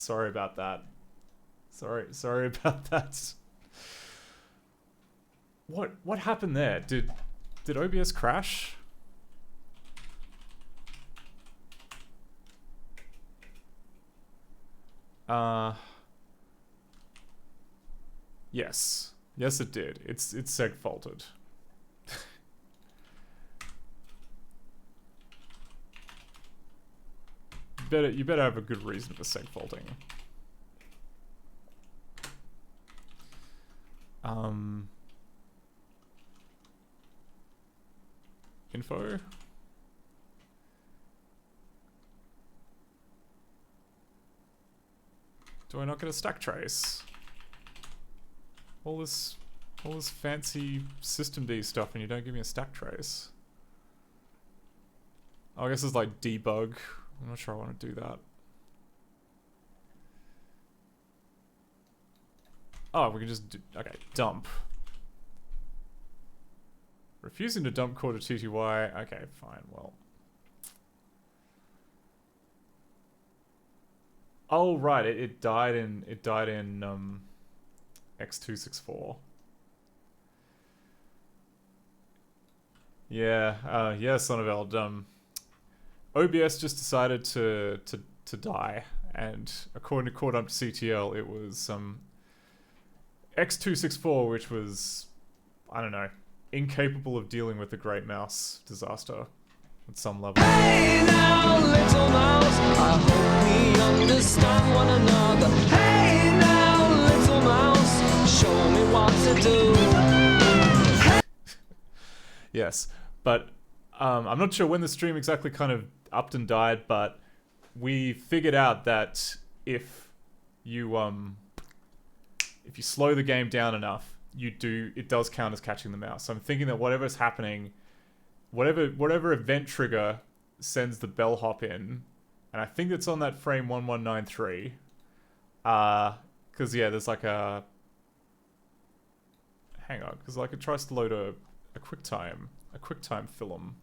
Sorry about that. Sorry about that. What happened there? Did OBS crash? Yes. Yes it did. It's seg faulted. You better have a good reason for seg faulting. Info. Do I not get a stack trace? All this fancy systemd stuff and you don't give me a stack trace. Oh, I guess it's like debug. I'm not sure I want to do that. Oh, we can just do, okay, dump. Refusing to dump core to TTY. Okay, fine, well. Oh right, it died in X264. Yeah, yeah, son of Eld. OBS just decided to die, and according to Core Dump CTL, it was X264, which was, I don't know, incapable of dealing with the Great Mouse disaster at some level. Hey now, little mouse, I hope we understand one another. Hey now, little mouse, show me what to do. Yes, but I'm not sure when the stream exactly kind of upped and died, but we figured out that if you slow the game down enough, it does count as catching the mouse. So I'm thinking that whatever's happening, whatever event trigger sends the bellhop in, and I think it's on that frame 1193. Because yeah, there's like a, hang on, because like it tries to load a QuickTime film.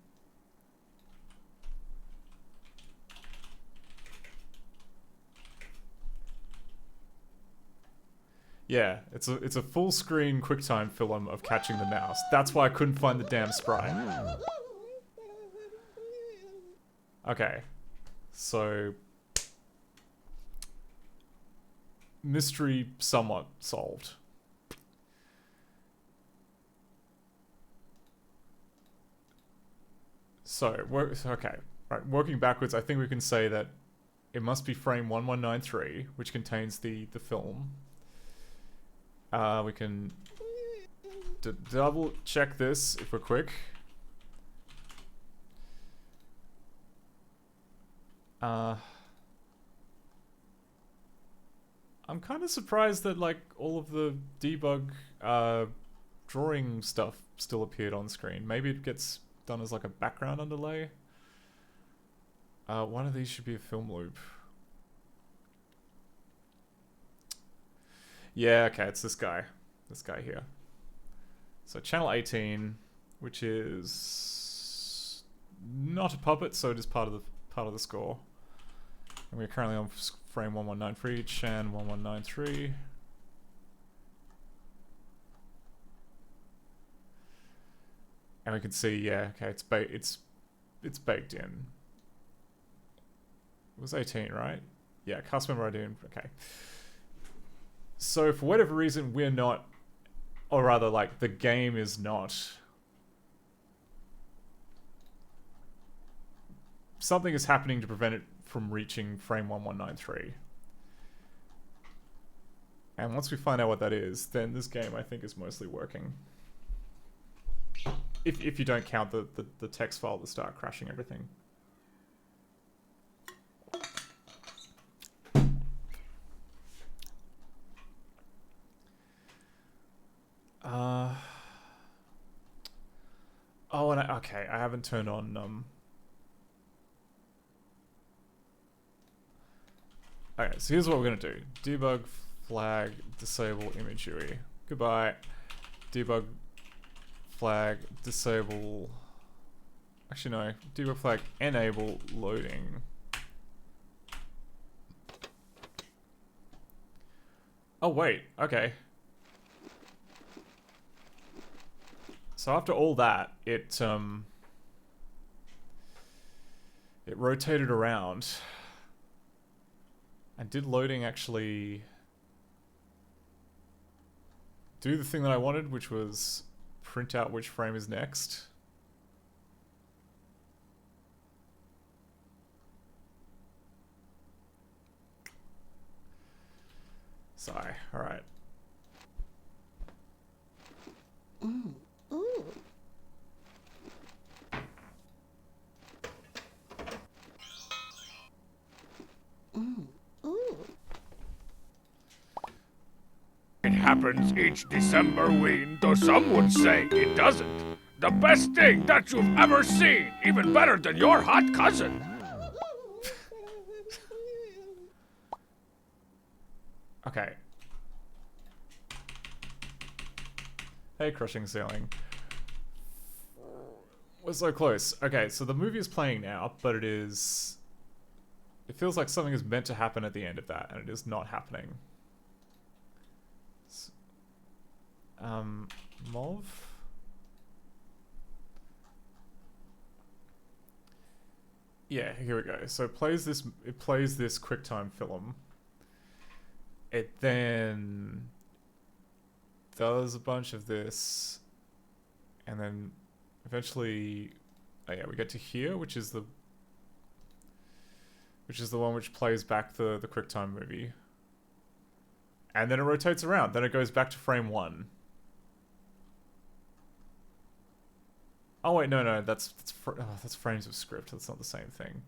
Yeah, it's a full screen QuickTime film of catching the mouse. That's why I couldn't find the damn sprite. Okay, so mystery somewhat solved. So, okay, right, working backwards, I think we can say that it must be frame 1193, which contains the film. We can double check this if we're quick. I'm kind of surprised that like all of the debug drawing stuff still appeared on screen. Maybe it gets done as like a background underlay. One of these should be a film loop. Yeah, okay, it's this guy here. So channel 18, which is not a puppet, so it is part of the score. And we're currently on frame 1193, chan 1193. And we can see, yeah, okay, it's baked in. It was 18, right? Yeah, custom member ID, okay. So for whatever reason, we're not, or rather like the game is not, something is happening to prevent it from reaching frame 1193. And once we find out what that is, then this game I think is mostly working. If you don't count the text file to start crashing everything. Oh, and okay, I haven't turned on, okay, so here's what we're gonna do. Debug flag disable image UI. Goodbye. Debug flag disable, actually no, debug flag enable loading. Oh, wait. Okay. So after all that, it rotated around. And did loading actually do the thing that I wanted, which was print out which frame is next? Sorry. All right. It happens each December ween, though some would say it doesn't. The best thing that you've ever seen, even better than your hot cousin. Okay. Hey, crushing ceiling. We're so close. Okay, so the movie is playing now, but it feels like something is meant to happen at the end of that, and it is not happening. Mov? Yeah, here we go. So it plays this QuickTime film. It then does a bunch of this, and then eventually, oh yeah, we get to here, which is the one which plays back the QuickTime movie. And then it rotates around. Then it goes back to frame 1. Oh wait, no, that's frames of script. That's not the same thing.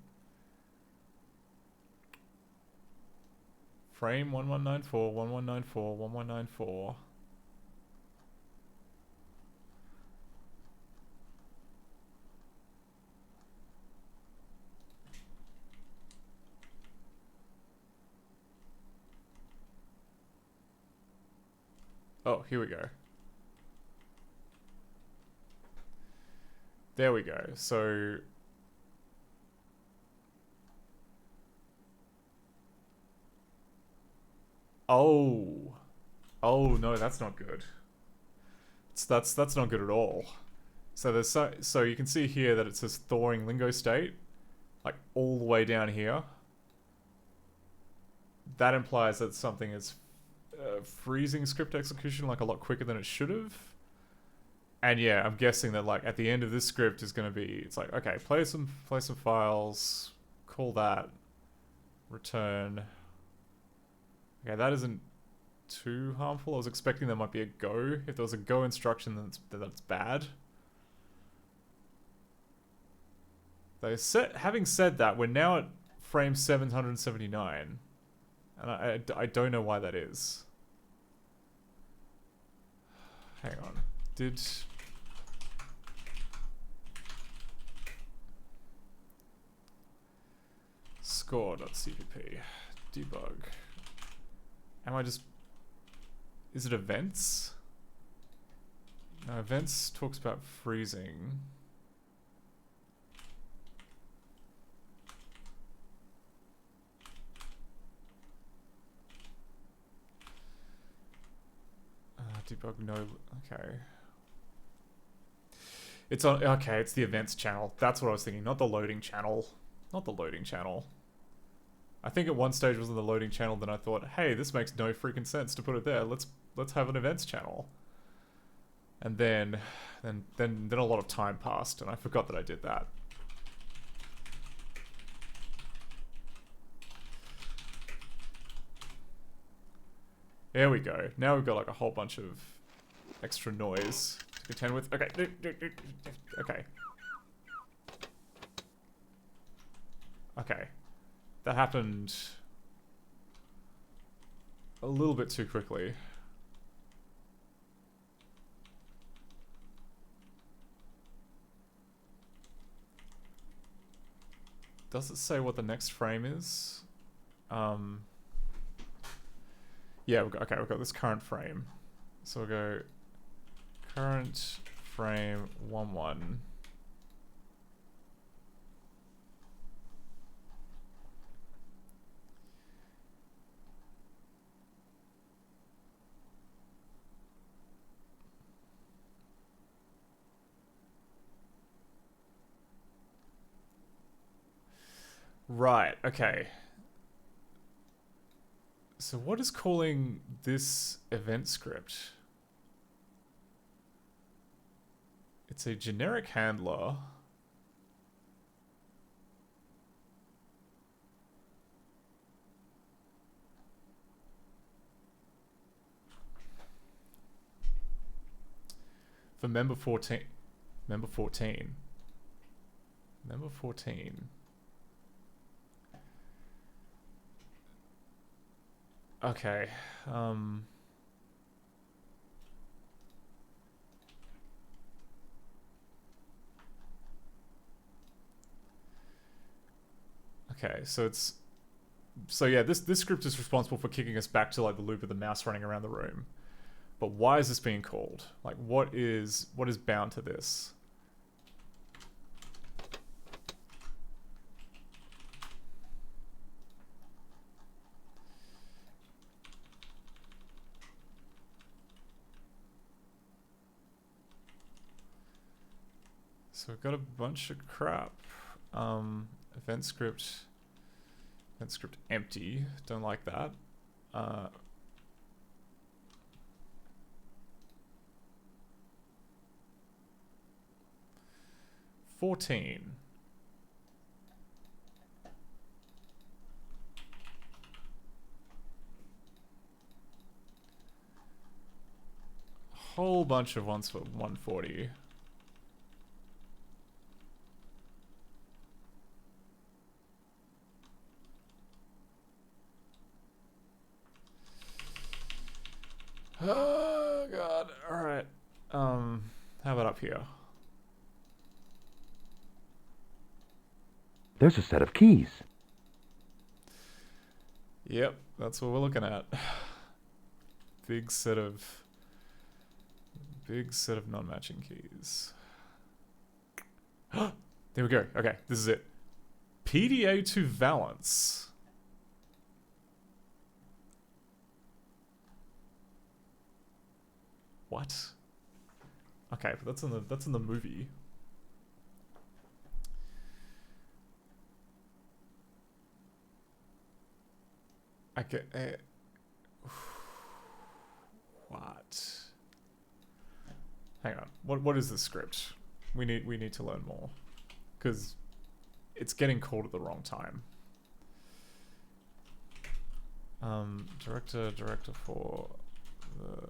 Frame 1194, 1194, 1194. Oh, here we go. There we go. So oh no, that's not good. That's not good at all. So there's so you can see here that it says thawing lingo state, like all the way down here. That implies that something is freezing script execution like a lot quicker than it should have. And yeah, I'm guessing that like at the end of this script is going to be, it's like, okay, play some files, call that, return. Okay, that isn't too harmful. I was expecting there might be a go. If there was a go instruction, then that's bad. Having said that, we're now at frame 779, and I don't know why that is. Hang on. Did score.cpp debug. Is it events? No, events talks about freezing. Debug no, okay. It's on, okay, it's the events channel. That's what I was thinking, not the loading channel. Not the loading channel. I think at one stage it was on the loading channel, then I thought, hey, this makes no freaking sense to put it there. Let's have an events channel. And then a lot of time passed, and I forgot that I did that. There we go. Now we've got like a whole bunch of extra noise to contend with. Okay. Okay. Okay. That happened a little bit too quickly. Does it say what the next frame is? Yeah, we've got this current frame. So we'll go current frame 11. Right, okay. So what is calling this event script? It's a generic handler. For member 14. Member 14. Member 14. Okay. Okay, so it's... So yeah, this script is responsible for kicking us back to like the loop of the mouse running around the room. But why is this being called? Like, what is bound to this? So we've got a bunch of crap. Event script empty. Don't like that. 14. Whole bunch of ones for 140. Oh god. Alright. How about up here? There's a set of keys. Yep, that's what we're looking at. Big set of non-matching keys. There we go. Okay, this is it. PDA to valence. What? Okay, but that's in the movie. I get what? Hang on. What is the script? We need to learn more, because it's getting called at the wrong time. Director for the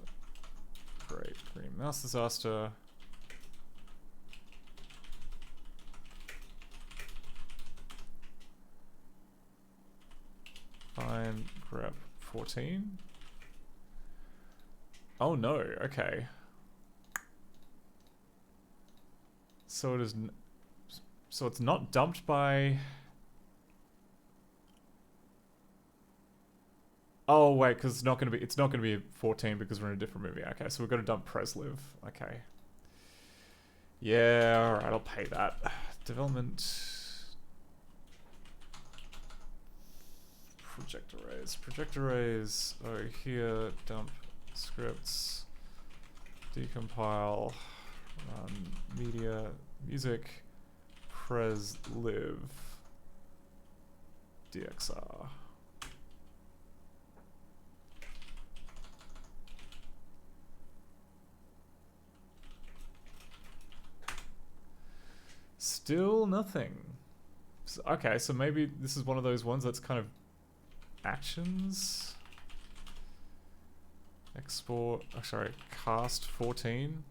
Great Green Mouse Disaster. Find grep 14. Oh no, okay. So it is so it's not dumped by... Oh wait, because it's not gonna be 14 because we're in a different movie. Okay, so we've got to dump Presliv. Okay. Yeah, alright, I'll pay that. Development. Project arrays. Oh, here, dump scripts. Decompile. Run media. Music. Presliv. DXR. Still nothing. So, okay, so maybe this is one of those ones that's kind of actions. Export, oh, sorry, cast 14.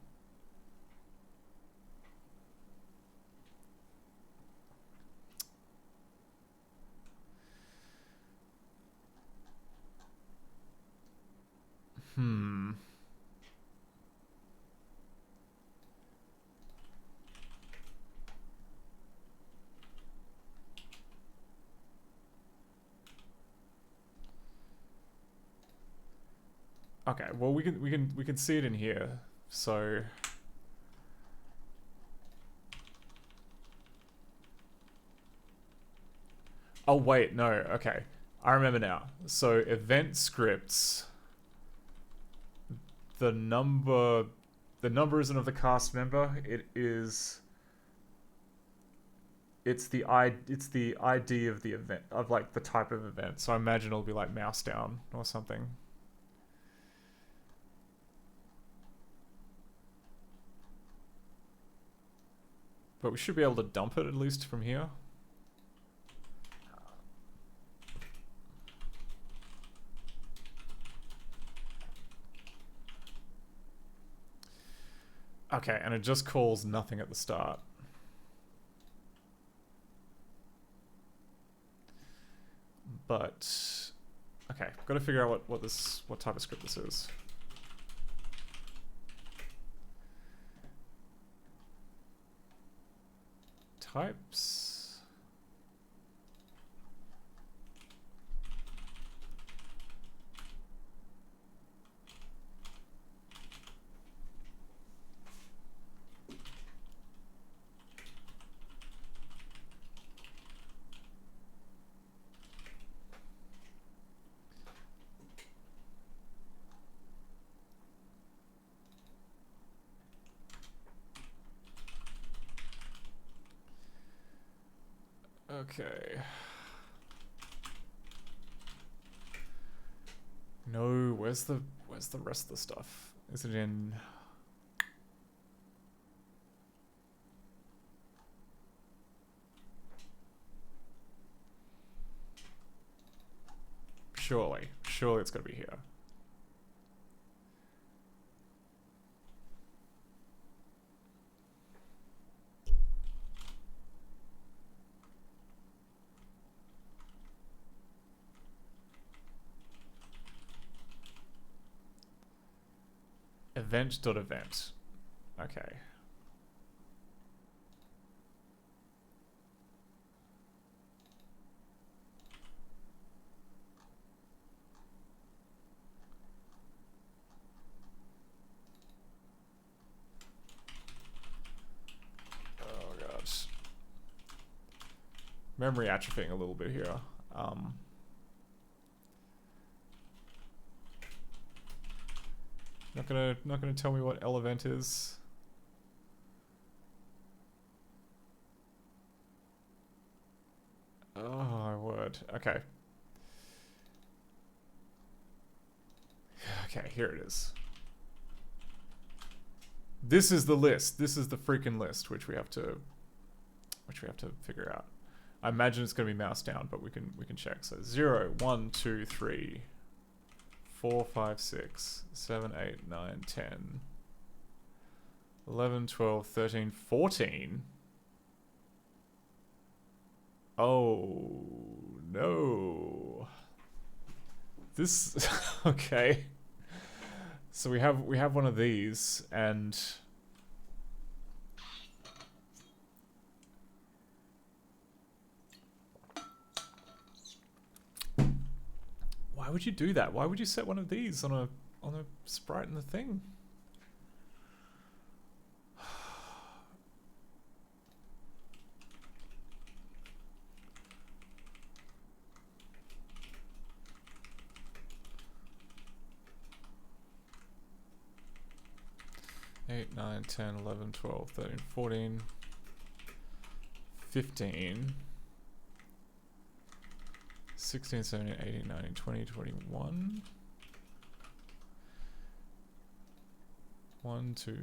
Okay, well we can see it in here. So oh wait, no, okay. I remember now. So event scripts, the number isn't of the cast member, it It's the ID of the event, of like the type of event. So I imagine it'll be like mouse down or something. But we should be able to dump it at least from here. Okay, and it just calls nothing at the start. But okay, got to figure out what type of script this is. Types. Okay. No, where's the rest of the stuff? Is it in? Surely it's got to be here. Event.event. Okay. Oh gosh. Memory atrophying a little bit here. Not gonna tell me what L event is. Oh my word. Okay. Okay, here it is. This is the list. This is the freaking list, which we have to figure out. I imagine it's gonna be mouse down, but we can check. So 0, 1, 2, 3, 4, 5, 6, 7, 8, 9, 10, 11, 12, 13, 14. Oh no. This okay. So we have one of these, and why would you do that? Why would you set one of these on a sprite in the thing? Eight, 9, 10, 11, 12, 13, 14, 15, 16, 17, 18, 19, 20, 21. 1, 2,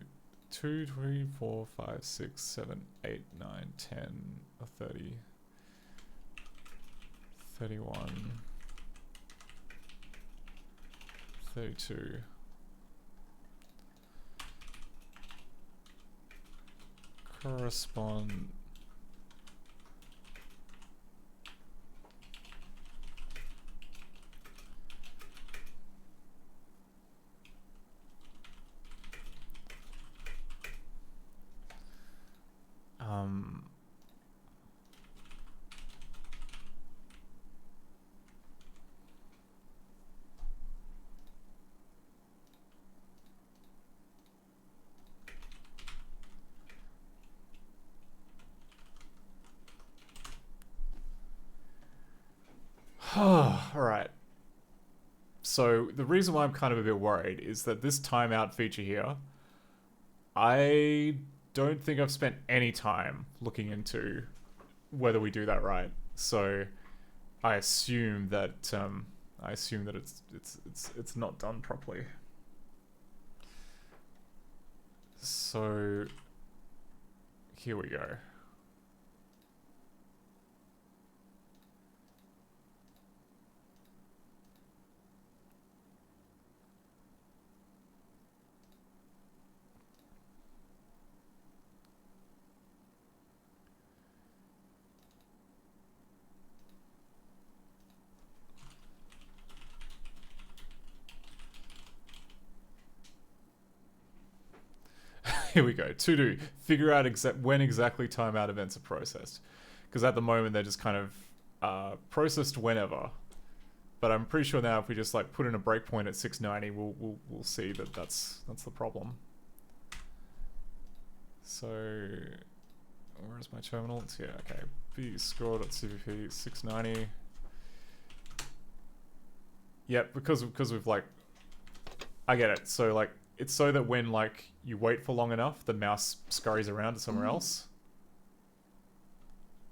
2, 3, 4, 5, 6, 7, 8, 9, 10, 30, 31, 32. Correspond. Alright. So the reason why I'm kind of a bit worried is that this timeout feature here, I don't think I've spent any time looking into whether we do that right. So I assume that it's not done properly. So here we go. Here we go. To do. Figure out when exactly timeout events are processed. Because at the moment they're just kind of processed whenever. But I'm pretty sure now if we just like put in a breakpoint at 690, we'll see that that's the problem. So where is my terminal? It's here. Okay. bscore.cvp 690. Yep, because we've like, I get it. So like, it's so that when like you wait for long enough, the mouse scurries around to somewhere else.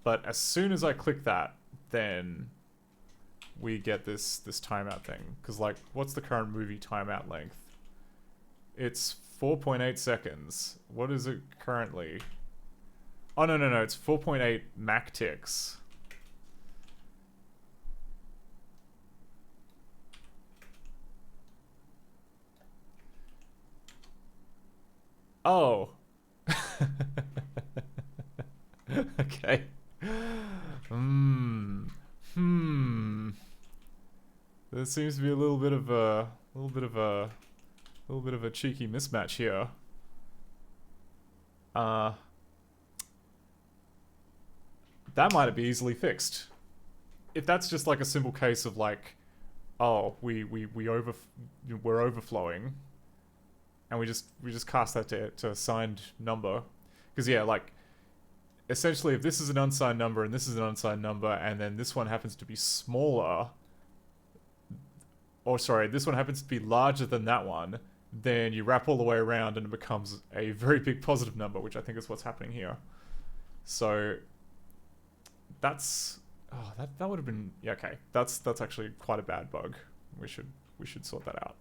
But as soon as I click that, then we get this timeout thing. Because like, what's the current movie timeout length? It's 4.8 seconds. What is it currently? Oh no, it's 4.8 Mac ticks. Oh. Okay. There seems to be a little bit of a cheeky mismatch here. That might be easily fixed. If that's just like a simple case of like, oh, we're overflowing. And we just cast that to a signed number. Because yeah, like, essentially if this is an unsigned number and this is an unsigned number and then this one happens to be smaller, or sorry, this one happens to be larger than that one, then you wrap all the way around and it becomes a very big positive number, which I think is what's happening here. So that's, oh, that would have been, yeah, okay. That's actually quite a bad bug. We should sort that out.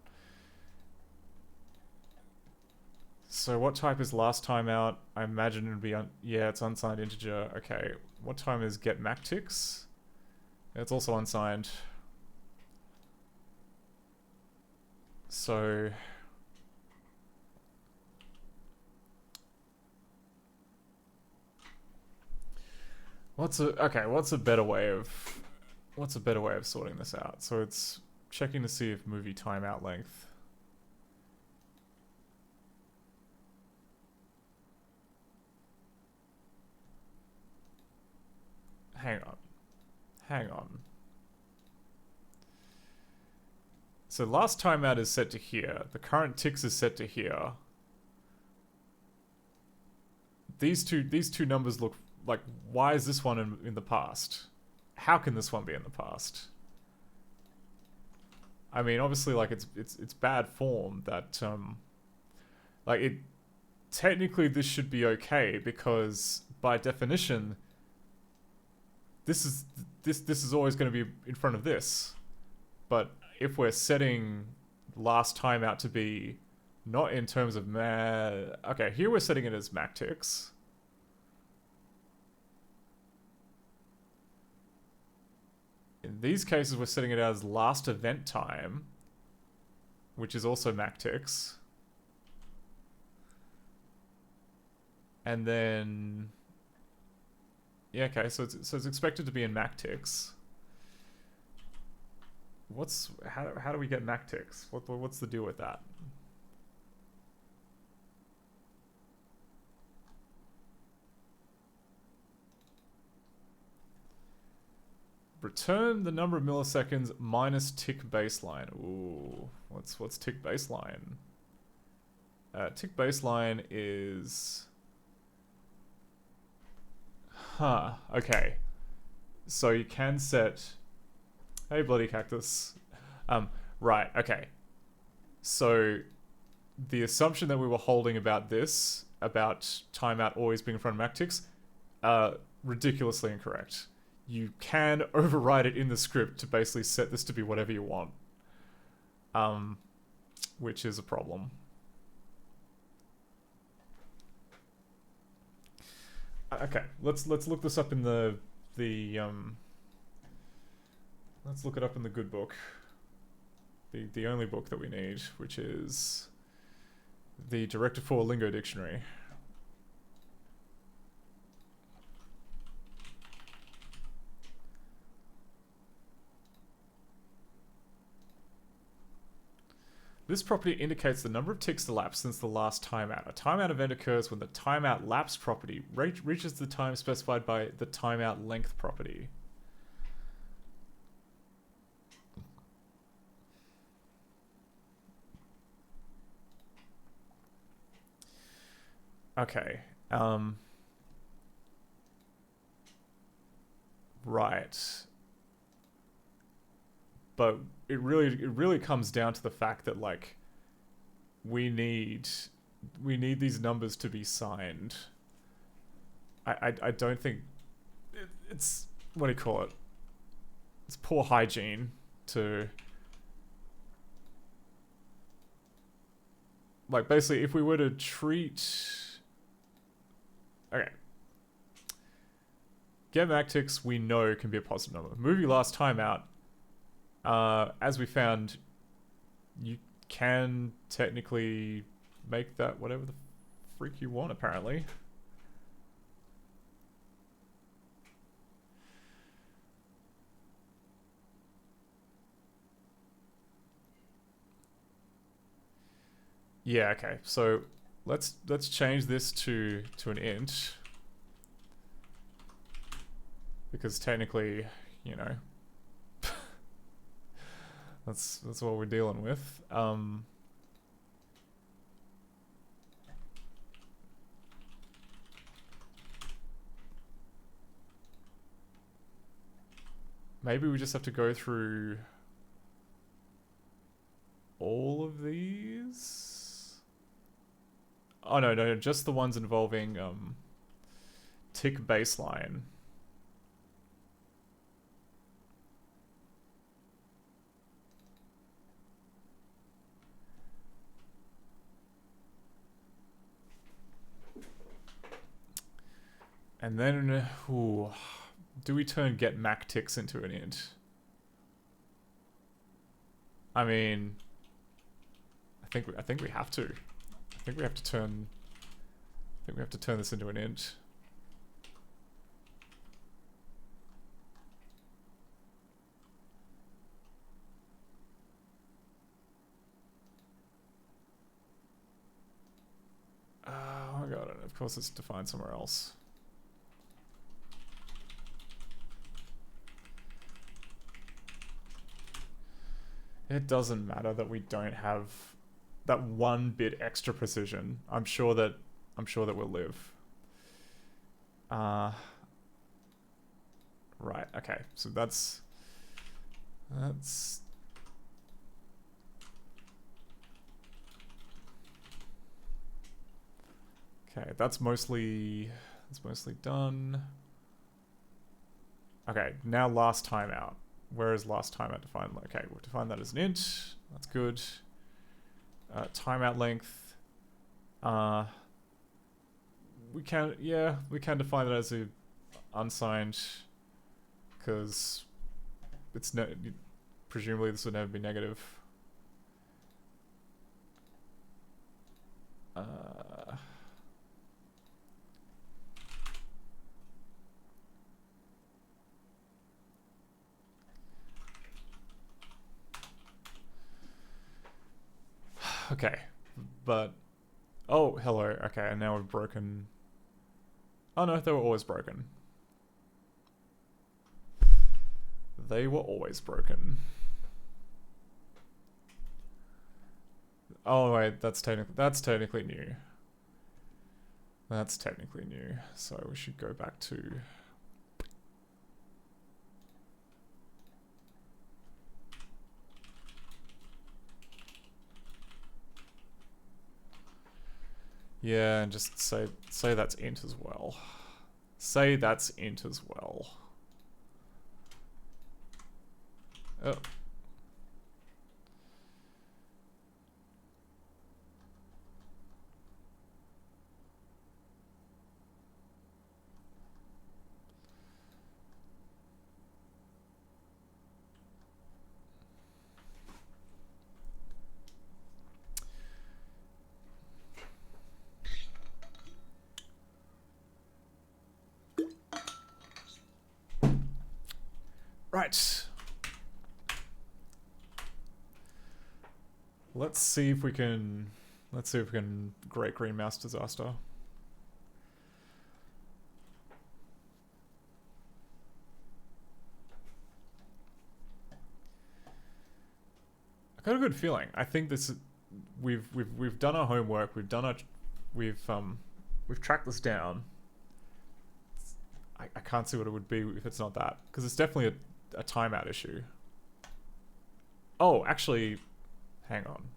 So what type is last timeout? I imagine it would be, yeah, it's unsigned integer. Okay, what time is get MacTicks? It's also unsigned. So what's a better way of sorting this out? So it's checking to see if movie timeout length. Hang on. So last timeout is set to here. The current ticks is set to here. These two numbers look like, why is this one in the past? How can this one be in the past? I mean, obviously, like it's bad form that like it technically this should be okay because by definition this is always going to be in front of this. But if we're setting last timeout to be not in terms of okay, here we're setting it as MacTicks. In these cases, we're setting it as last event time, which is also MacTicks. And then, yeah, okay, so it's expected to be in MacTicks. How do we get MacTicks? What's the deal with that? Return the number of milliseconds minus tick baseline. Ooh, what's tick baseline? Tick baseline is, okay. So you can set, hey bloody cactus. Right, okay. So the assumption that we were holding about this, about timeout always being in front of MacTicks, ridiculously incorrect. You can override it in the script to basically set this to be whatever you want. Which is a problem. Okay, let's look this up in the let's look it up in the good book. The only book that we need, which is the Director 4 Lingo Dictionary. This property indicates the number of ticks elapsed since the last timeout. A timeout event occurs when the timeout lapse property reaches the time specified by the timeout length property. Okay. Right. But it really comes down to the fact that, like, we need these numbers to be signed. I don't think it's, what do you call it? It's poor hygiene to, like, basically if we were to treat, okay, get back ticks we know can be a positive number. Movie last timeout. As we found, you can technically make that whatever the freak you want, apparently. Yeah, okay. So let's change this to an int. Because technically, you know, that's what we're dealing with. Maybe we just have to go through all of these. Oh no, just the ones involving tick baseline. And then, ooh, do we turn get mac ticks into an int? I mean, I think we have to. I think we have to turn this into an int. Oh my god! Of course, it's defined somewhere else. It doesn't matter that we don't have that one bit extra precision. I'm sure that we'll live. Right, okay. So that's okay, that's mostly done. Okay, now last timeout. Where is last timeout defined? Okay, we'll define that as an int. That's good. Timeout length. We can define it as a unsigned, because it's presumably this would never be negative. Okay, but oh, hello. Okay, and now we've broken. Oh no, they were always broken. They were always broken. Oh wait, that's technically new. That's technically new. So we should go back to. Yeah, and just say that's int as well. Say that's int as well. Oh. Right. Let's see if we can Great Green Mouse Disaster. I got a good feeling. I think this we've done our homework, we've tracked this down. I can't see what it would be if it's not that, because it's definitely a timeout issue. Oh, actually, hang on.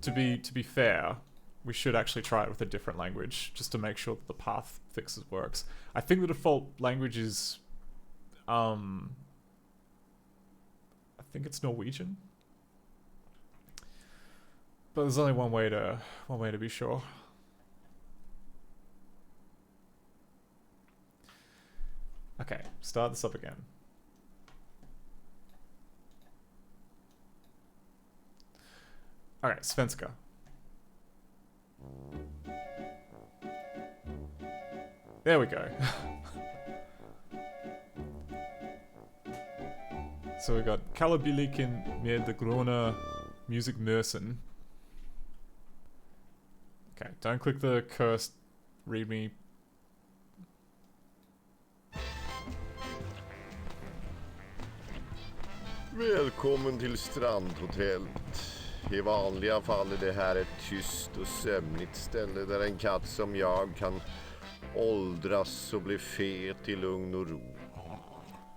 To be fair, we should actually try it with a different language just to make sure that the path fixes works. I think the default language is I think it's Norwegian. But there's only one way to be sure. Okay, start this up again. Alright, Svenska. There we go. So we got Kalabiliken med de gröna musikmössen. Okay, don't click the cursed readme. Välkommen till strandhotellet. I vanliga fall är det här ett tyst och sömnigt ställe där en katt som jag kan åldras och bli fet i lugn och ro.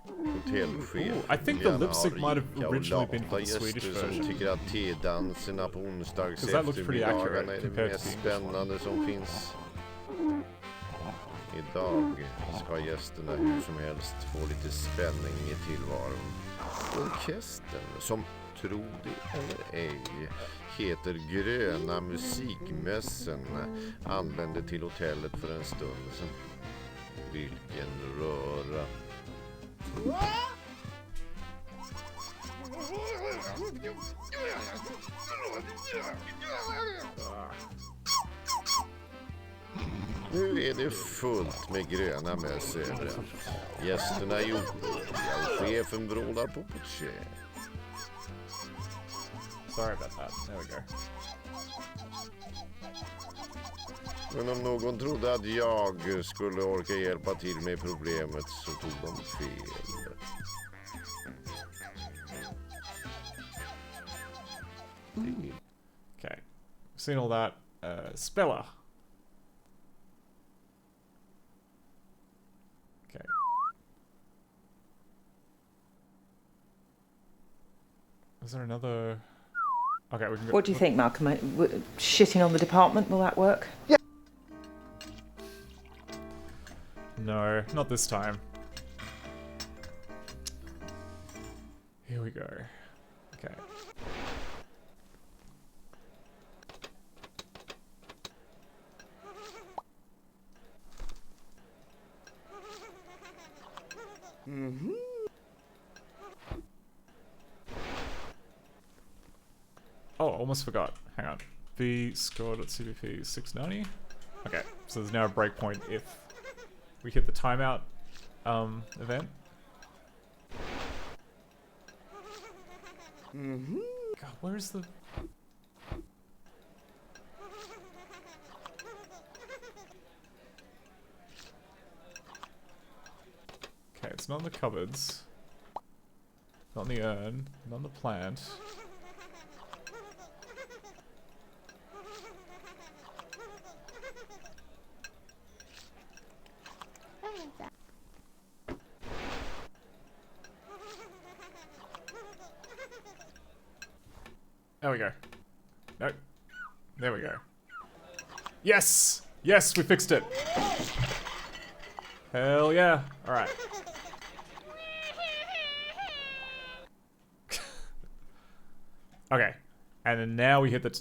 Hotellchefen I think the lip sync might have originally been for the Swedish version. Som tycker att tedanserna på onsdags eftermiddagarna är det mest spännande som finns. Idag ska gästerna hur som helst få lite spänning i tillvaron. Orkestern, som tro det eller ej, heter Gröna musikmössen, anlände till hotellet för en stund sedan. Vilken röra. Nu är det fullt med gröna möss överallt. Gästerna är oroliga och chefen vrålar på portier. Sorry about that. There we go. Men om någon trodde att jag skulle orka hjälpa till med problemet så tog de fel. Okay. Seen all that. Speller. Okay. Is there another... Okay, we can go... What do you think, Malcolm? Shitting on the department, will that work? Yeah. No, not this time. Here we go. Okay. Mm-hmm. Oh, almost forgot. Hang on. V score.cvp 690. Okay, so there's now a breakpoint if we hit the timeout event. Mm-hmm. God, where is the... Okay, it's not in the cupboards. Not in the urn. Not in the plant. There we go. Nope. There we go. Yes! Yes, we fixed it! Hell yeah. Alright. Okay. And then now we hit the...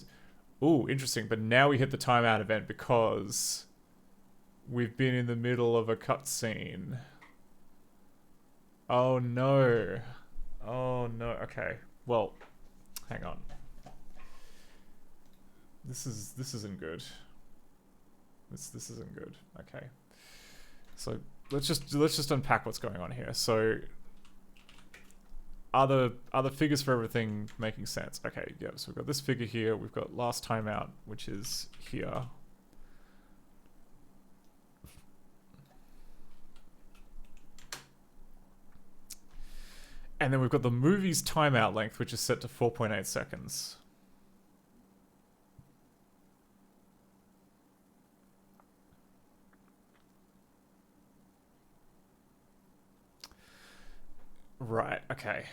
Ooh, interesting. But now we hit the timeout event because we've been in the middle of a cutscene. Oh no. Oh no. Okay. Well, hang on. This isn't good. This isn't good. Okay. So let's just unpack what's going on here. So are the figures for everything making sense? Okay, yeah, so we've got this figure here, we've got last timeout, which is here. And then we've got the movie's timeout length, which is set to 4.8 seconds. Right, okay.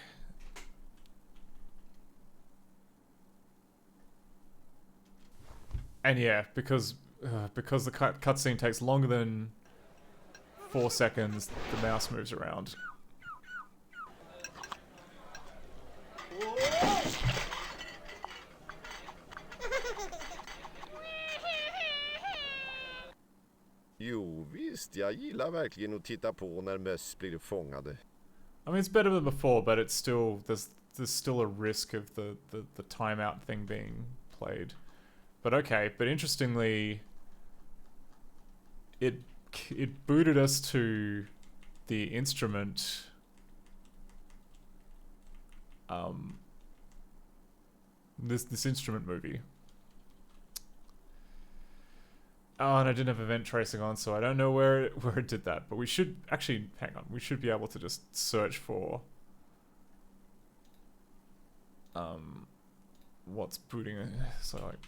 And yeah, because the cutscene takes longer than 4 seconds, the mouse moves around. Jo visst, jag gillar verkligen att titta på när möss blir fångade. I mean, it's better than before, but it's still there's still a risk of the timeout thing being played. But okay, but interestingly, it booted us to the instrument. This instrument movie. Oh, and I didn't have event tracing on, so I don't know where it did that. But we should actually hang on. We should be able to just search for what's booting it. So like,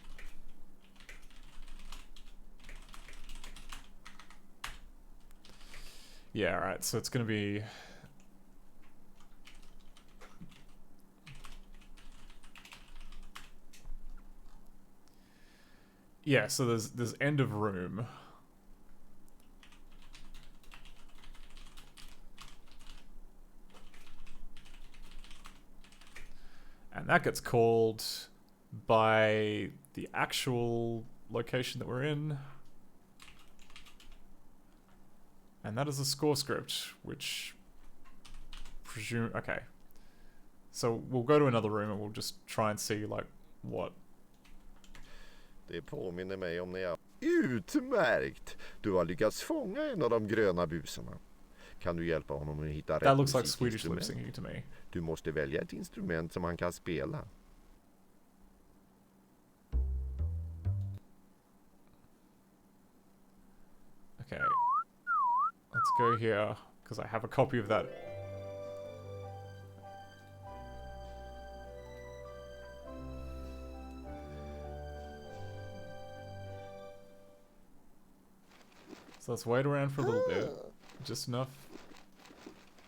yeah, all right. So it's gonna be. Yeah, so there's end of room. And that gets called by the actual location that we're in. And that is a score script, which presume... Okay. So we'll go to another room and we'll just try and see like what... Det påminner mig om när jag... Utmärkt! Du har lyckats fånga en av de gröna busarna. Kan du hjälpa honom att hitta rätt That looks like Swedish lip musikinstrument? syncing to me. Du måste välja ett instrument som han kan spela. Okay. Let's go here, because I have a copy of that. So let's wait around for a little bit. Just enough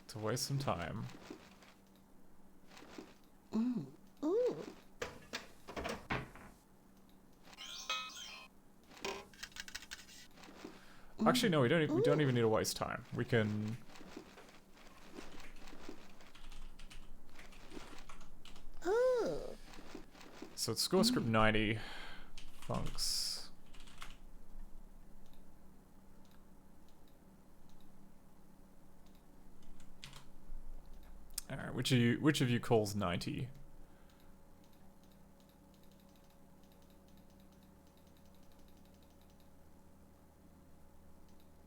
to waste some time. Actually, no, we don't even need to waste time. We can... So it's score script 90. Funks. Alright, which of you calls 90?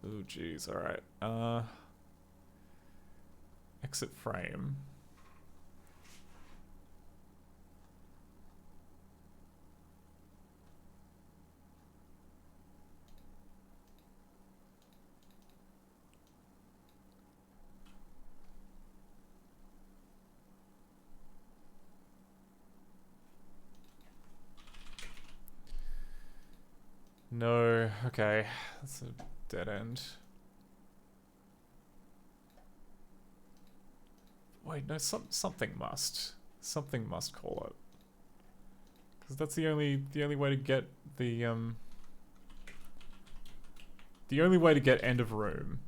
Oh jeez, alright. Exit frame. No, okay. That's a dead end. Wait, no, something must call it. Because that's the only way to get the only way to get end of room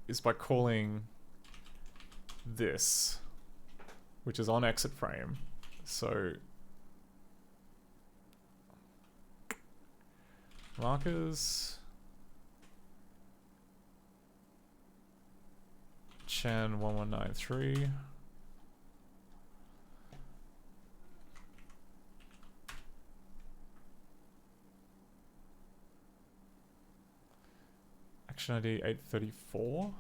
is by calling this, which is on exit frame. So markers Chan 1193. Action ID 834.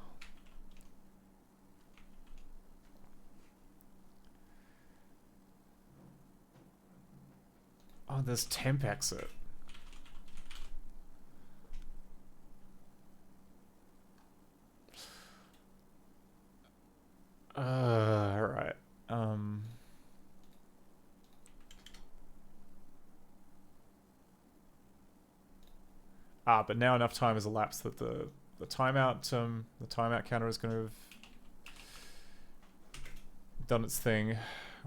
Oh, there's temp exit. Alright. But now enough time has elapsed that the timeout counter is going to have done its thing.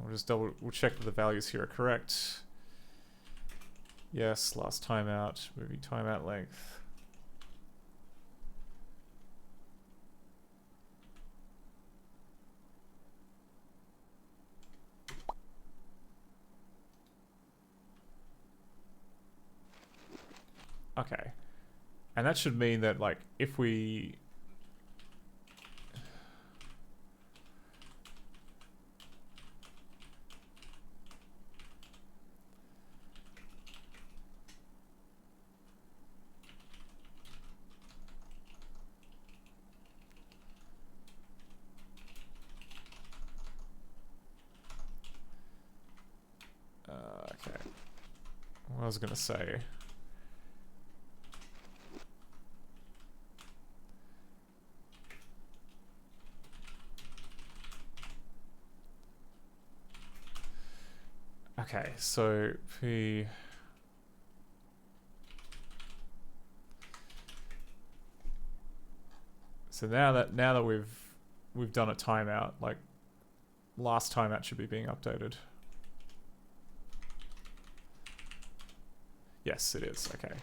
We'll check that the values here are correct. Yes, last timeout, movie timeout length. Okay. And that should mean that, like, if we... okay. What I was gonna say... Okay, so P... So now that we've done a timeout, like last timeout should be being updated. Yes, it is. Okay.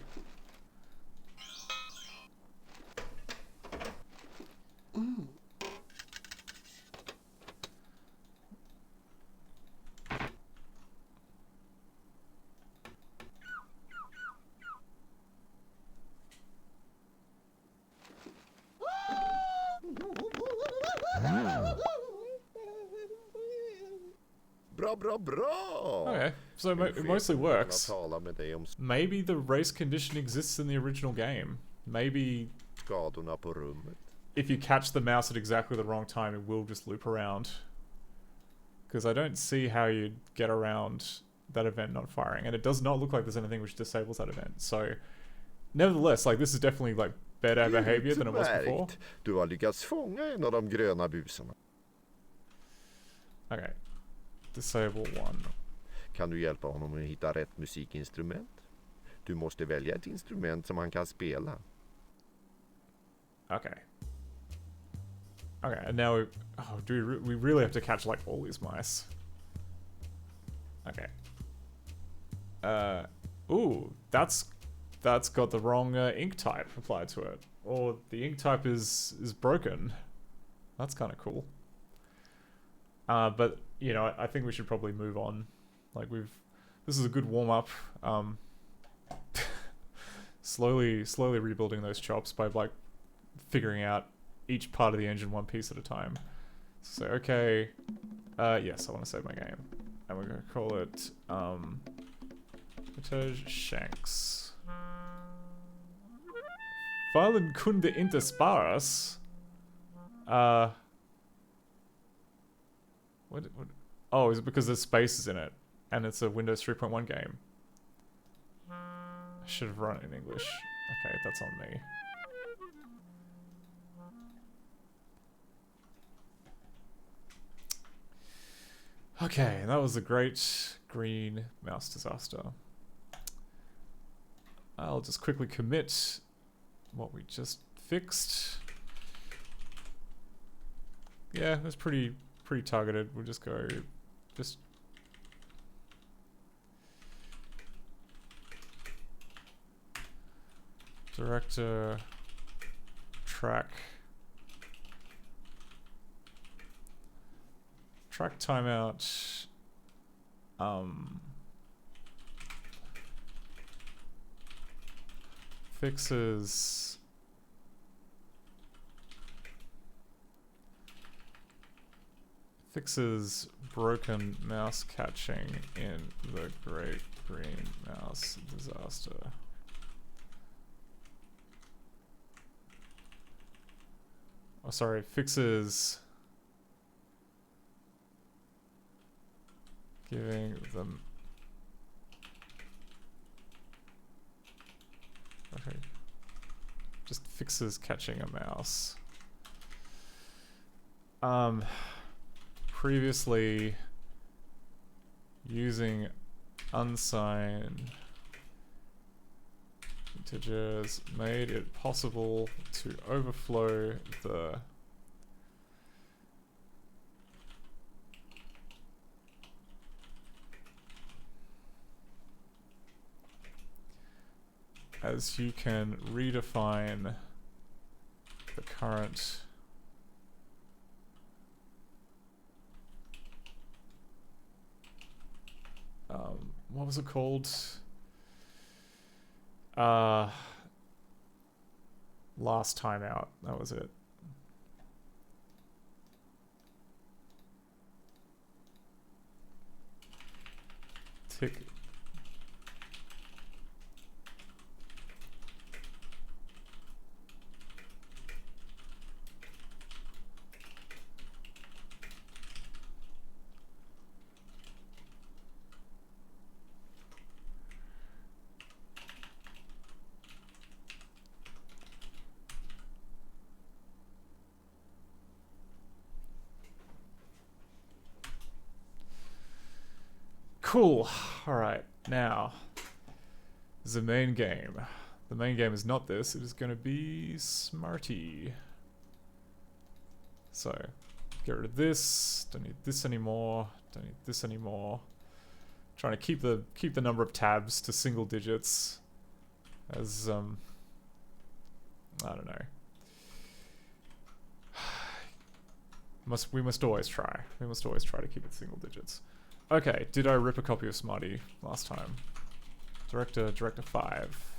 Bra! Okay, so it mostly works. Tala med dig om Maybe the race condition exists in the original game. Maybe skadorna på rummet. if you catch the mouse at exactly the wrong time, it will just loop around. Because I don't see how you'd get around that event not firing. And it does not look like there's anything which disables that event. So, nevertheless, like this is definitely like better behavior than it was before. Du har lyckats fånga en av de gröna busarna. Okay. Disable one. Kan du hjälpa honom att hitta rätt musikinstrument? Du måste välja ett instrument som han kan spela. Okay. Okay, and now we really have to catch like all these mice. Okay. Ooh, that's got the wrong ink type applied to it, or the ink type is broken. That's kind of cool. But you know, I think we should probably move on. Like this is a good warm up. Slowly rebuilding those chops by like figuring out each part of the engine one piece at a time. So okay, yes, I want to save my game, and we're gonna call it Potage Shanks. Fallen Kunde Intersparas. What? Oh, is it because there's spaces in it, and it's a Windows 3.1 game? I should have run it in English. Okay, that's on me. Okay, and that was the great green mouse disaster. I'll just quickly commit what we just fixed. Yeah, that's pretty targeted. We'll just go director track track timeout. Fixes broken mouse catching in the Great Green Mouse Disaster. Oh, sorry, fixes giving them. Okay. Just fixes catching a mouse. Previously using unsigned integers made it possible to overflow the as you can redefine the current what was it called? Last time out, that was it. Tick. Cool. Alright, now the main game. The main game is not this, it is going to be Smarty. So, get rid of this, don't need this anymore, don't need this anymore. Trying to keep the number of tabs to single digits as I don't know. We must always try. We must always try to keep it single digits. Okay, did I rip a copy of Smarty last time? Director 5.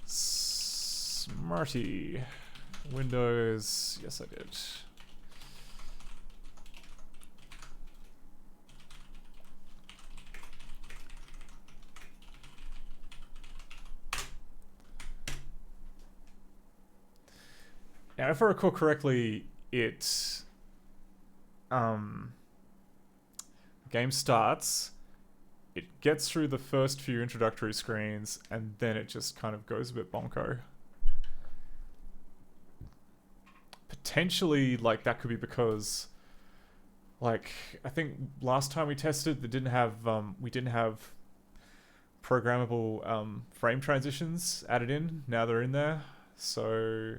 Smarty. Windows, yes I did. Now if I recall correctly, it game starts, it gets through the first few introductory screens, and then it just kind of goes a bit bonko. Potentially, like, that could be because, like, I think last time we tested, we didn't have programmable frame transitions added in. Now they're in there, so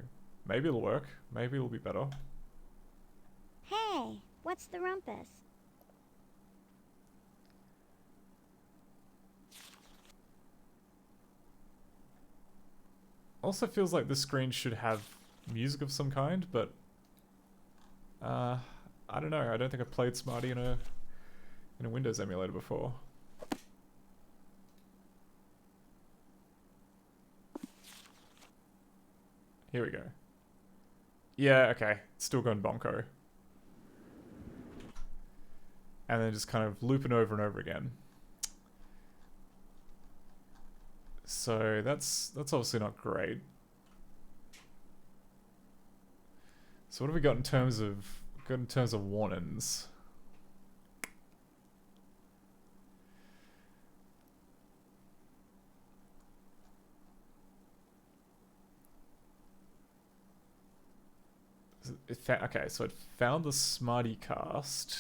maybe it'll work. Maybe it'll be better. Hey, what's the rumpus? Also feels like this screen should have music of some kind, but I don't know. I don't think I've played Smarty in a Windows emulator before. Here we go. Yeah, okay. Still going bonko. And then just kind of looping over and over again. So that's obviously not great. So what have we got in terms of warnings? Okay, so it found the Smarty cast.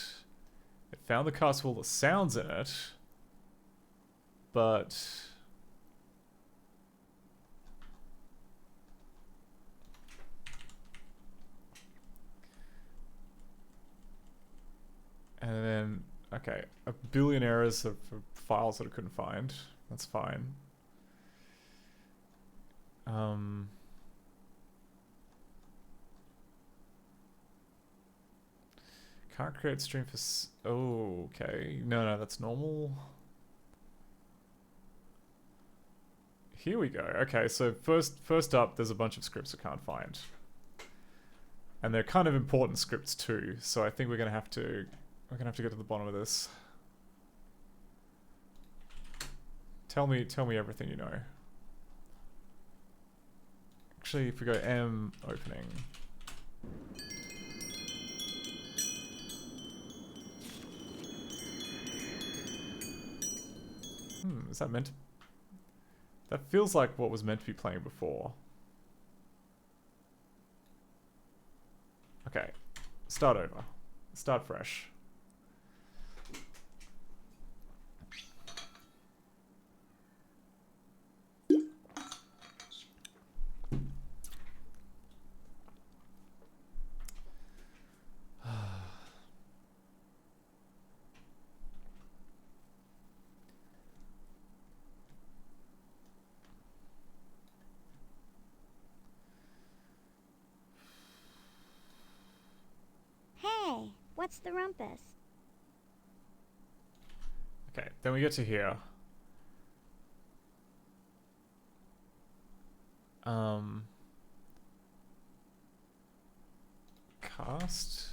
It found the cast with all the sounds in it, but and then, okay, a billion errors of files that I couldn't find. That's fine. Can't create stream for... Oh, okay. No, that's normal. Here we go. Okay, so first up, there's a bunch of scripts I can't find. And they're kind of important scripts too, so I think we're gonna have to get to the bottom of this. Tell me everything you know. Actually, if we go M opening. Is that meant to... That feels like what was meant to be playing before. Okay. Start over. Start fresh. Hey, what's the rumpus? Okay, then we get to here. Cast.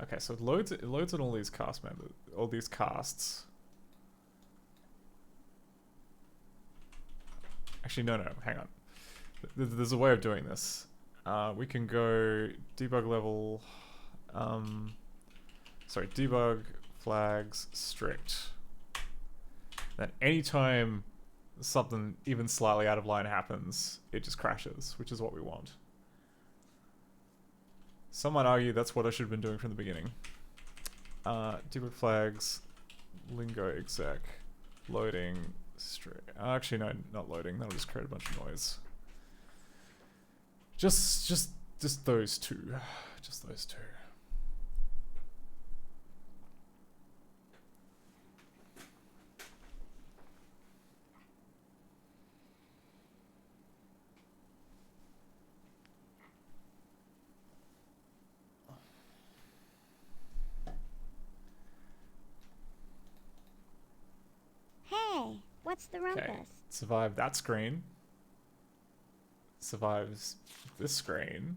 Okay, so it loads on all these cast members, all these casts. Actually, no, hang on. There's a way of doing this. We can go debug level, sorry, debug flags strict. Then anytime something even slightly out of line happens, it just crashes, which is what we want. Some might argue that's what I should have been doing from the beginning. Debug flags, lingo exec, loading, strict. Actually, no, not loading. That'll just create a bunch of noise. Just those two. Just those two. Hey, what's the rumpus? Okay, survive that screen. Survives this screen.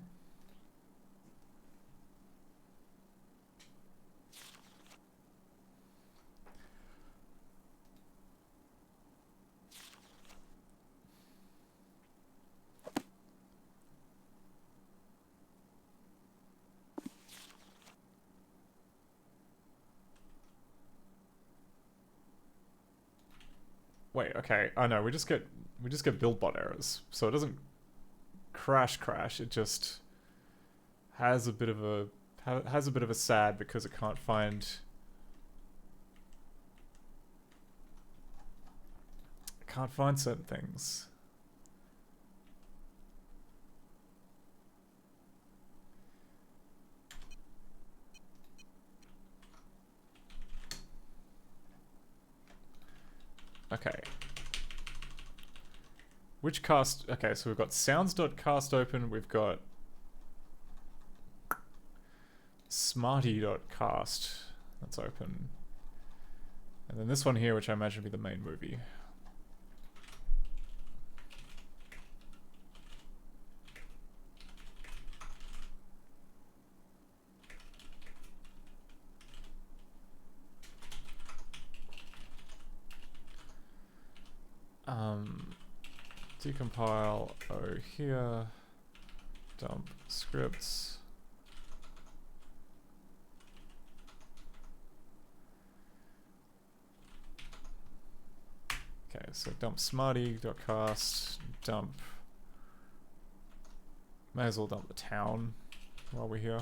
Wait, okay. Oh no, we just get build bot errors. So it doesn't crash, it just has a bit of a sad because it can't find certain things. Okay. Which cast? Okay, so we've got sounds.cast open, we've got Smarty.cast that's open. And then this one here, which I imagine will be the main movie. Decompile here, dump scripts. Okay, so dump Smarty.cast, dump. May as well dump the town while we're here.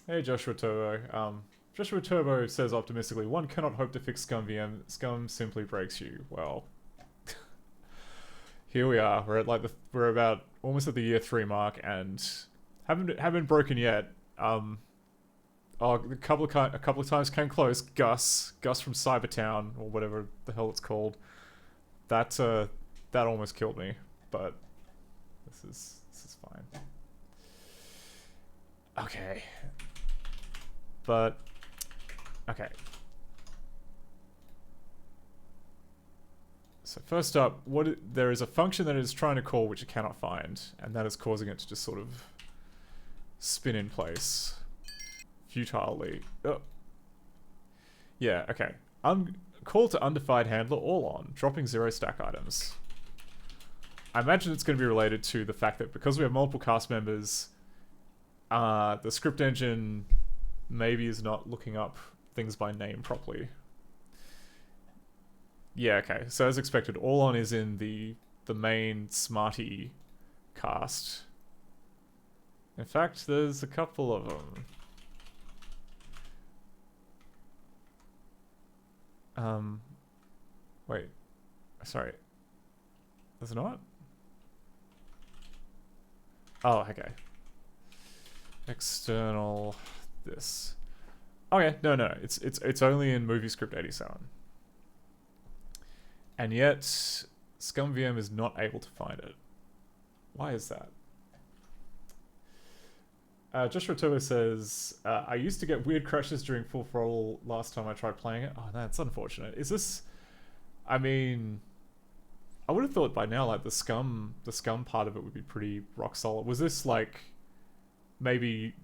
Hey Joshua Turbo. Joshua Turbo says optimistically, one cannot hope to fix ScummVM. Scum simply breaks you. Well, here we are. We're at like we're about almost at the year 3 mark, and haven't been broken yet. A couple of times came close. Gus from Cybertown, or whatever the hell it's called. That almost killed me, but this is fine. Okay. But okay. So first up, there is a function that it is trying to call which it cannot find, and that is causing it to just sort of spin in place futilely. Oh. Yeah, okay. Call to undefined handler all on, dropping 0 stack items. I imagine it's going to be related to the fact that because we have multiple cast members, the script engine maybe is not looking up things by name properly. Yeah, okay. So as expected, all on is in the main Smarty cast. In fact, there's a couple of them. Wait. Sorry. There's not? Oh, okay. External this. Okay, no. It's only in movie script 87. And yet, ScummVM is not able to find it. Why is that? Joshua Turbo says, I used to get weird crashes during Full Throttle last time I tried playing it. Oh, that's unfortunate. Is this... I mean... I would have thought by now, like, the scum part of it would be pretty rock solid. Was this, like... Maybe...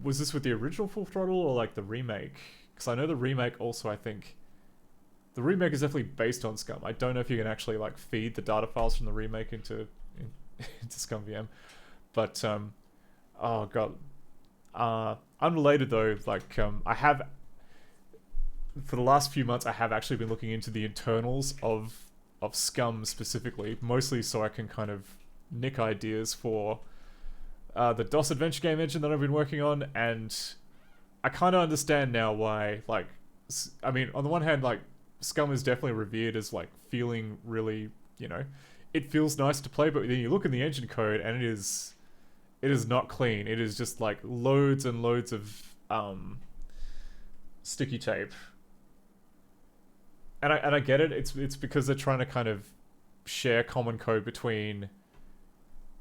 Was this with the original Full Throttle or, like, the remake? Because I know the remake also, I think... The remake is definitely based on Scum. I don't know if you can actually like feed the data files from the remake into ScummVM, but oh god. Unrelated though, like I have for the last few months I have actually been looking into the internals of Scum specifically, mostly so I can kind of nick ideas for the DOS adventure game engine that I've been working on, and I kind of understand now why. Like, I mean, on the one hand, like. Scum is definitely revered as like feeling really, you know, it feels nice to play, but then you look in the engine code and it is not clean. It is just like loads and loads of sticky tape. And I get it. It's because they're trying to kind of share common code between,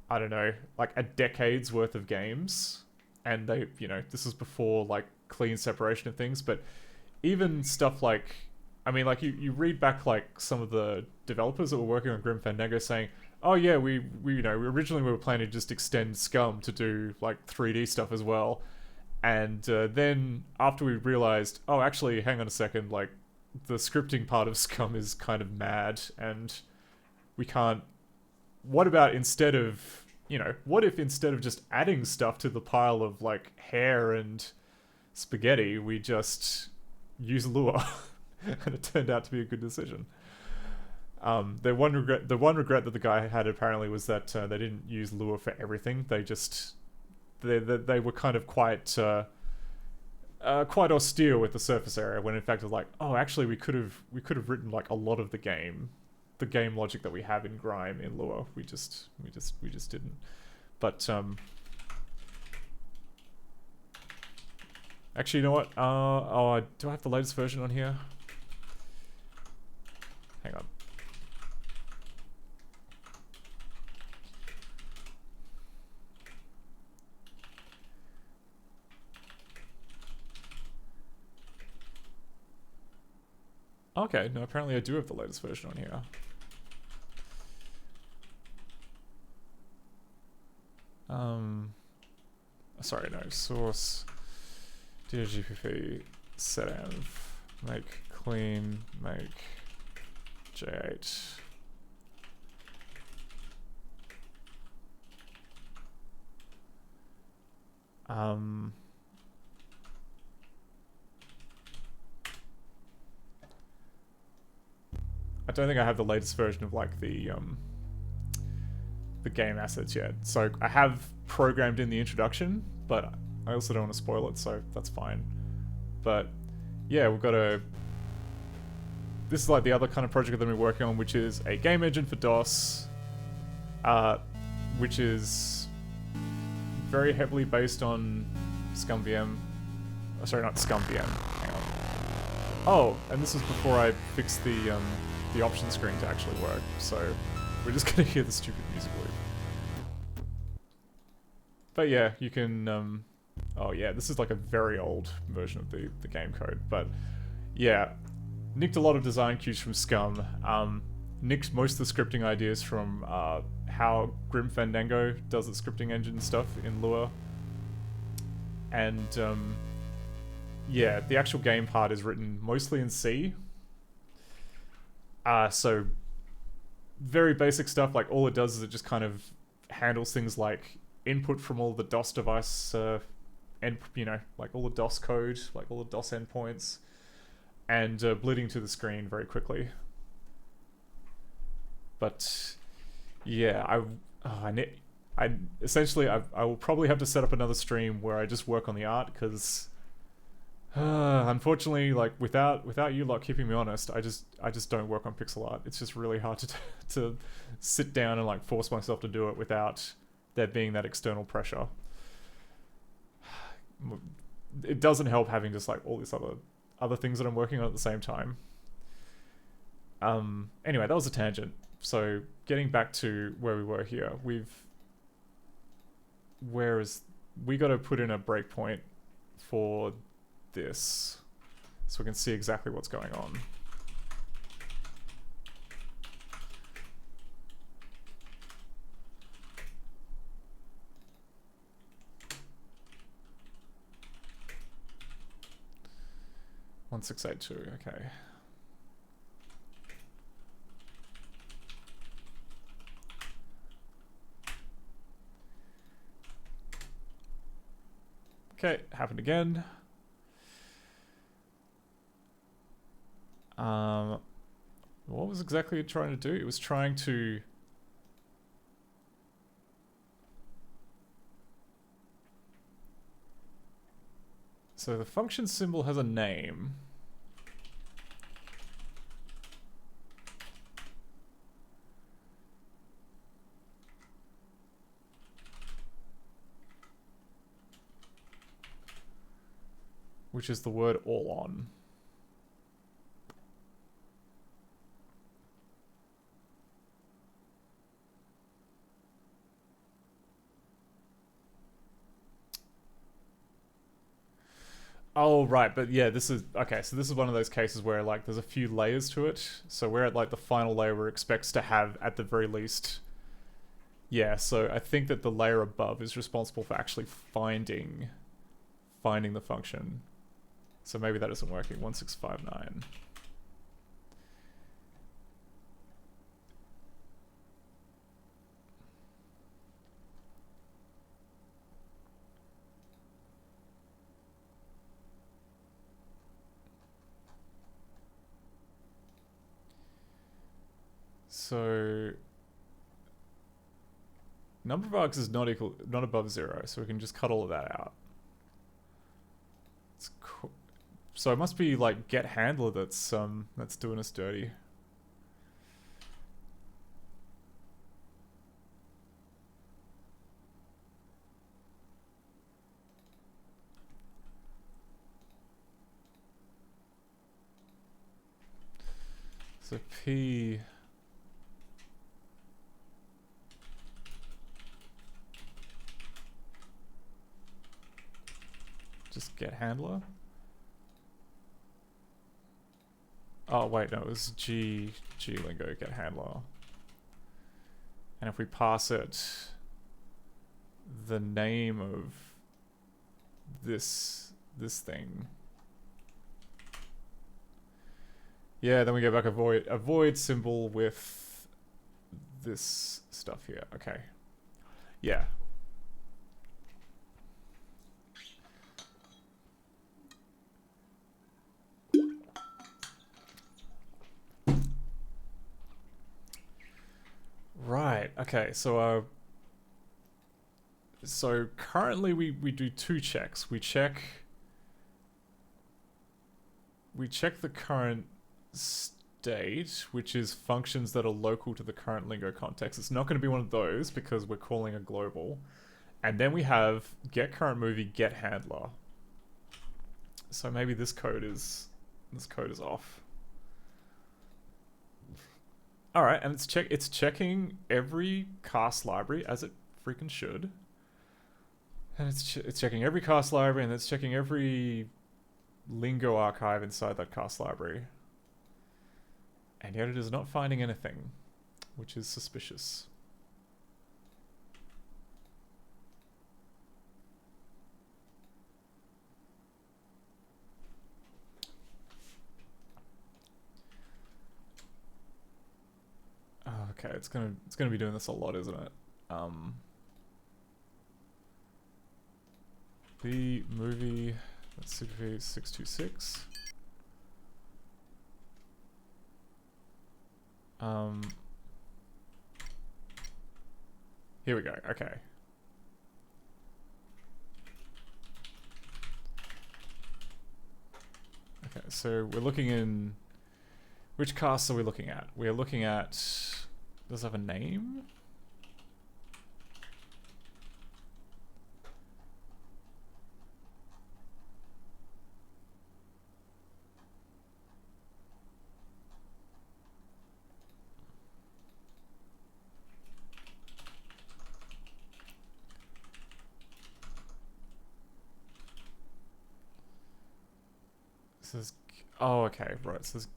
I don't know, like a decade's worth of games, and they, you know, this is before like clean separation of things, but even stuff like. I mean, like, you read back, like, some of the developers that were working on Grim Fandango saying, oh, yeah, we you know, originally we were planning to just extend Scum to do, like, 3D stuff as well. And then, after we realized, oh, actually, hang on a second, like, the scripting part of Scum is kind of mad, and we can't... What about instead of, you know, what if instead of just adding stuff to the pile of, like, hair and spaghetti, we just use Lua? And it turned out to be a good decision. The one regret that the guy had apparently was that they didn't use Lua for everything. They just they were kind of quite austere with the surface area. When in fact it was like, oh, actually we could have written like a lot of the game logic that we have in Grime in Lua. We just didn't. But actually, you know what? Do I have the latest version on here? Hang on. Okay, no, apparently I do have the latest version on here. Sorry, no, source, DGPP, setenv, make clean, make J8. I don't think I have the latest version of like the game assets yet. So I have programmed in the introduction, but I also don't want to spoil it, so that's fine. But yeah, we've got this is like the other kind of project that we're working on, which is a game engine for DOS. which is very heavily based on ScummVM. Oh, sorry, not ScummVM. Hang on. Oh, and this is before I fixed the option screen to actually work. So we're just gonna hear the stupid music loop. But yeah, you can. Oh yeah, this is like a very old version of the game code. But yeah, nicked a lot of design cues from Scum. Nicked most of the scripting ideas from how Grim Fandango does its scripting engine stuff in Lua. And yeah, the actual game part is written mostly in C. So very basic stuff. Like all it does is it just kind of handles things like input from all the DOS device, and like all the DOS code, like all the DOS endpoints, and bleeding to the screen very quickly. But yeah, I essentially I will probably have to set up another stream where I just work on the art, because unfortunately, like without you lot keeping me honest, I just don't work on pixel art. It's just really hard to sit down and like force myself to do it without there being that external pressure. It doesn't help having just like all these other things that I'm working on at the same time. Anyway, that was a tangent. So getting back to where we were here, we got to put in a breakpoint for this so we can see exactly what's going on. One 682, okay. Okay, happened again. What was exactly it trying to do? It was trying to... So the function symbol has a name. Which is the word all on. Oh, right, but yeah, this is... Okay, so this is one of those cases where, like, there's a few layers to it. So we're at, like, the final layer where it expects to have, at the very least... Yeah, so I think that the layer above is responsible for actually finding the function. So maybe that isn't working. 1659. So number of arcs is not above 0, so we can just cut all of that out. It's cool. So it must be like get handler that's doing us dirty. So P... Just get handler. Oh wait, no, it was G lingo get handler. And if we pass it the name of this thing, yeah, then we get back a void symbol with this stuff here. Okay, yeah. Right, okay, so currently we do two checks. We check the current state, which is functions that are local to the current lingo context. It's not going to be one of those because we're calling a global. And then we have get current movie, get handler. So maybe this code is off. All right, and it's checking every cast library as it freaking should. And it's checking every cast library, and it's checking every lingo archive inside that cast library. And yet it is not finding anything, which is suspicious. Okay, it's gonna be doing this a lot, isn't it? The movie, that's Super 626. Here we go. Okay. Okay, so we're looking in. Which casts are we looking at? We are looking at. Does it have a name? This is. Oh, okay, right. It says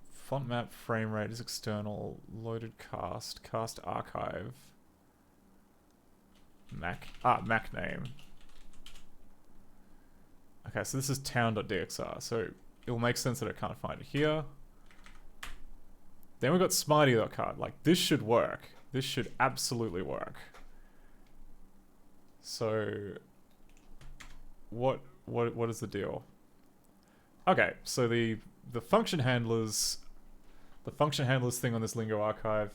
font map, frame rate is external, loaded cast, cast archive, Mac name. Okay, so this is town.dxr, so it'll make sense that it can't find it here. Then we've got Smarty.card. Like, this should work. This should absolutely work. So, what is the deal? Okay, so the function handlers. The function handlers thing on this lingo archive,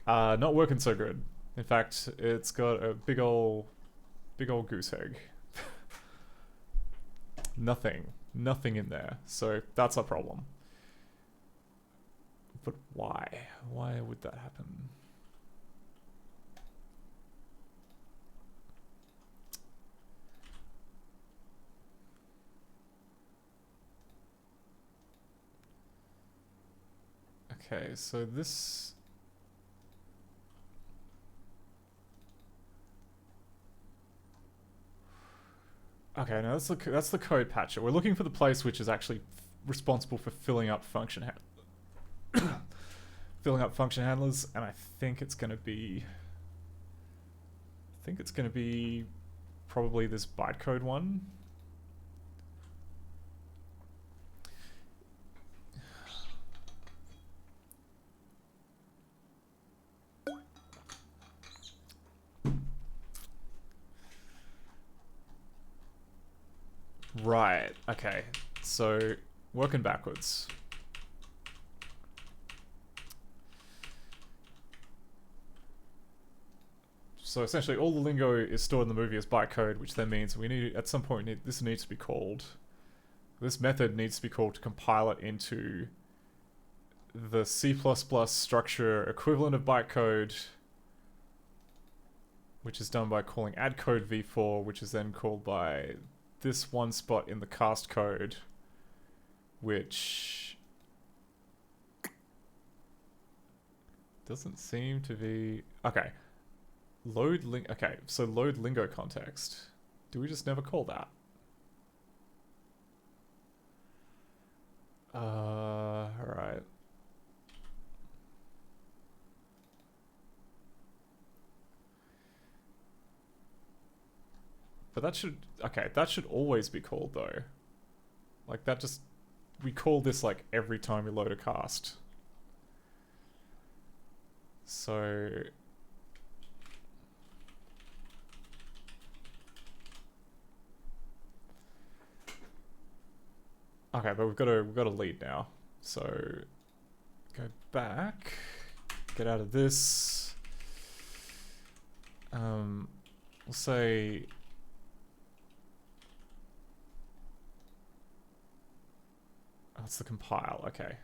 not working so good. In fact, it's got a big ol' goose egg. Nothing in there. So that's our problem. But why? Why would that happen? Okay, so this... Okay, now that's the code patcher. We're looking for the place which is actually responsible for filling up function handlers, and I think it's going to be... probably this bytecode one. Right, okay. So, working backwards. So essentially all the lingo is stored in the movie as bytecode, which then means we need, at some point, this needs to be called. This method needs to be called to compile it into the C++ structure equivalent of bytecode, which is done by calling addCode v4, which is then called by this one spot in the cast code, which doesn't seem to be... Okay. Okay, so load lingo context. Do we just never call that? Alright. But that should... Okay, that should always be called, though. Like, that just... We call this, like, every time we load a cast. So... Okay, but we've got a lead now. So... Go back. Get out of this. We'll say... That's the compile, okay.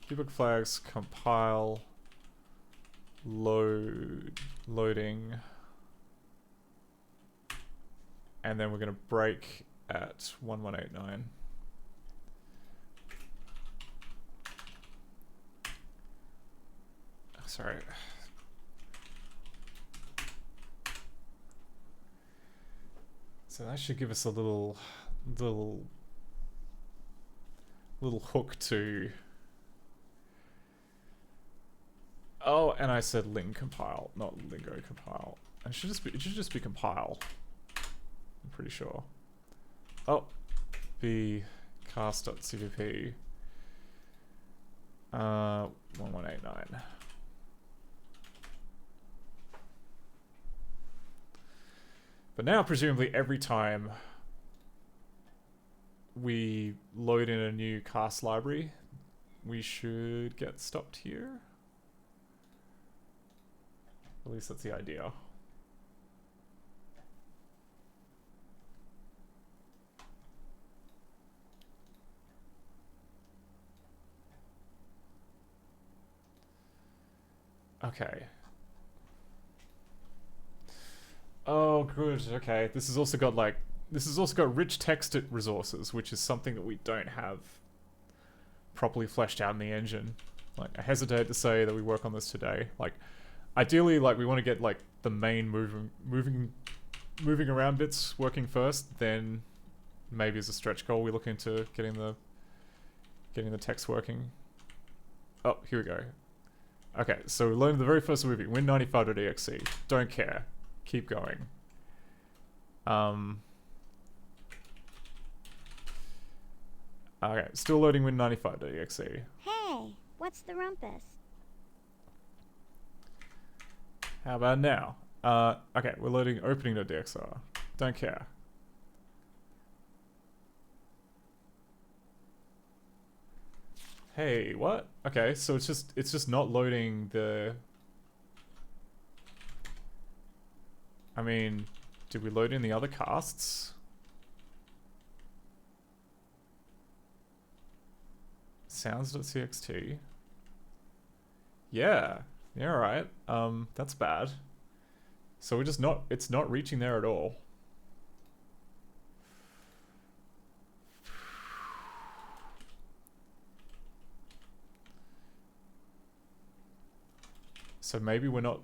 debug flags, compile, loading, and then we're going to break at 1189. Sorry. So that should give us a little hook to. Oh, and I said ling compile, not lingo compile. It should just be compile. I'm pretty sure. Oh, be cast.cvp 1189. But now, presumably, every time we load in a new cast library, we should get stopped here. At least that's the idea. Okay. Oh, good. Okay. This has also got rich text resources, which is something that we don't have properly fleshed out in the engine. Like, I hesitate to say that we work on this today. Like, ideally, like, we want to get like the main moving around bits working first. Then maybe as a stretch goal, we look into getting the text working. Oh, here we go. Okay, so we learned the very first movie, win95.exe. Don't care. Keep going. Okay, still loading win95.exe. Hey, what's the rumpus? How about now? Okay, we're loading opening.dxr. Don't care. Hey, what? Okay, so it's just not loading the. I mean, did we load in the other casts? Sounds.txt. Yeah, alright. That's bad. So it's not reaching there at all. So maybe we're not.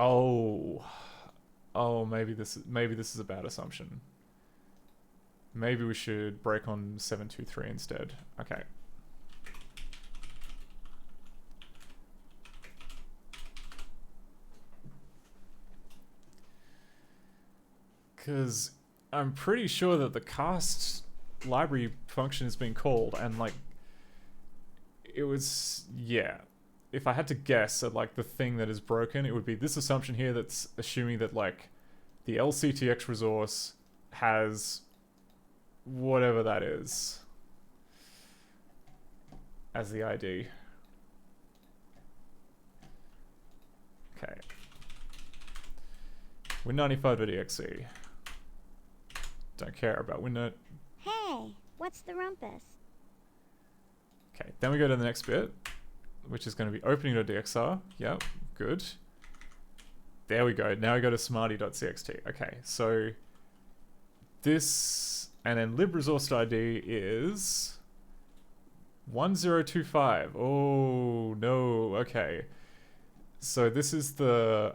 Oh, maybe this is a bad assumption. Maybe we should break on 723 instead. Okay. Because I'm pretty sure that the cast library function has been called, and like it was, yeah. If I had to guess at like the thing that is broken, it would be this assumption here that's assuming that like the LCTX resource has whatever that is as the ID. Okay. Win95.exe. Don't care about Winnote. Hey, what's the rumpus? Okay, then we go to the next bit, which is going to be opening.dxr. Yep, good. There we go. Now we go to smarty.txt. Okay, so this, and then libresource.id is 1025. Oh, no. Okay. So this is the,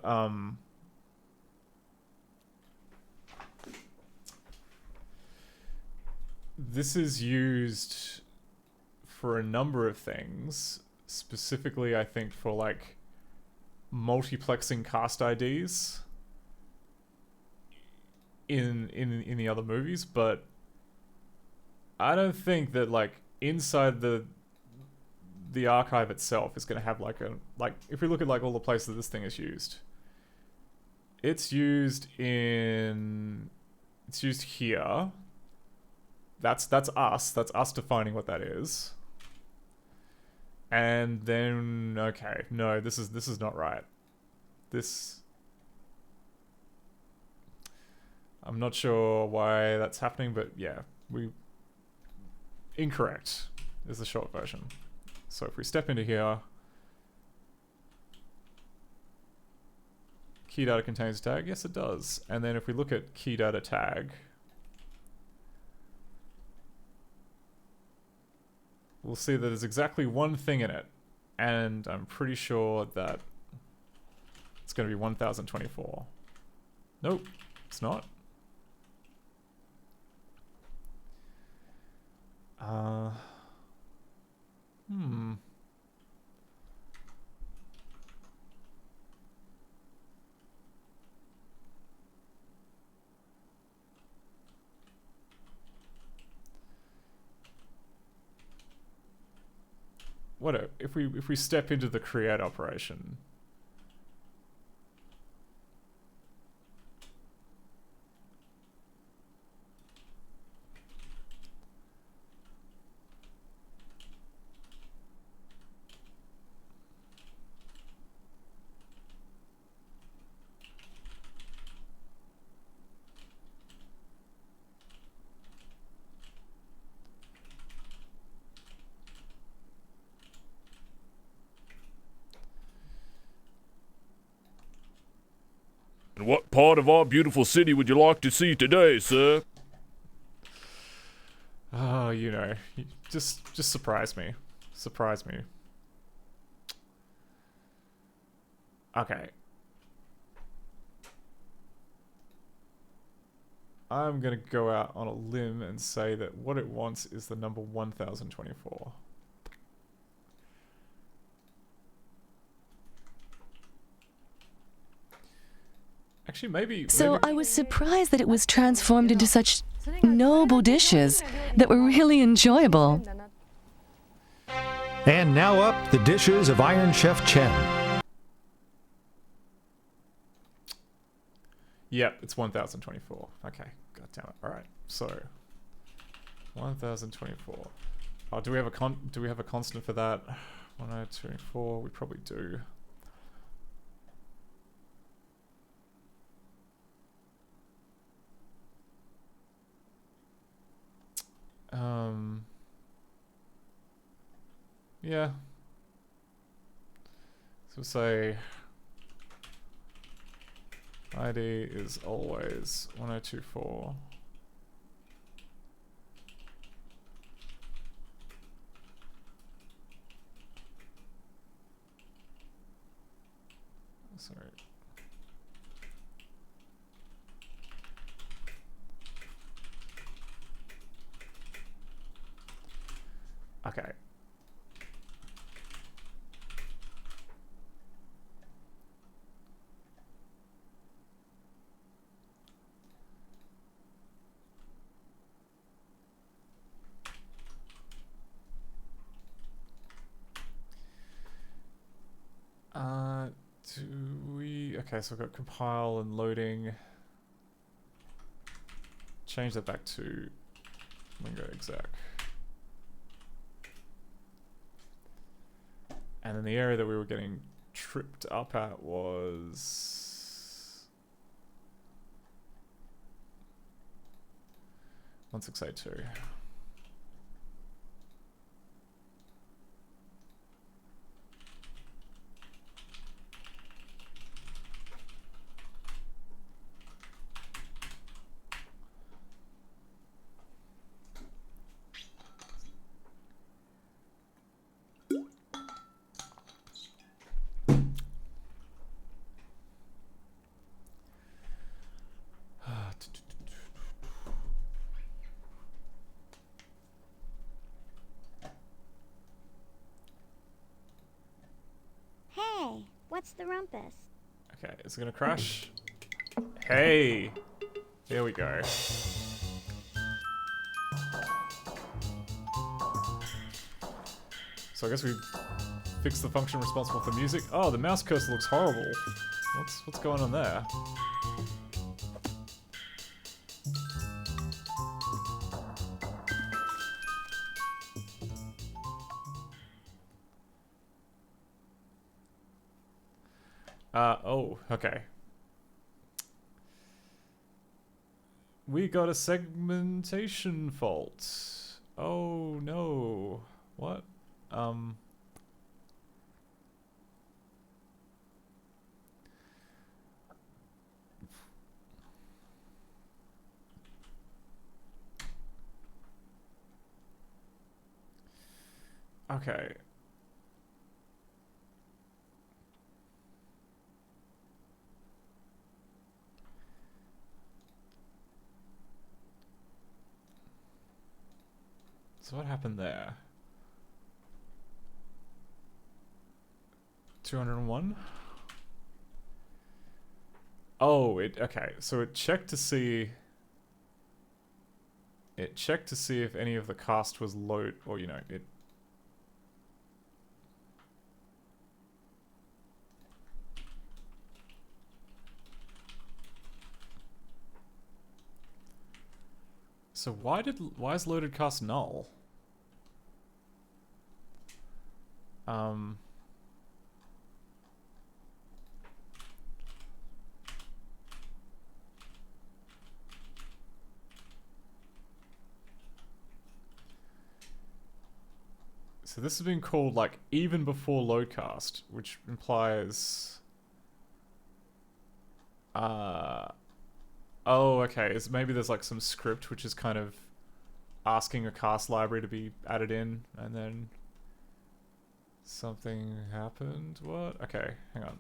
this is used for a number of things. Specifically, I think for like multiplexing cast IDs in the other movies, but I don't think that like inside the archive itself is going to have like a, like if we look at like all the places that this thing is used, it's used here. That's us defining what that is. And then, okay, no, this is not right. This, I'm not sure why that's happening, but yeah, incorrect is the short version. So if we step into here, key data contains tag. Yes, it does. And then if we look at key data tag, we'll see that there's exactly one thing in it. And I'm pretty sure that it's going to be 1024. Nope, it's not. What if we step into the create operation? And what part of our beautiful city would you like to see today, sir? Oh, you know, just surprise me. Surprise me. Okay. I'm gonna go out on a limb and say that what it wants is the number 1024. Actually, maybe... So I was surprised that it was transformed into such noble dishes that were really enjoyable. And now up, the dishes of Iron Chef Chen. Yep, it's 1024. Okay, god damn it. Alright, so 1024. Oh, do we have a constant for that? 1024, we probably do. Yeah. So we'll say ID is always 1024. Sorry. Okay. Okay, so I've got compile and loading. Change that back to Lingo exec. And then the area that we were getting tripped up at was 1682. Hey, what's the rumpus? Okay, is it gonna crash? Hey! There we go. So I guess we fixed the function responsible for music. Oh, the mouse cursor looks horrible. What's going on there? Oh, okay. We got a segmentation fault. Oh no. What? Okay. So what happened there? 201? Oh, okay. So it checked to see if any of the cast was load, or you know, it. So why is loaded cast null? So this has been called like even before loadcast, which implies oh, okay. Maybe there's like some script which is kind of asking a cast library to be added in, and then something happened. What? Okay, hang on.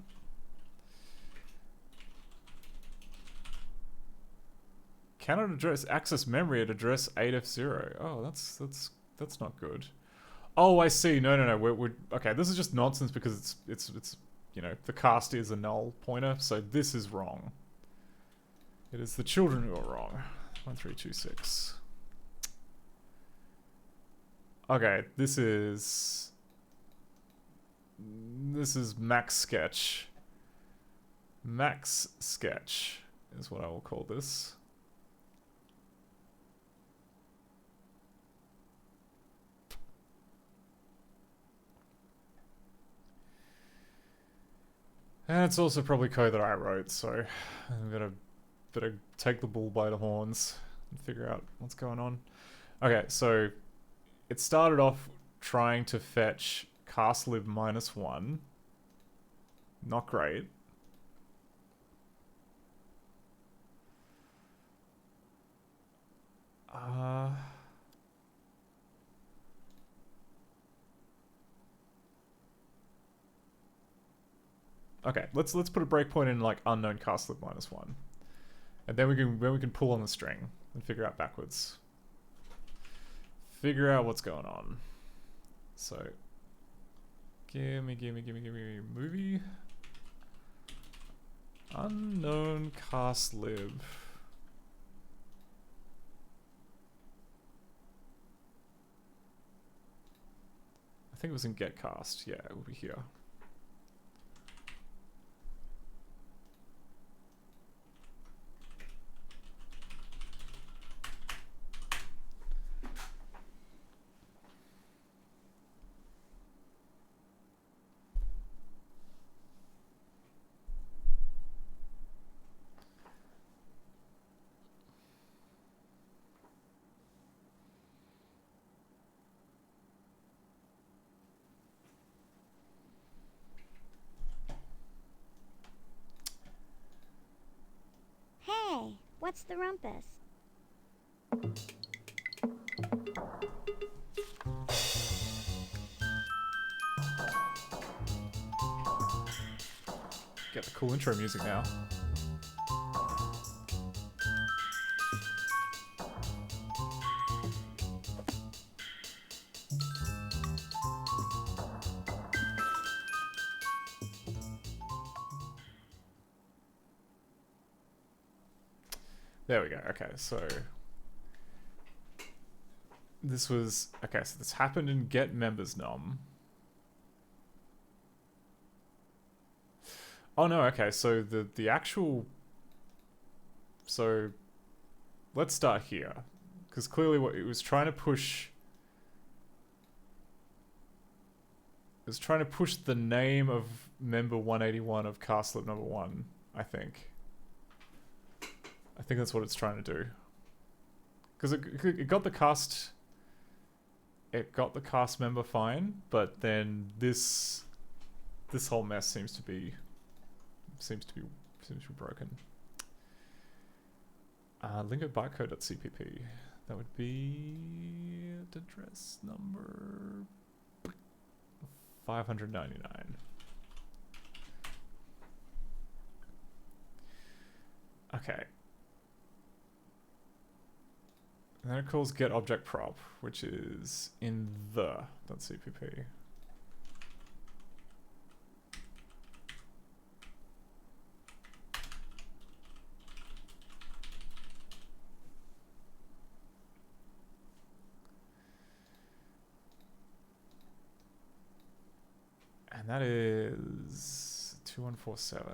Cannot address access memory at address 8F0. Oh, that's not good. Oh, I see. No. We're okay. This is just nonsense because it's you know, the cast is a null pointer, so this is wrong. It is the children who are wrong. 1326. Okay, this is max sketch. Max sketch is what I will call this. And it's also probably code that I wrote, so I'm gonna better take the bull by the horns and figure out what's going on. Okay, so it started off trying to fetch castlib -1. Not great. Okay, let's put a breakpoint in like unknown castlib -1, and then we can pull on the string and figure out backwards. Figure out what's going on. So, gimme movie. Unknown castlib. I think it was in getcast. Yeah, it will be here. Hey, what's the rumpus? Get the cool intro music now. There we go. Okay, so this was okay. So this happened in get members num. Oh no. Okay, so the actual. So let's start here, because clearly what it was trying to push. It was trying to push the name of member 181 of castlib number 1. I think that's what it's trying to do. because it got the cast. It got the cast member fine, but then this whole mess seems to be broken. Lingo bytecode.cpp. That would be address number 599. Okay. And then it calls get object prop, which is in the.cpp. And that is 2147.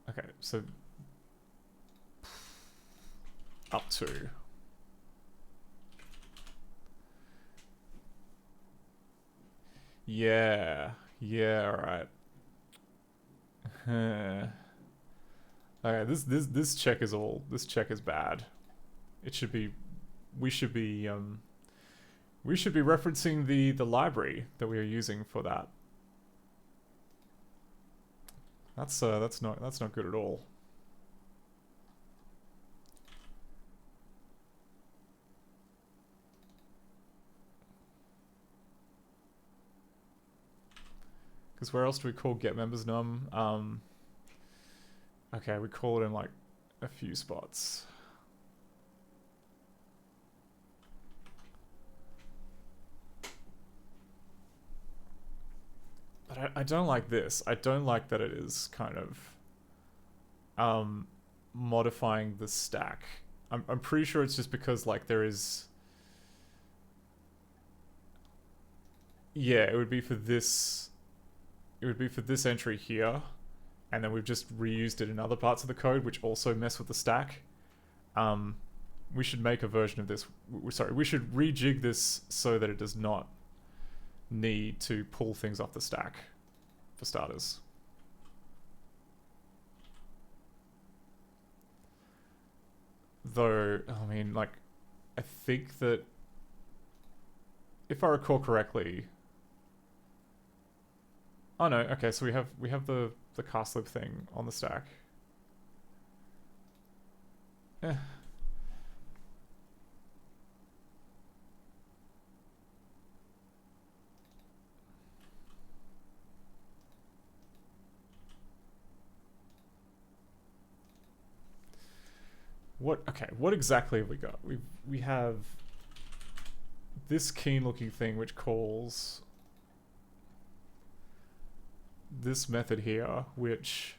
Okay, so up to. Yeah, right. Okay, this check is bad. It should be we should be referencing the library that we are using for that. That's not good at all. Because where else do we call get members num? Okay, we call it in like a few spots. But I don't like this. I don't like that it is kind of modifying the stack. I'm pretty sure it's just because like there is. Yeah, it would be for this. It would be for this entry here, and then we've just reused it in other parts of the code, which also mess with the stack. We should make a version of this. Sorry, we should rejig this so that it does not need to pull things off the stack, for starters. Though, I mean, like, I think that if I recall correctly. Oh no, okay, so we have the cast lib thing on the stack. Eh. What exactly have we got? We have this keen looking thing which calls this method here, which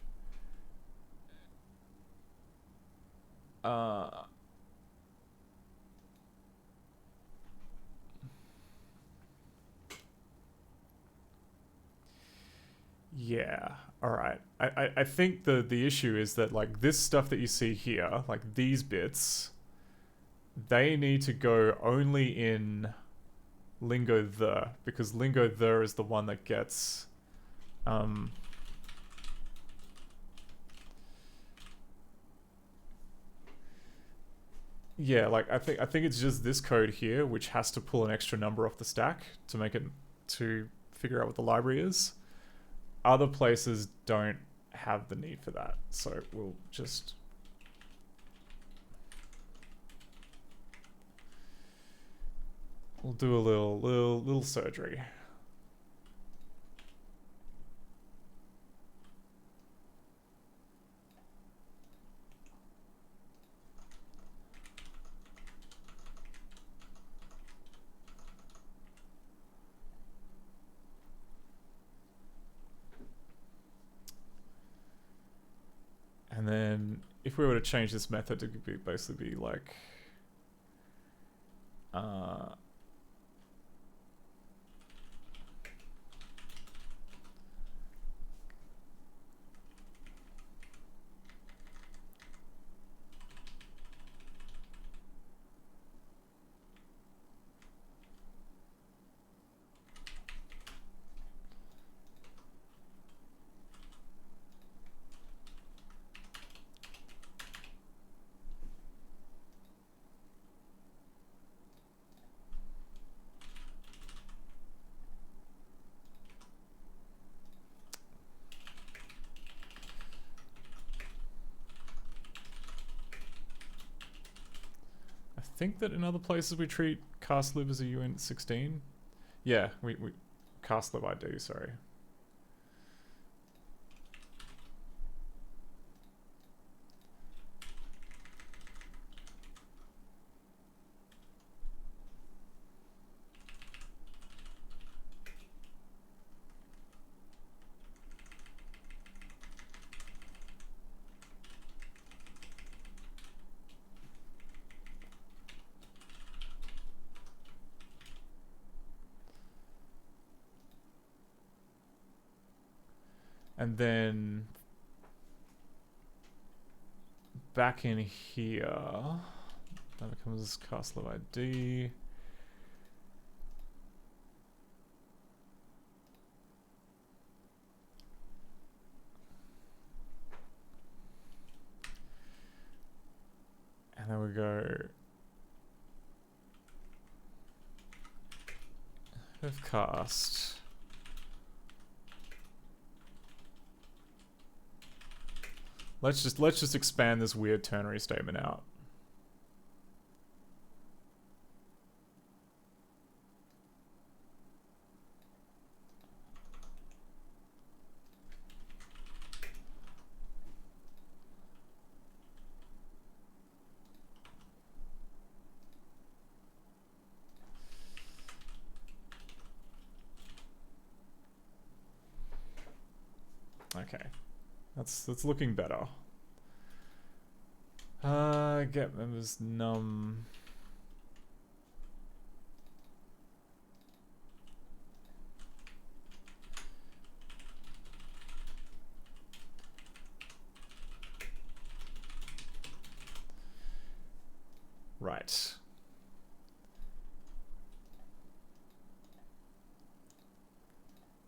yeah, alright. I think the issue is that like this stuff that you see here, like these bits, they need to go only in lingo the, because lingo the is the one that gets yeah, like I think it's just this code here which has to pull an extra number off the stack to make it to figure out what the library is. Other places don't have the need for that, so we'll just do a little surgery. And then if we were to change this method to basically be like think that in other places we treat cast live as a Unit 16. Yeah, we cast live ID, sorry. And then back in here, that becomes cast live ID. And then we go with cast. Let's just expand this weird ternary statement out. Okay. That's looking better. Get members num. Right.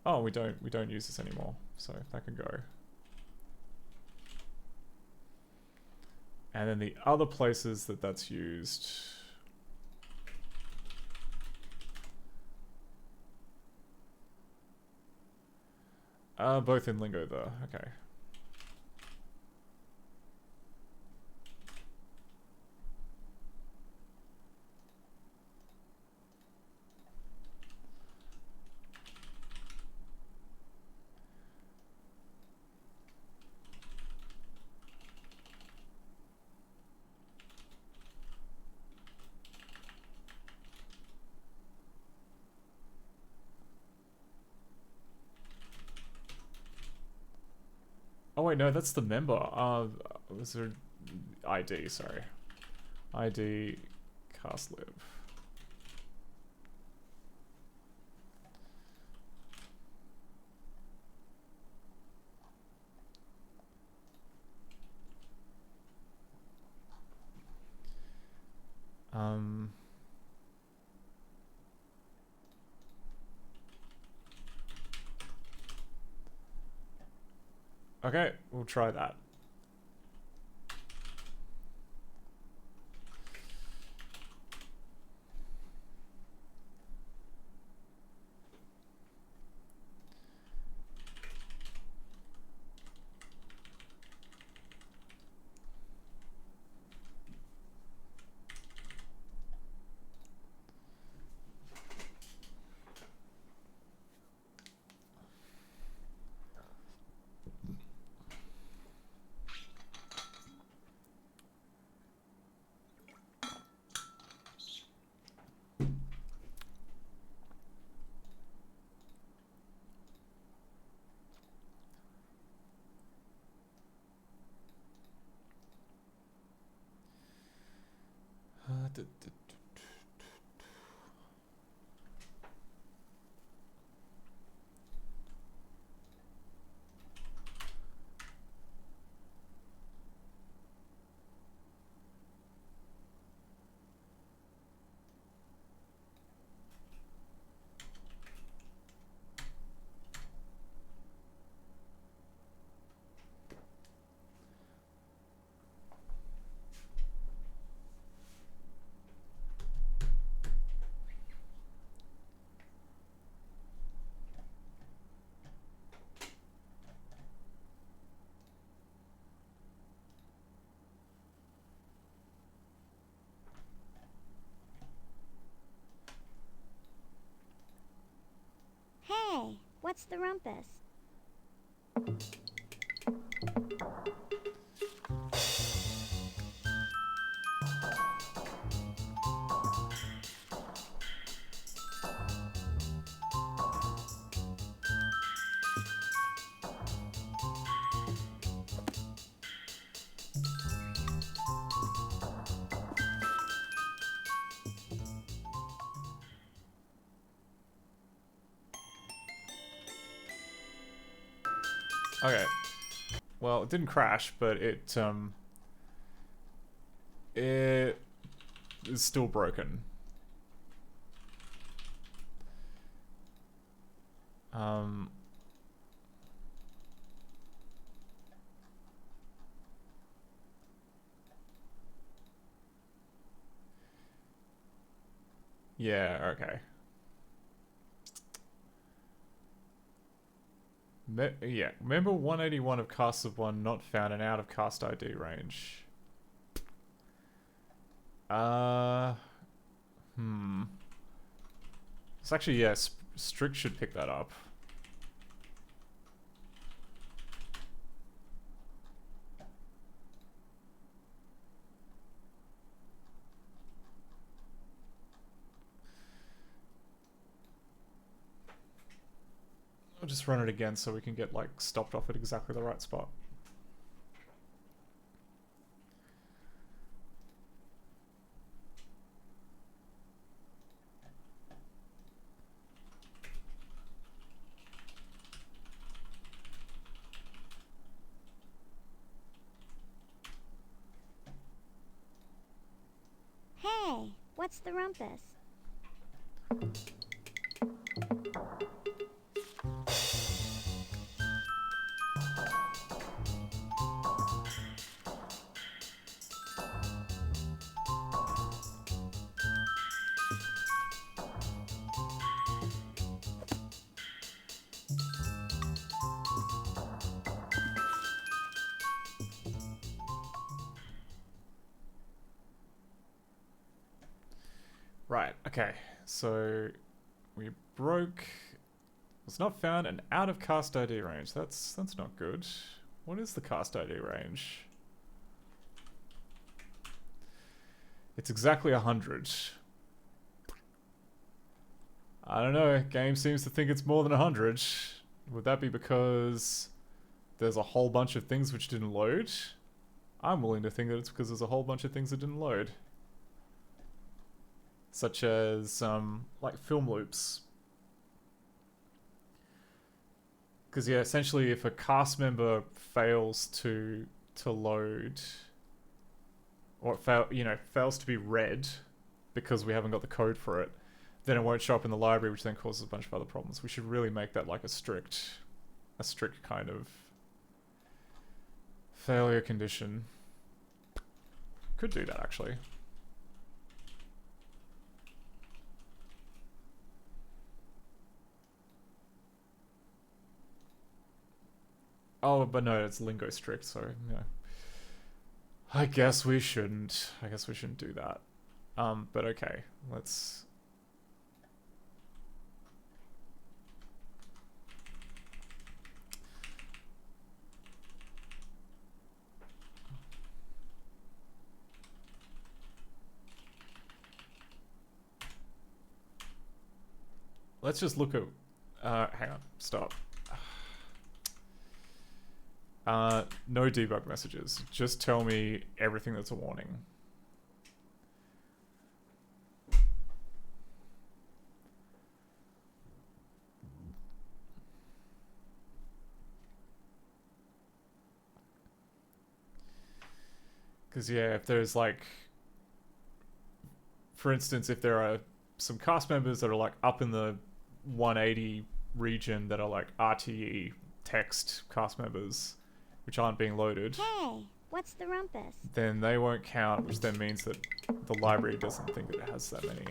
Oh, we don't use this anymore, so that can go. And then the other places that that's used. Both in lingo though, okay. Oh wait, no, that's the member. Was there ID? Sorry, ID cast live. Okay, we'll try that. what's the rumpus? Okay. Well, it didn't crash, but it is still broken. Yeah, okay. Yeah, member 181 of cast of 1 not found and out of cast ID range. It's actually, yeah, Strict should pick that up. I'll just run it again so we can get, like, stopped off at exactly the right spot. Hey, what's the rumpus? Right, okay. So we broke, was not found and out of cast ID range. That's not good. What is the cast ID range? It's exactly 100. I don't know, game seems to think it's more than 100. Would that be because there's a whole bunch of things which didn't load? I'm willing to think that it's because there's a whole bunch of things that didn't load. Such as, like, film loops. Because, yeah, essentially if a cast member fails to load, or fails to be read because we haven't got the code for it, then it won't show up in the library, which then causes a bunch of other problems. We should really make that like a strict kind of failure condition. Could do that, actually. Oh, but no, it's lingo strict, so, yeah. I guess we shouldn't do that. But okay, let's... Let's just look at... hang on, stop. No debug messages. Just tell me everything that's a warning. Because, yeah, if there's, like... For instance, if there are some cast members that are, like, up in the 180 region that are, like, RTE text cast members, which aren't being loaded, Hey, what's the rumpus? then they won't count, which then means that the library doesn't think that it has that many.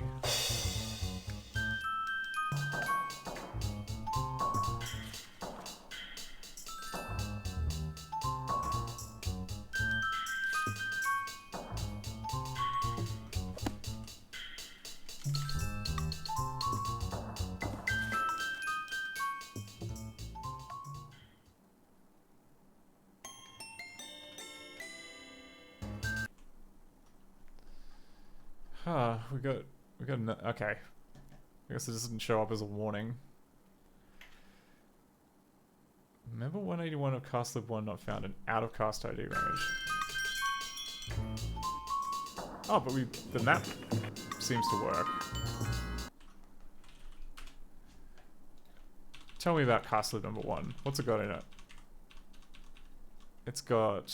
Okay. I guess it just didn't show up as a warning. Member 181 of cast lib 1 not found in out of cast ID range. Oh, but the map seems to work. Tell me about cast lib number 1. What's it got in it? It's got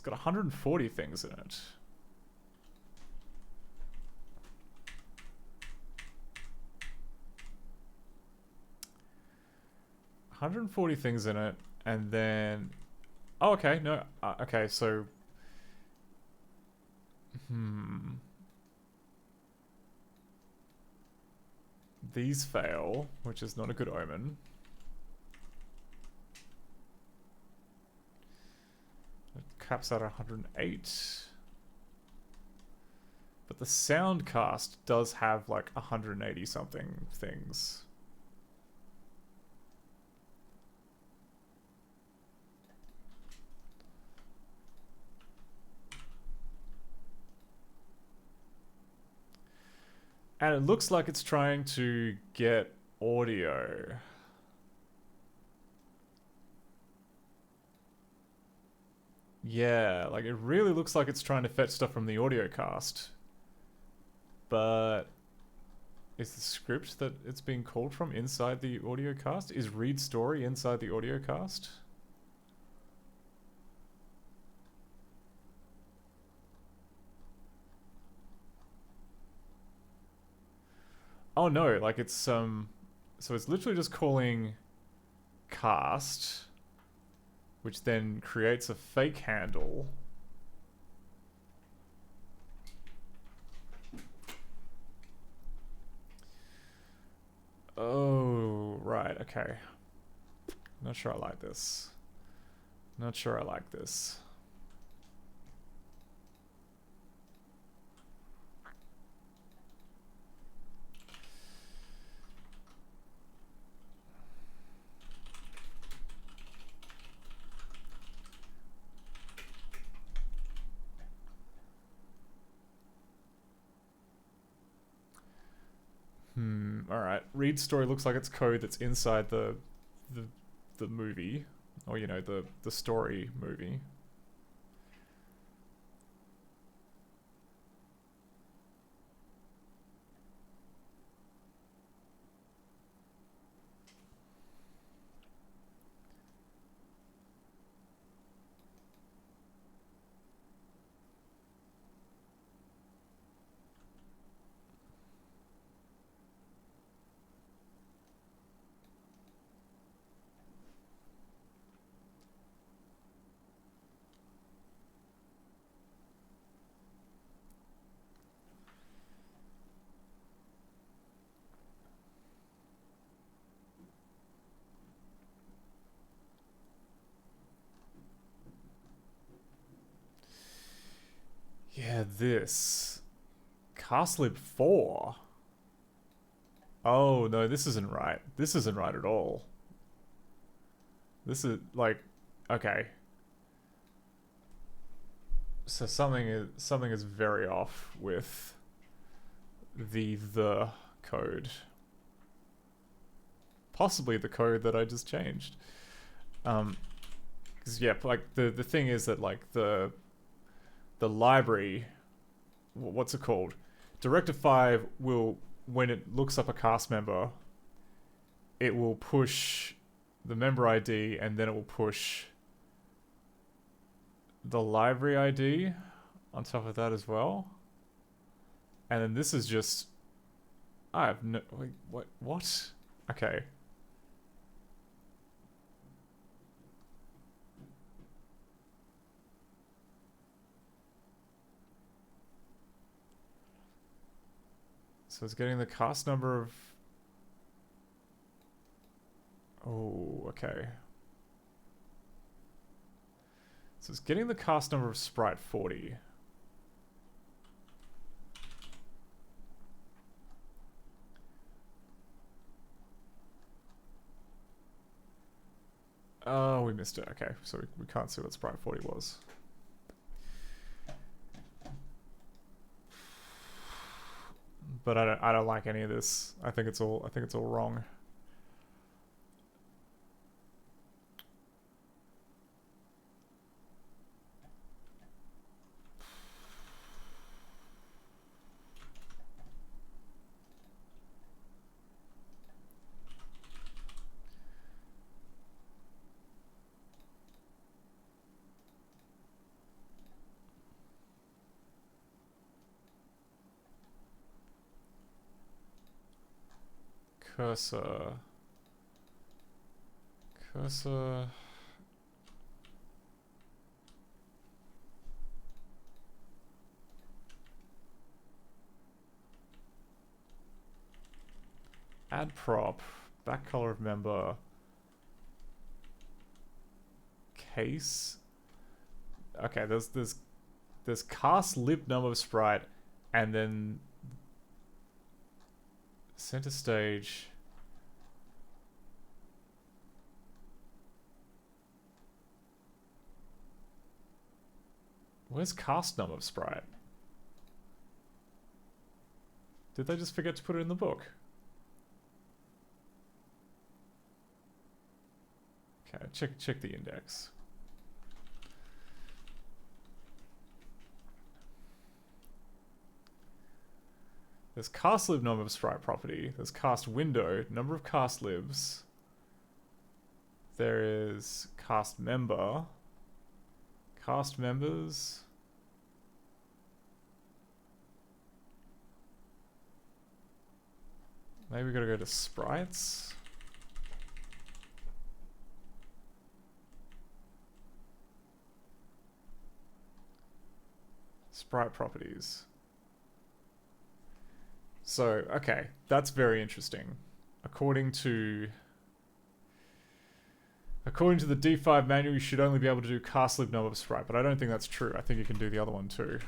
140 things in it. $140 things in it, and then... Oh, okay, no, okay, so... These fail, which is not a good omen. It caps out at 108. But the sound cast does have like 180 something things. And it looks like it's trying to get audio. Yeah, like it really looks like it's trying to fetch stuff from the audio cast. But is the script that it's being called from inside the audio cast? Is read story inside the audio cast? Oh no, like it's so it's literally just calling cast, which then creates a fake handle. Oh, right, okay. Not sure I like this. Not sure I like this. Alright. Read story looks like it's code that's inside the movie. Or, you know, the story movie. Yeah, this. Castlib 4. Oh, no, this isn't right. This isn't right at all. This is, like, okay. So something is very off with the code. Possibly the code that I just changed. Because, yeah, like, the thing is that, like, the library, what's it called? Director 5 will, when it looks up a cast member, it will push the member ID and then it will push the library ID on top of that as well. And then this is just, I have no, wait, what? Okay. So it's getting the cast number of... Oh, okay. So it's getting the cast number of Sprite 40. Oh, we missed it. Okay, so we can't see what Sprite 40 was. but I don't like any of this. I think it's all wrong. Cursor. Add prop. Back color of member. Case. Okay, there's cast lib number of sprite, and then center stage. Where's cast number of sprite? Did they just forget to put it in the book? Okay, check the index. There's cast lib number of sprite property. There's cast window, number of cast libs. There is cast member. Cast members. Maybe we gotta go to sprites. Sprite properties. So, okay, that's very interesting. According to the D5 manual, you should only be able to do cast lib number of sprite, but I don't think that's true. I think you can do the other one too.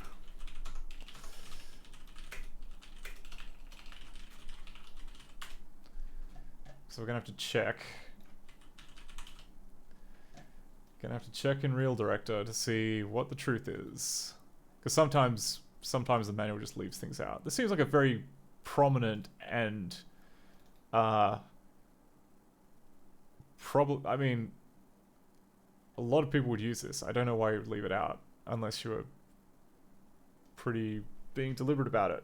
So we're gonna have to check. Gonna have to check in Real Director to see what the truth is, because sometimes the manual just leaves things out. This seems like a very prominent and I mean, a lot of people would use this. I don't know why you would leave it out unless you were pretty being deliberate about it.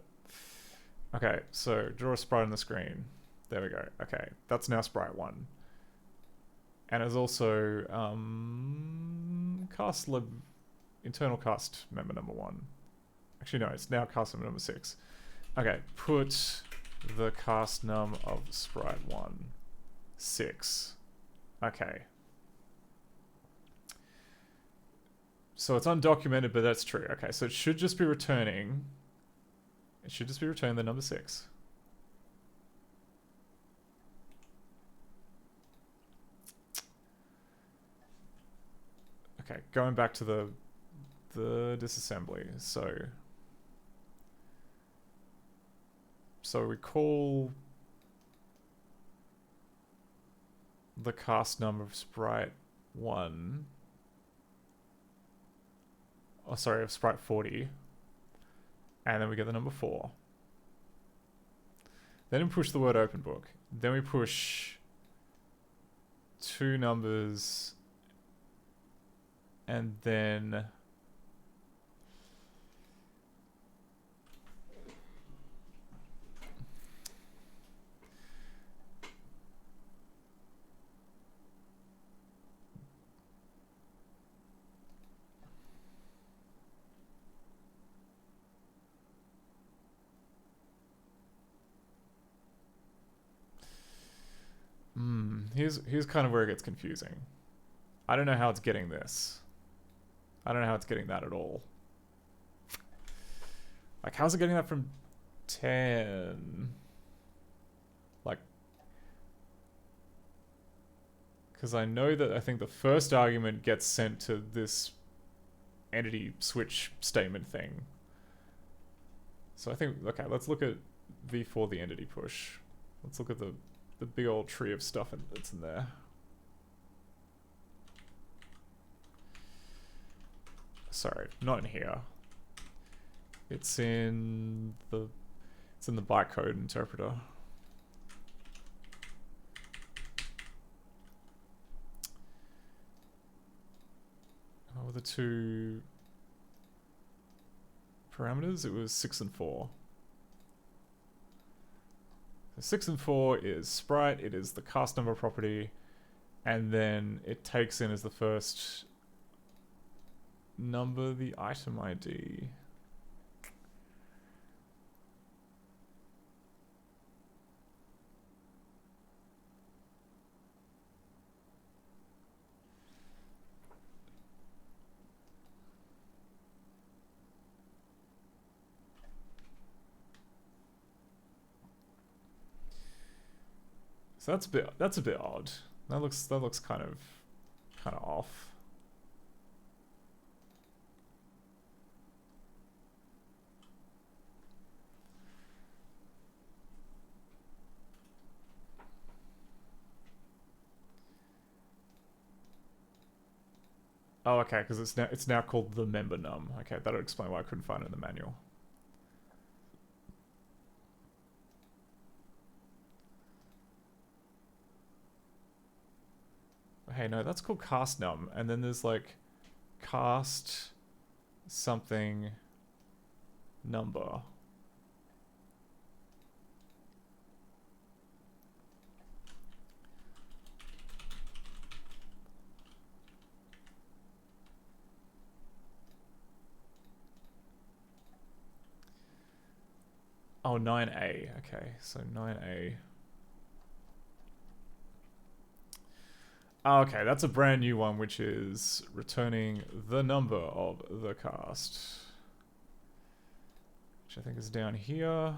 Okay, so draw a sprite on the screen. There we go. Okay, that's now sprite 1. And there's also cast lib internal cast member number 1. Actually, no, it's now cast member number 6. Okay, put the cast num of sprite 1. 6. Okay. So it's undocumented, but that's true. Okay, so it should just be returning. It should just be returning the number 6. Okay, going back to the disassembly. So we call the cast number of sprite 1. Oh, sorry, of sprite 40. And then we get the number 4. Then we push the word open book. Then we push 2 numbers. And then here's kind of where it gets confusing. I don't know how it's getting this. I don't know how it's getting that at all. Like, how's it getting that from 10? Like, because I know that I think the first argument gets sent to this entity switch statement thing. So I think, okay, let's look at V4, the entity push. Let's look at the big old tree of stuff that's in there. Sorry, not in here. It's in the It's in the bytecode interpreter. What were the two parameters? It was 6 and 4. So 6 and 4 is sprite, it is the cast number property, and then it takes in as the first number the item ID. So that's a bit odd. That looks kind of off. Oh, okay, because it's now called the member num. Okay, that'll explain why I couldn't find it in the manual. Hey, no, that's called cast num, and then there's like cast something number. Oh, 9A. Okay, so 9A. Okay, that's a brand new one, which is returning the number of the cast, which I think is down here.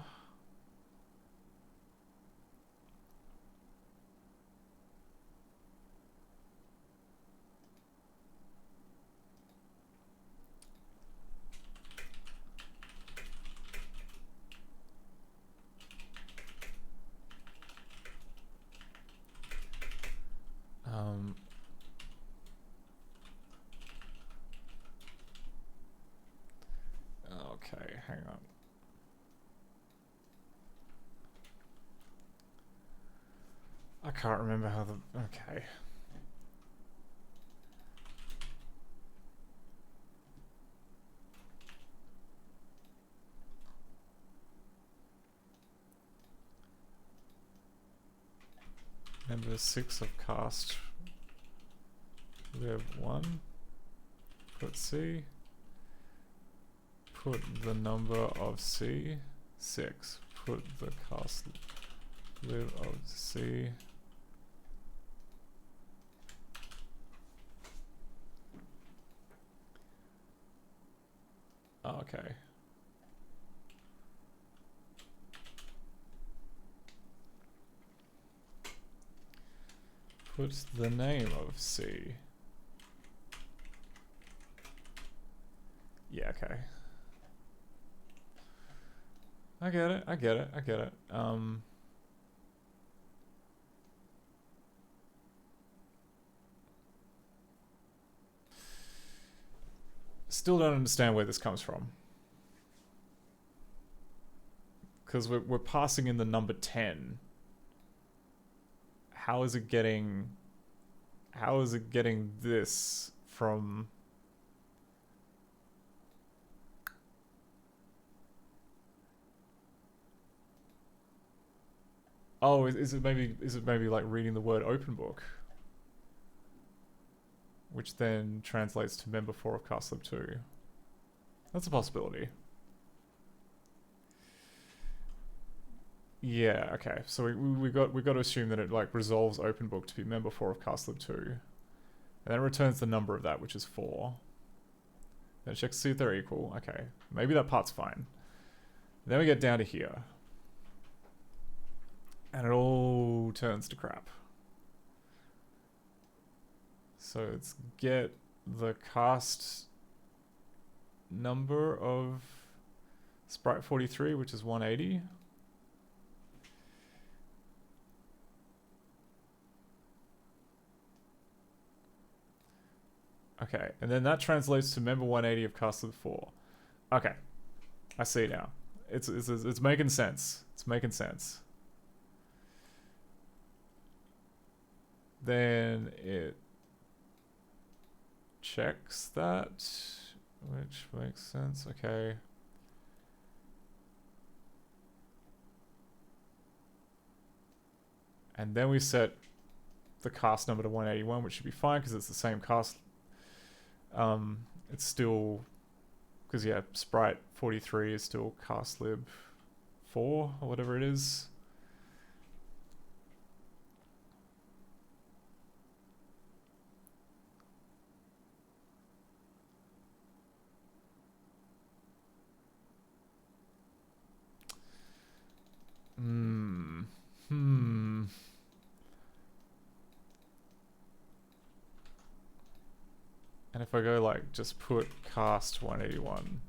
Okay, hang on. I can't remember how the... Okay. Number 6 of cast. We have 1. Put C. Put the number of C. 6. Put the cast live of C. Oh, okay. Put the name of C. Yeah, okay. I get it, I get it, I get it. Still don't understand where this comes from. Because we're passing in the number 10. How is it getting this from... Oh, is it maybe like reading the word open book, which then translates to member 4 of castlib 2. That's a possibility. Yeah, okay. So we got to assume that it like resolves open book to be member 4 of castlib 2. And then it returns the number of that, which is 4. Then it checks to see if they're equal. Okay. Maybe that part's fine. Then we get down to here. And it all turns to crap. So it's get the cast number of sprite 43, which is 180. Okay, and then that translates to member 180 of castlib 4. Okay, I see now. it's making sense. It's making sense. Then it checks that, which makes sense. Okay. And then we set the cast number to 181, which should be fine because it's the same cast. It's still, because yeah, Sprite 43 is still castlib 4 or whatever it is. And if I go like just put cast 181,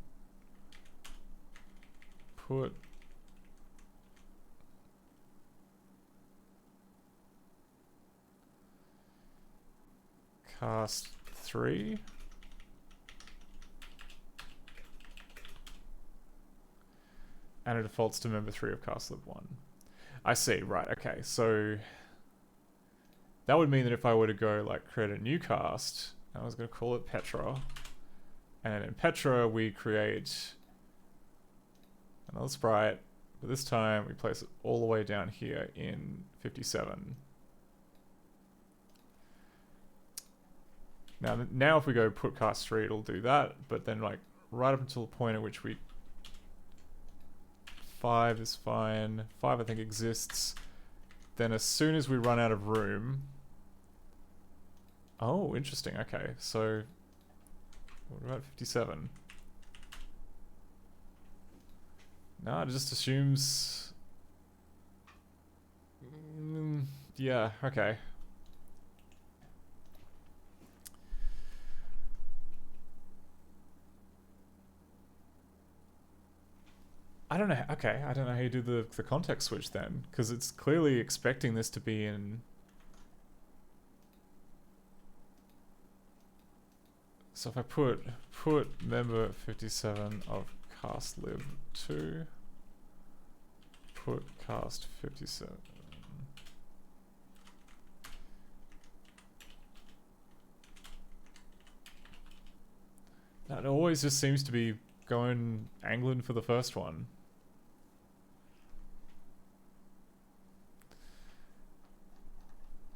put cast 3, and it defaults to member 3 of castlib 1. I see, right, okay, so that would mean that if I were to go like create a new cast, I was going to call it Petra, and in Petra we create another sprite, but this time we place it all the way down here in 57. Now if we go put cast 3, it'll do that, but then like right up until the point at which 5 is fine, 5 I think exists, then as soon as we run out of room. Oh, interesting. Okay, so what about 57? No, it just assumes. Yeah, okay. I don't know. Okay, I don't know how you do the context switch then, because it's clearly expecting this to be in. So if I put member 57 of castlib 2, put cast 57. That always just seems to be going angling for the first one.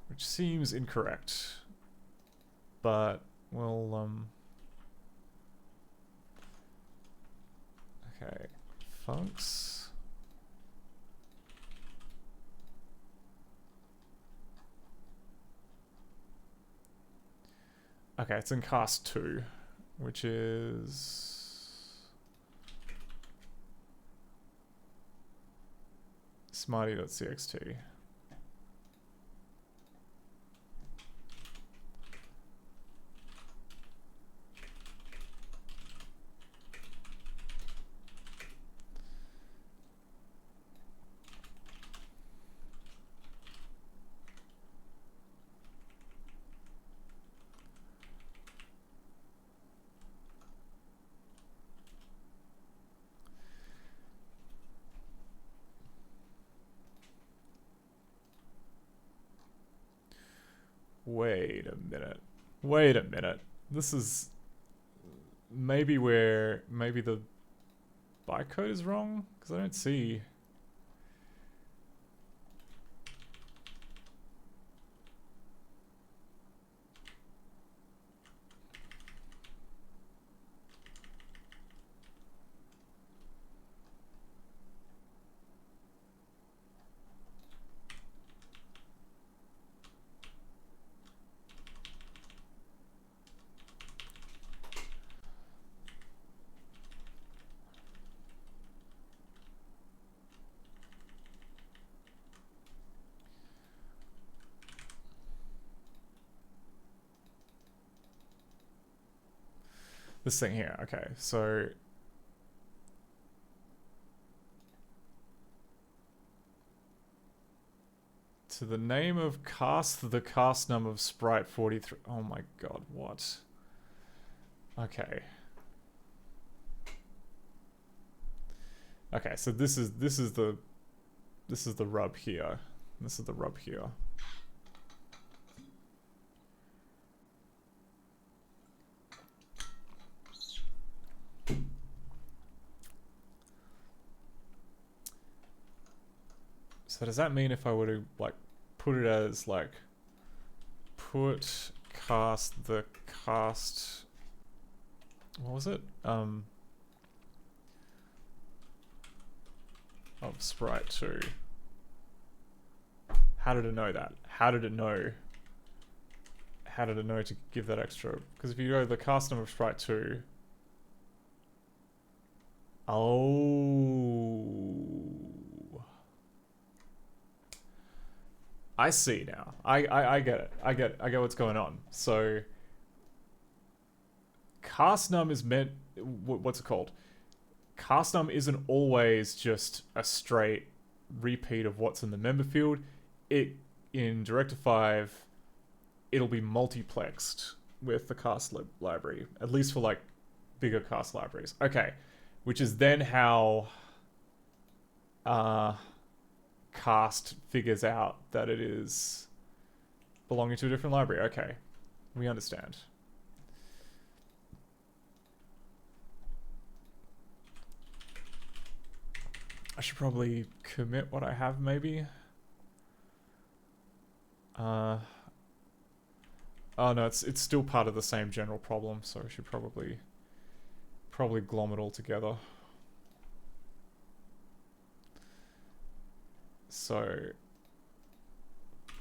Which seems incorrect. But well, okay, funks. Okay, it's in cast 2, which is Smarty.txt. Wait a minute. Wait a minute. This is maybe where the bytecode is wrong, because I don't see. This thing here, okay, so to the name of cast, the cast number of sprite 43. Oh my god, what? Okay. Okay, so this is the rub here. This is the rub here. So does that mean if I were to like put it as like put cast the cast, what was it? Of sprite 2. How did it know that? How did it know? How did it know to give that extra? Because if you go the cast num of sprite 2. Oh. I see now. I get it. I get what's going on. So cast num is meant, what's it called? Cast num isn't always just a straight repeat of what's in the member field. It, in Director 5, it'll be multiplexed with the cast library, at least for like bigger cast libraries. Okay, which is then how cast figures out that it is belonging to a different library. Okay, we understand. I should probably commit what I have, maybe. Oh no, it's still part of the same general problem, so I should probably glom it all together. So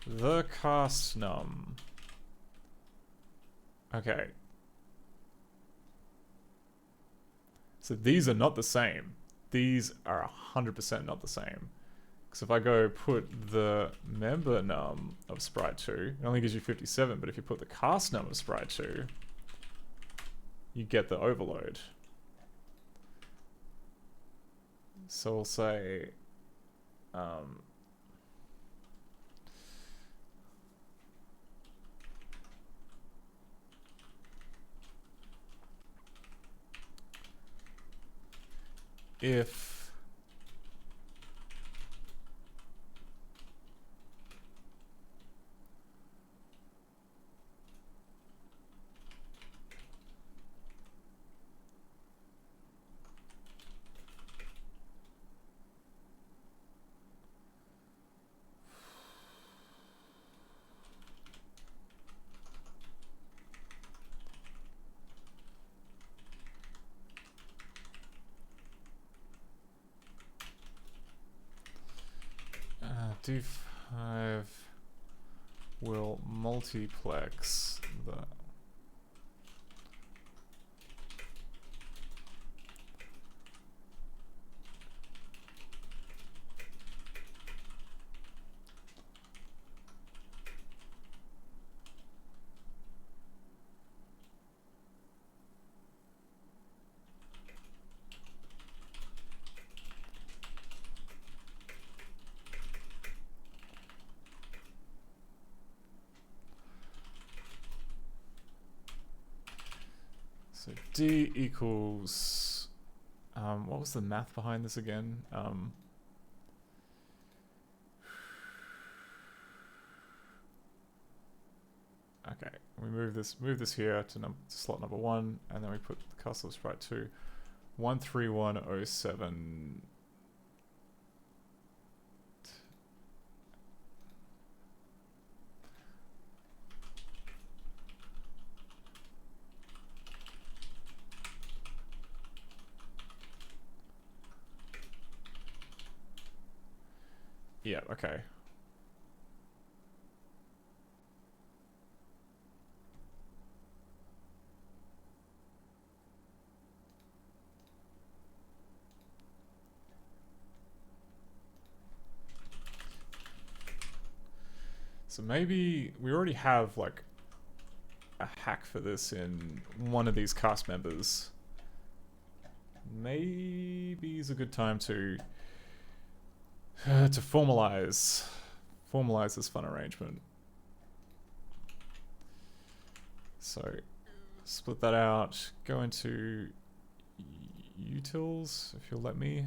the cast num. Okay. So these are not the same. These are 100% not the same. Because if I go put the member num of sprite 2, it only gives you 57, but if you put the cast num of sprite 2, you get the overload. So we'll say if D5 will multiplex the so D equals, what was the math behind this again? Okay, we move this here to slot number 1, and then we put the castle sprite 2, 13107. Yeah, okay. So maybe we already have like a hack for this in one of these cast members. Maybe is a good time to formalize this fun arrangement. So split that out, go into utils if you'll let me.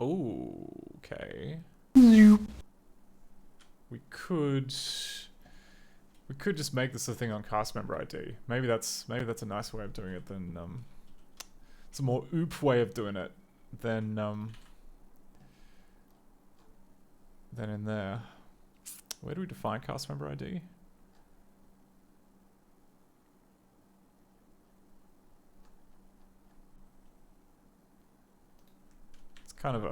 Okay. We could just make this a thing on cast member ID. Maybe that's a nicer way of doing it than it's a more oop way of doing it than in there. Where do we define cast member ID? It's kind of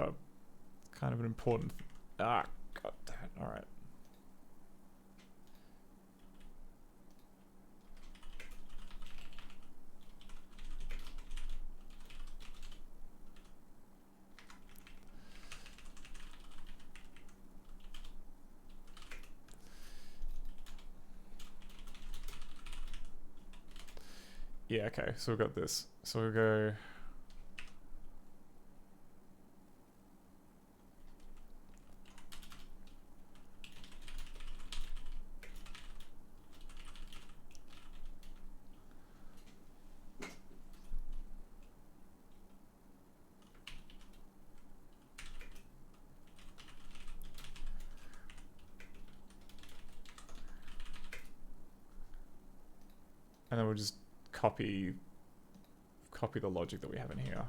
an important. God damn it! All right. Yeah, okay, so we've got this. So we'll go... And then we'll just copy the logic that we have in here.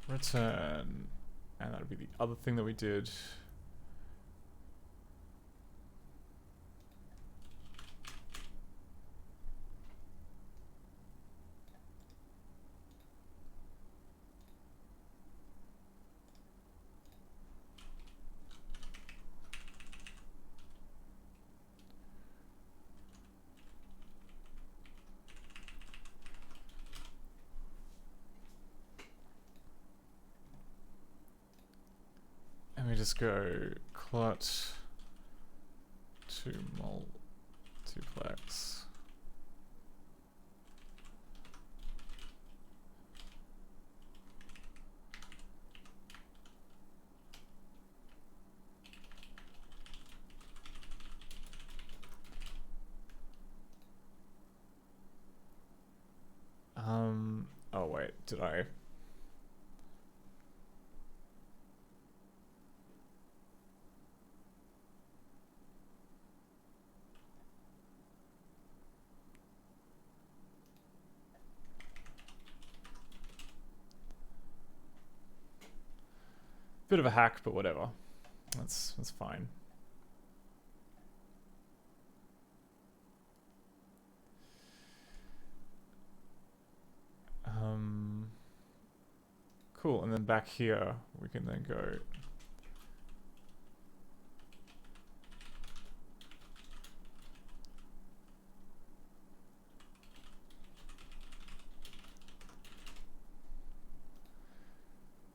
Return, and that'll be the other thing that we did. And we just go clut to multiplex. Oh wait, did I? Bit of a hack, but whatever. That's fine. Cool, and then back here we can then go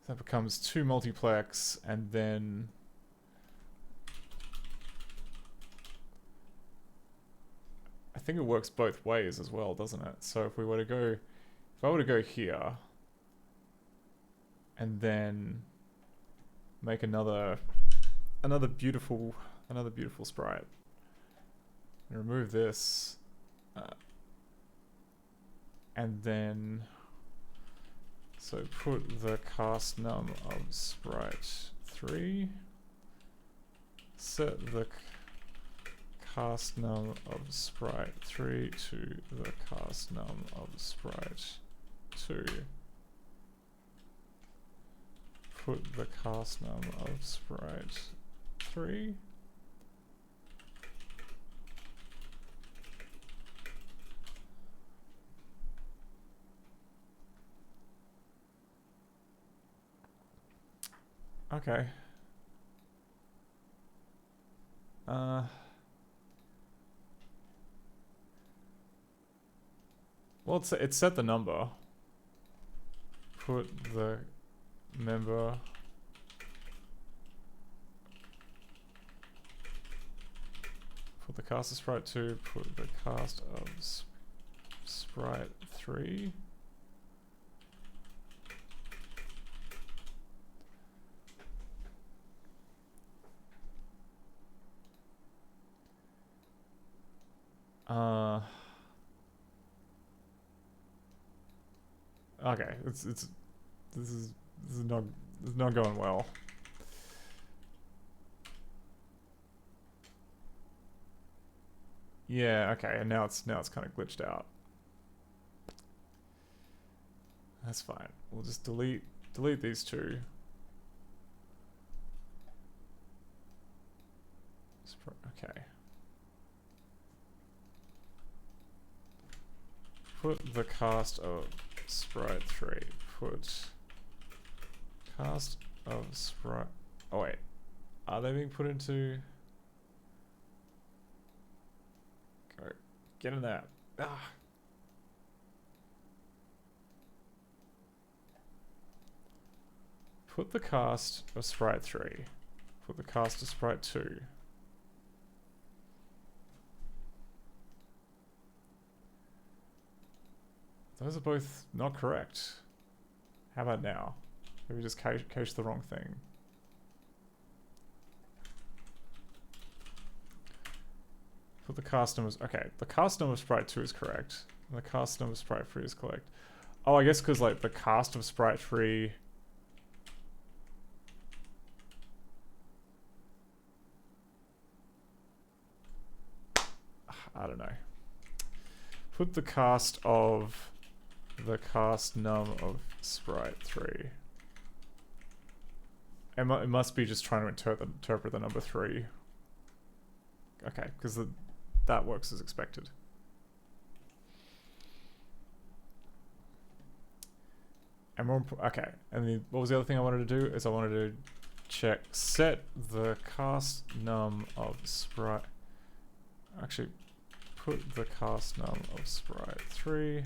that becomes 2 multiplex, and then I think it works both ways as well, doesn't it? So if we were to go, if I were to go here and then make another beautiful sprite and remove this, and then so put the cast num of sprite 3, set the cast num of sprite 3 to the cast num of sprite 2. put the cast num of sprite 3. Okay. Well, it's set the number. Put the member put the cast of sprite 2, put the cast of sprite 3. Okay, this is not going well. Yeah, okay, and now it's kind of glitched out. That's fine. We'll just delete these two. Okay. Put the cast of sprite 3. Put cast of sprite. Oh wait, are they being put into? Go, get in there. Ah. Put the cast of sprite 3. Put the cast of sprite 2. Those are both not correct. How about now? Maybe we just cache the wrong thing. Put the cast number. Okay, the cast number of sprite 2 is correct. And the cast number of sprite 3 is correct. Oh, I guess because like the cast of sprite 3. I don't know. Put the cast of the cast num of sprite 3. It must be just trying to interpret the number 3. Okay, because that works as expected. And more okay, and what was the other thing I wanted to do is I wanted to check set the cast num of sprite. Actually, put the cast num of sprite 3.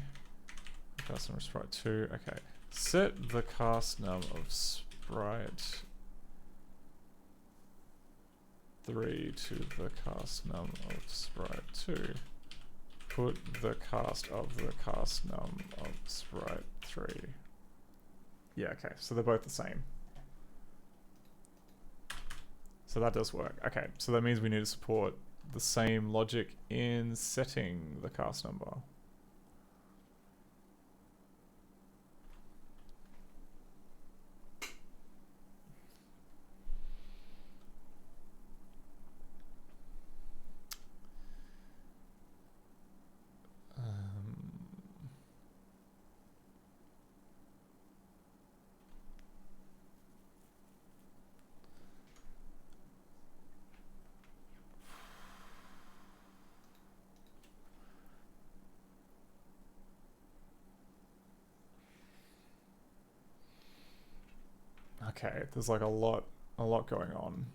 Cast num of sprite 2. Okay. Set the cast num of sprite 3 to the cast num of sprite 2. Put the cast of the cast num of sprite 3. Yeah, okay. So they're both the same. So that does work. Okay. So that means we need to support the same logic in setting the cast number. Okay, there's like a lot going on.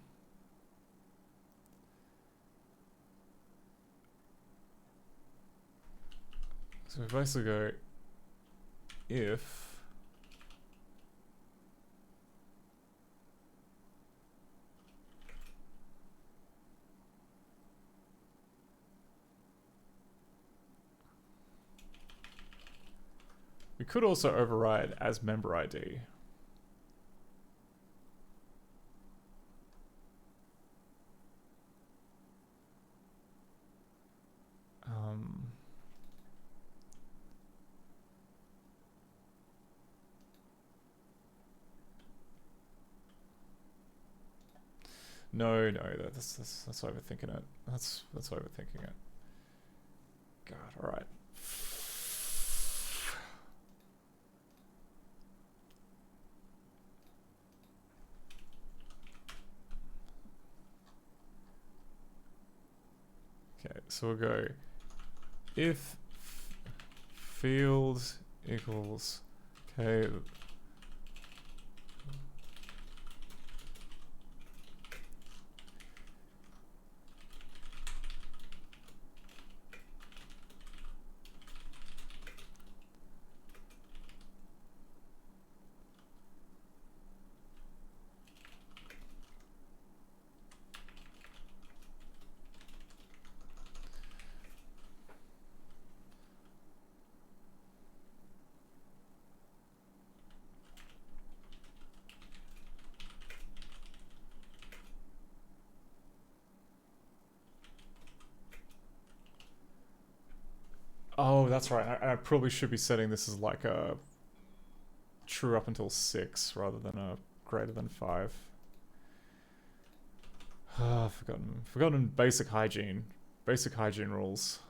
So we basically go if we could also override as member ID. No, that's overthinking it. That's overthinking it. God, all right. So we'll go if field equals, okay, oh, that's right. I probably should be setting this as like a true up until 6 rather than a greater than 5. Ah, forgotten basic hygiene. Basic hygiene rules.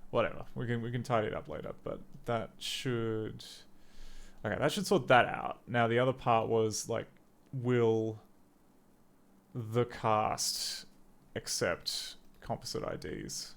Whatever. We can tidy it up later, but that should... Okay, that should sort that out. Now the other part was like, will the cast accept composite IDs?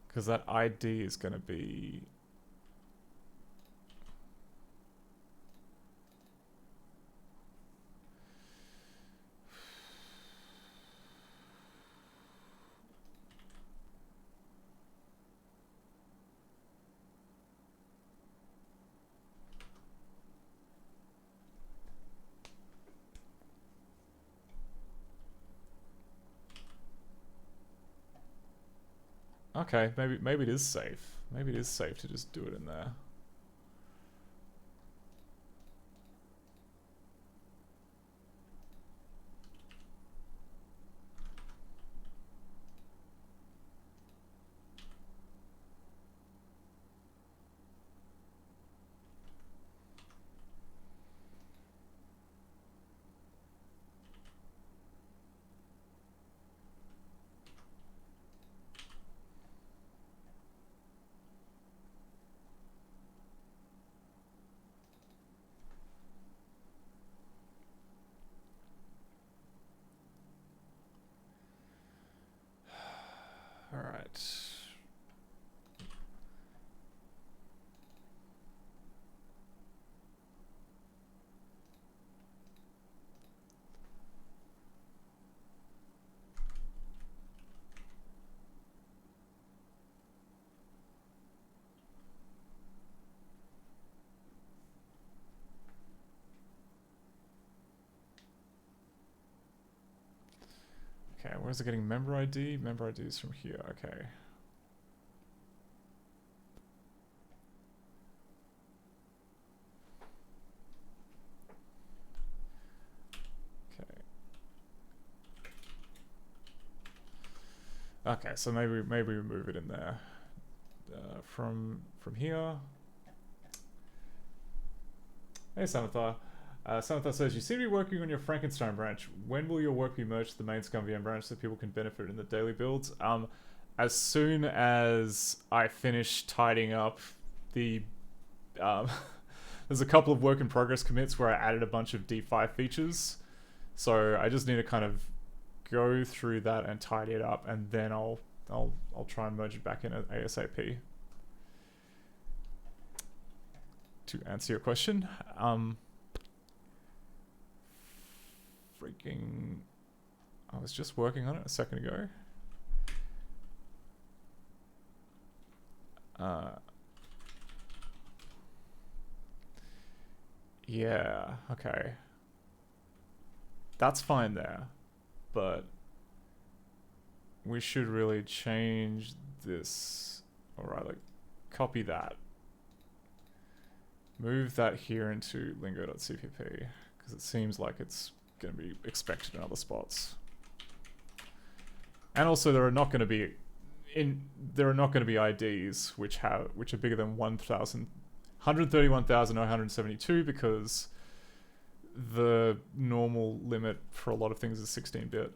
Because that ID is going to be... Okay, maybe it is safe. Maybe it is safe to just do it in there. All right. Okay, where's it getting member ID? Member ID is from here, okay. Okay, so maybe we move it in there. From here. Hey Samantha. Samantha says, you seem to be working on your Frankenstein branch. When will your work be merged to the main ScummVM branch so people can benefit in the daily builds? As soon as I finish tidying up the... there's a couple of work in progress commits where I added a bunch of D5 features. So I just need to kind of go through that and tidy it up, and then I'll try and merge it back in ASAP. To answer your question, freaking, I was just working on it a second ago. Yeah, okay. That's fine there, but we should really change this. Alright, like, copy that. Move that here into lingo.cpp, because it seems like it's going to be expected in other spots. And also there are not going to be IDs which are bigger than 131,972, because the normal limit for a lot of things is 16-bit.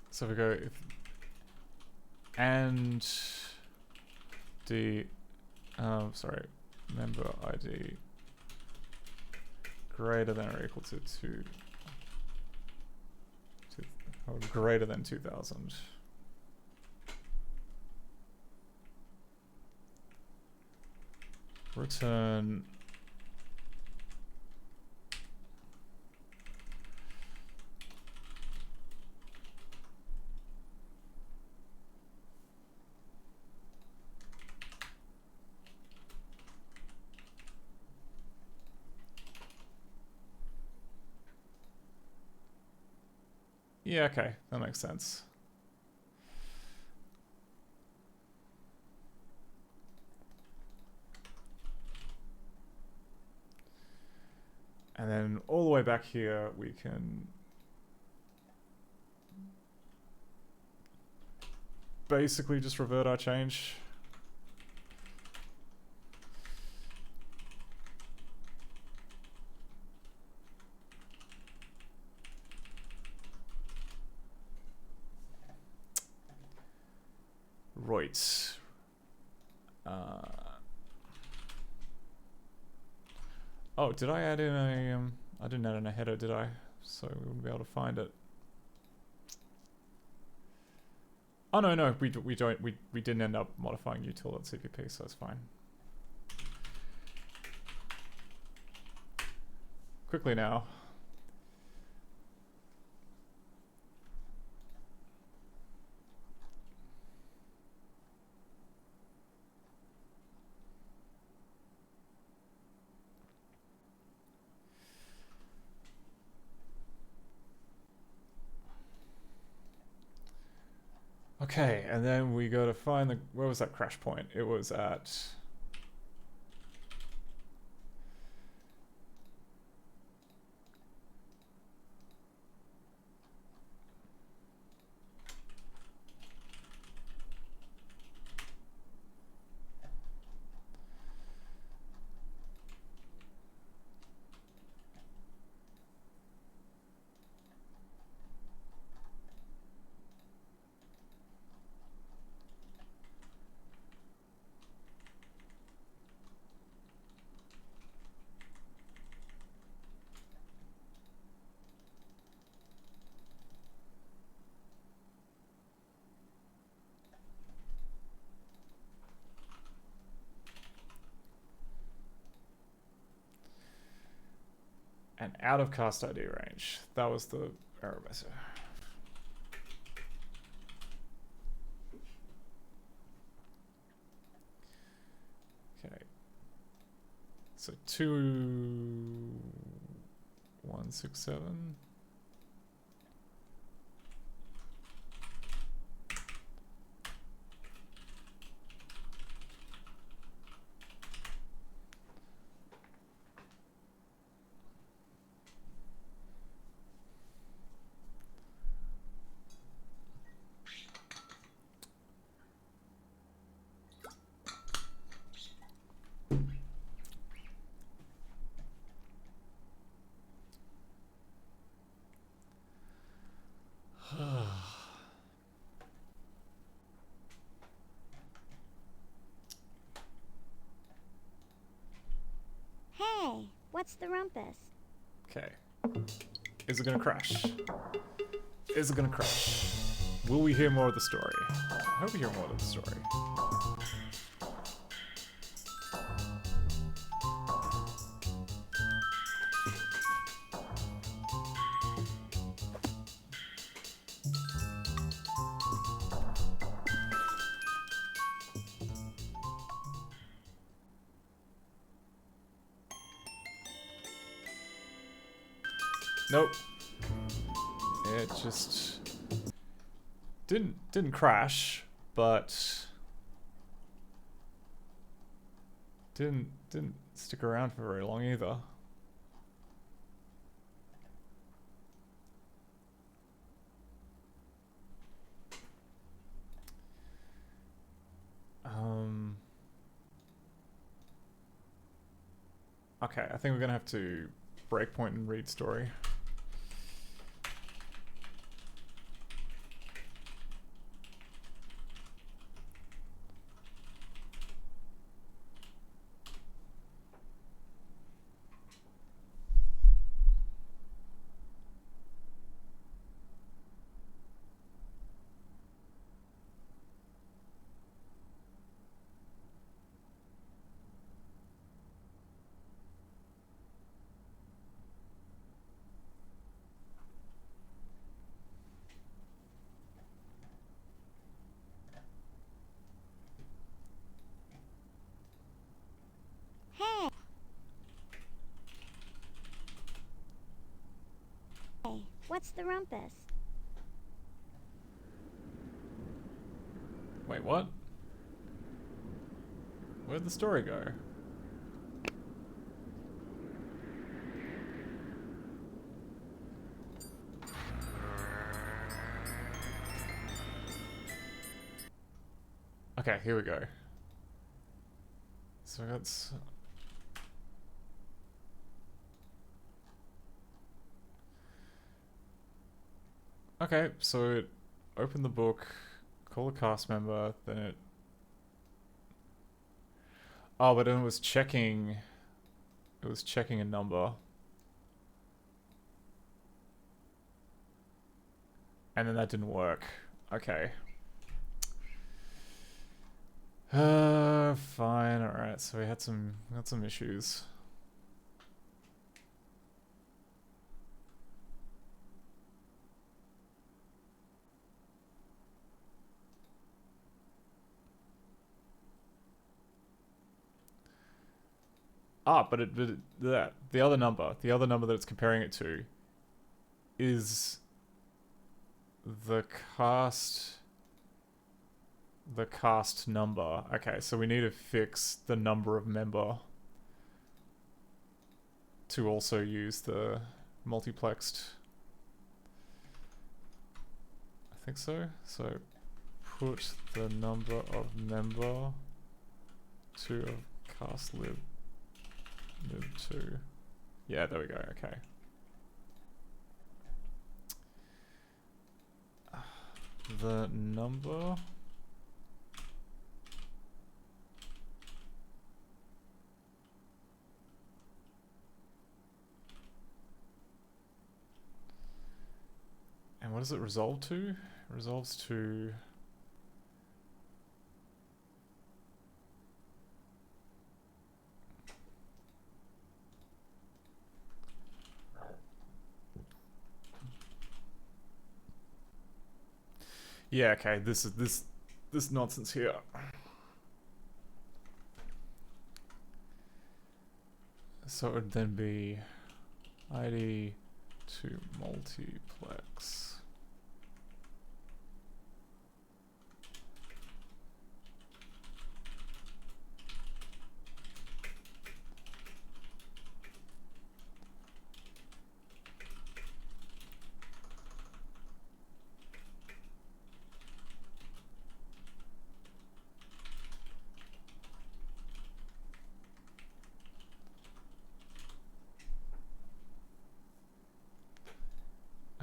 So if we go and member ID greater than or equal to 2 or greater than 2000. Return yeah, okay, that makes sense. And then all the way back here, we can basically just revert our change. Right. Oh, did I add in a, I didn't add in a header, did I? So we wouldn't be able to find it. Oh no, we didn't end up modifying util.cpp, so it's fine. Quickly now. Okay, and then we go to find the, where was that crash point? It was at... And out of cast ID range. That was the error message. Okay. So 2167. Hey, what's the rumpus? Okay. Is it gonna crash? Is it gonna crash? Will we hear more of the story? I hope we hear more of the story. Nope. It just didn't crash, but didn't stick around for very long either. Okay, I think we're gonna have to breakpoint and read story. Hey. Hey, what's the rumpus? Wait, what? Where'd the story go? Okay, here we go. So that's... Okay, so it opened the book, call a cast member, then it... Oh, but then it was checking... It was checking a number. And then that didn't work. Okay. Fine, alright, so we had some issues. But the other number that it's comparing it to is the cast number. Okay, so we need to fix the number of member to also use the multiplexed. I think so. So put the number of member to cast lib 2. Yeah, there we go. Okay. The number and what does it resolve to? It resolves to Yeah, okay, this is this nonsense here. So it would then be ID to multiplex.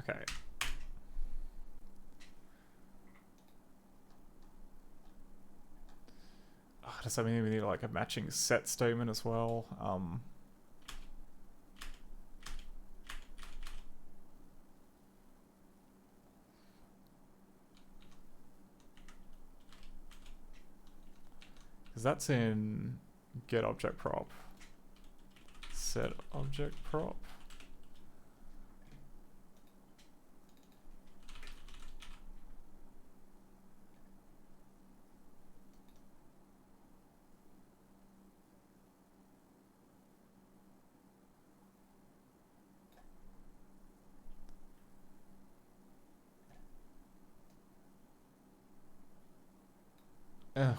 Okay. Does that mean we need like a matching set statement as well? Because that's in get object prop, set object prop.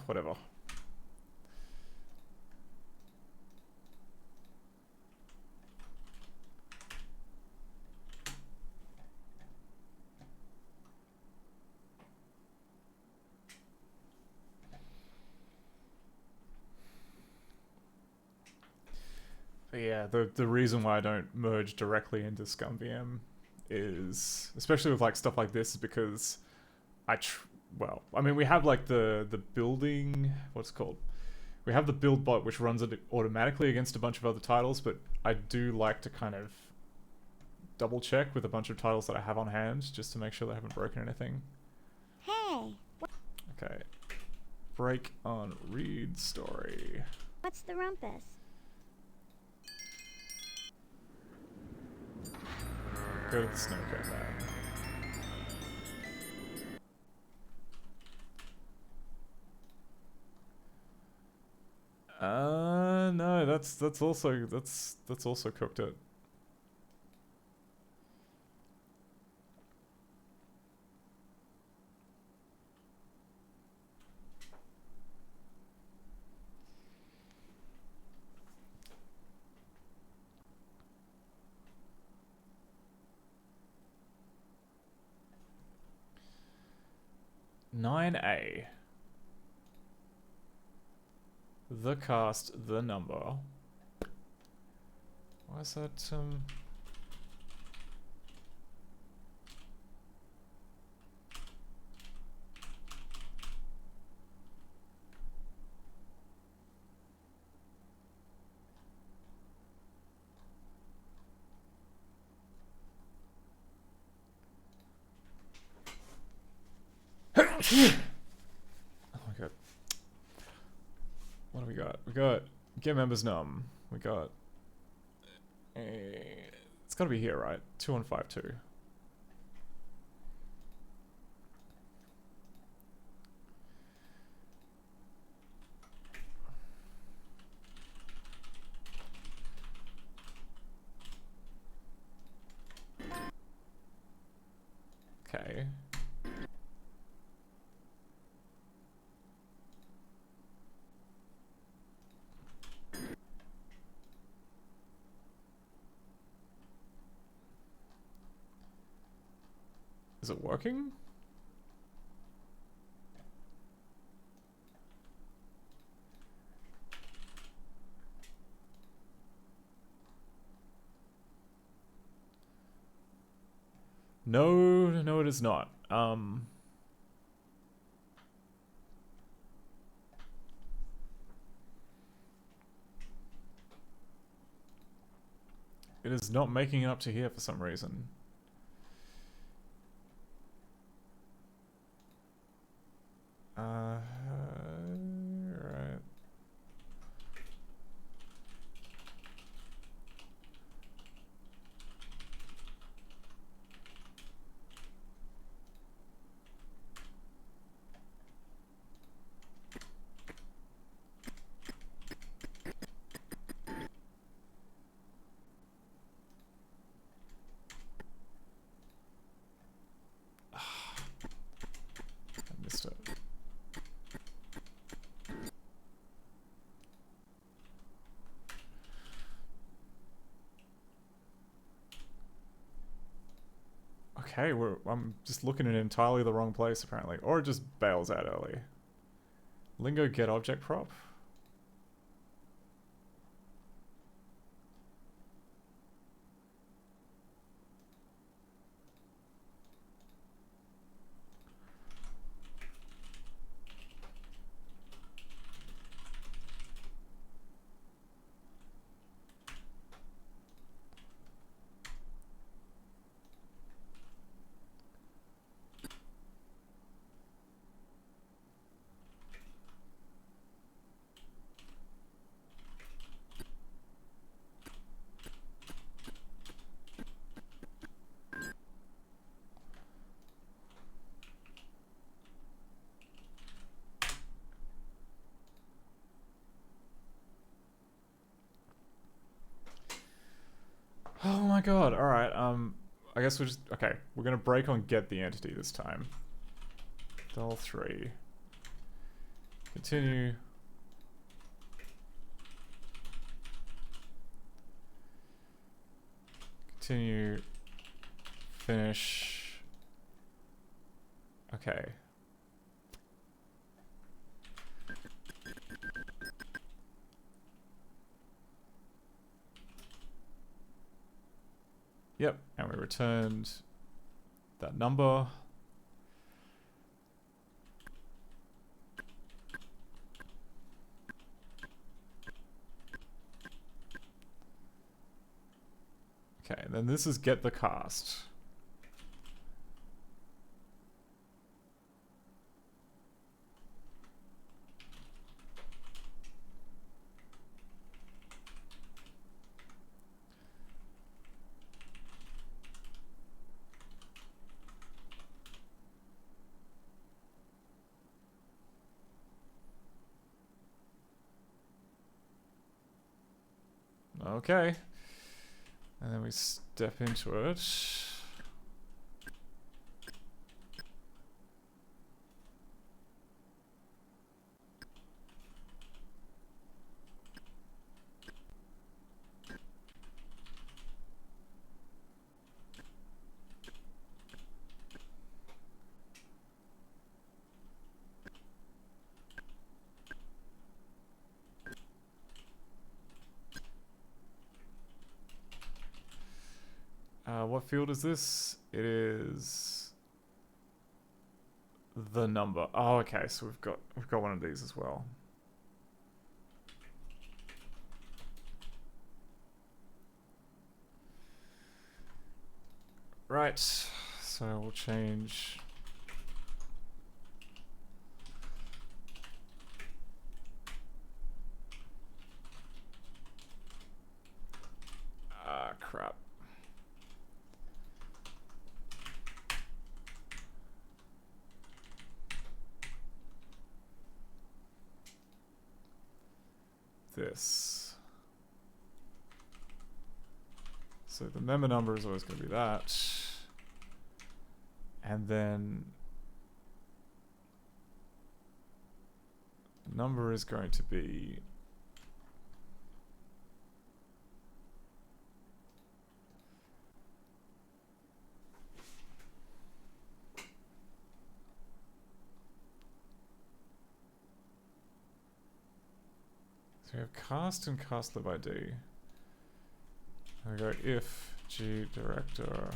Whatever. But yeah, the reason why I don't merge directly into ScummVM is, especially with like stuff like this, is because well, I mean, we have like the building, what's it called? We have the build bot which runs it automatically against a bunch of other titles, but I do like to kind of double check with a bunch of titles that I have on hand just to make sure they haven't broken anything. Hey, Okay. Break on read story. what's the rumpus? Go to the snow cone man. No, that's also cooked it. Nine A. The cast, the number. Why is that, Oh my god. What do we got? We got get members num. We got it's gotta be here, right? 2152. Okay. Is it working? No, no, it is not. It is not making it up to here for some reason. Right. Okay, I'm just looking in entirely the wrong place apparently. Or it just bails out early. Lingo get object prop. Oh my god, alright, I guess we're just, okay, we're gonna break on get the entity this time. Doll 3. Continue. Continue. Finish. Okay. Yep, and we returned that number. Okay, and then this is get the cast. Okay. And then we step into it. What field is this? It is the number. Oh, okay. So we've got one of these as well. Right. So we'll change. Ah, crap. This. So the member number is always going to be that. And then the number is going to be so we have cast and cast lib ID. And we go if g director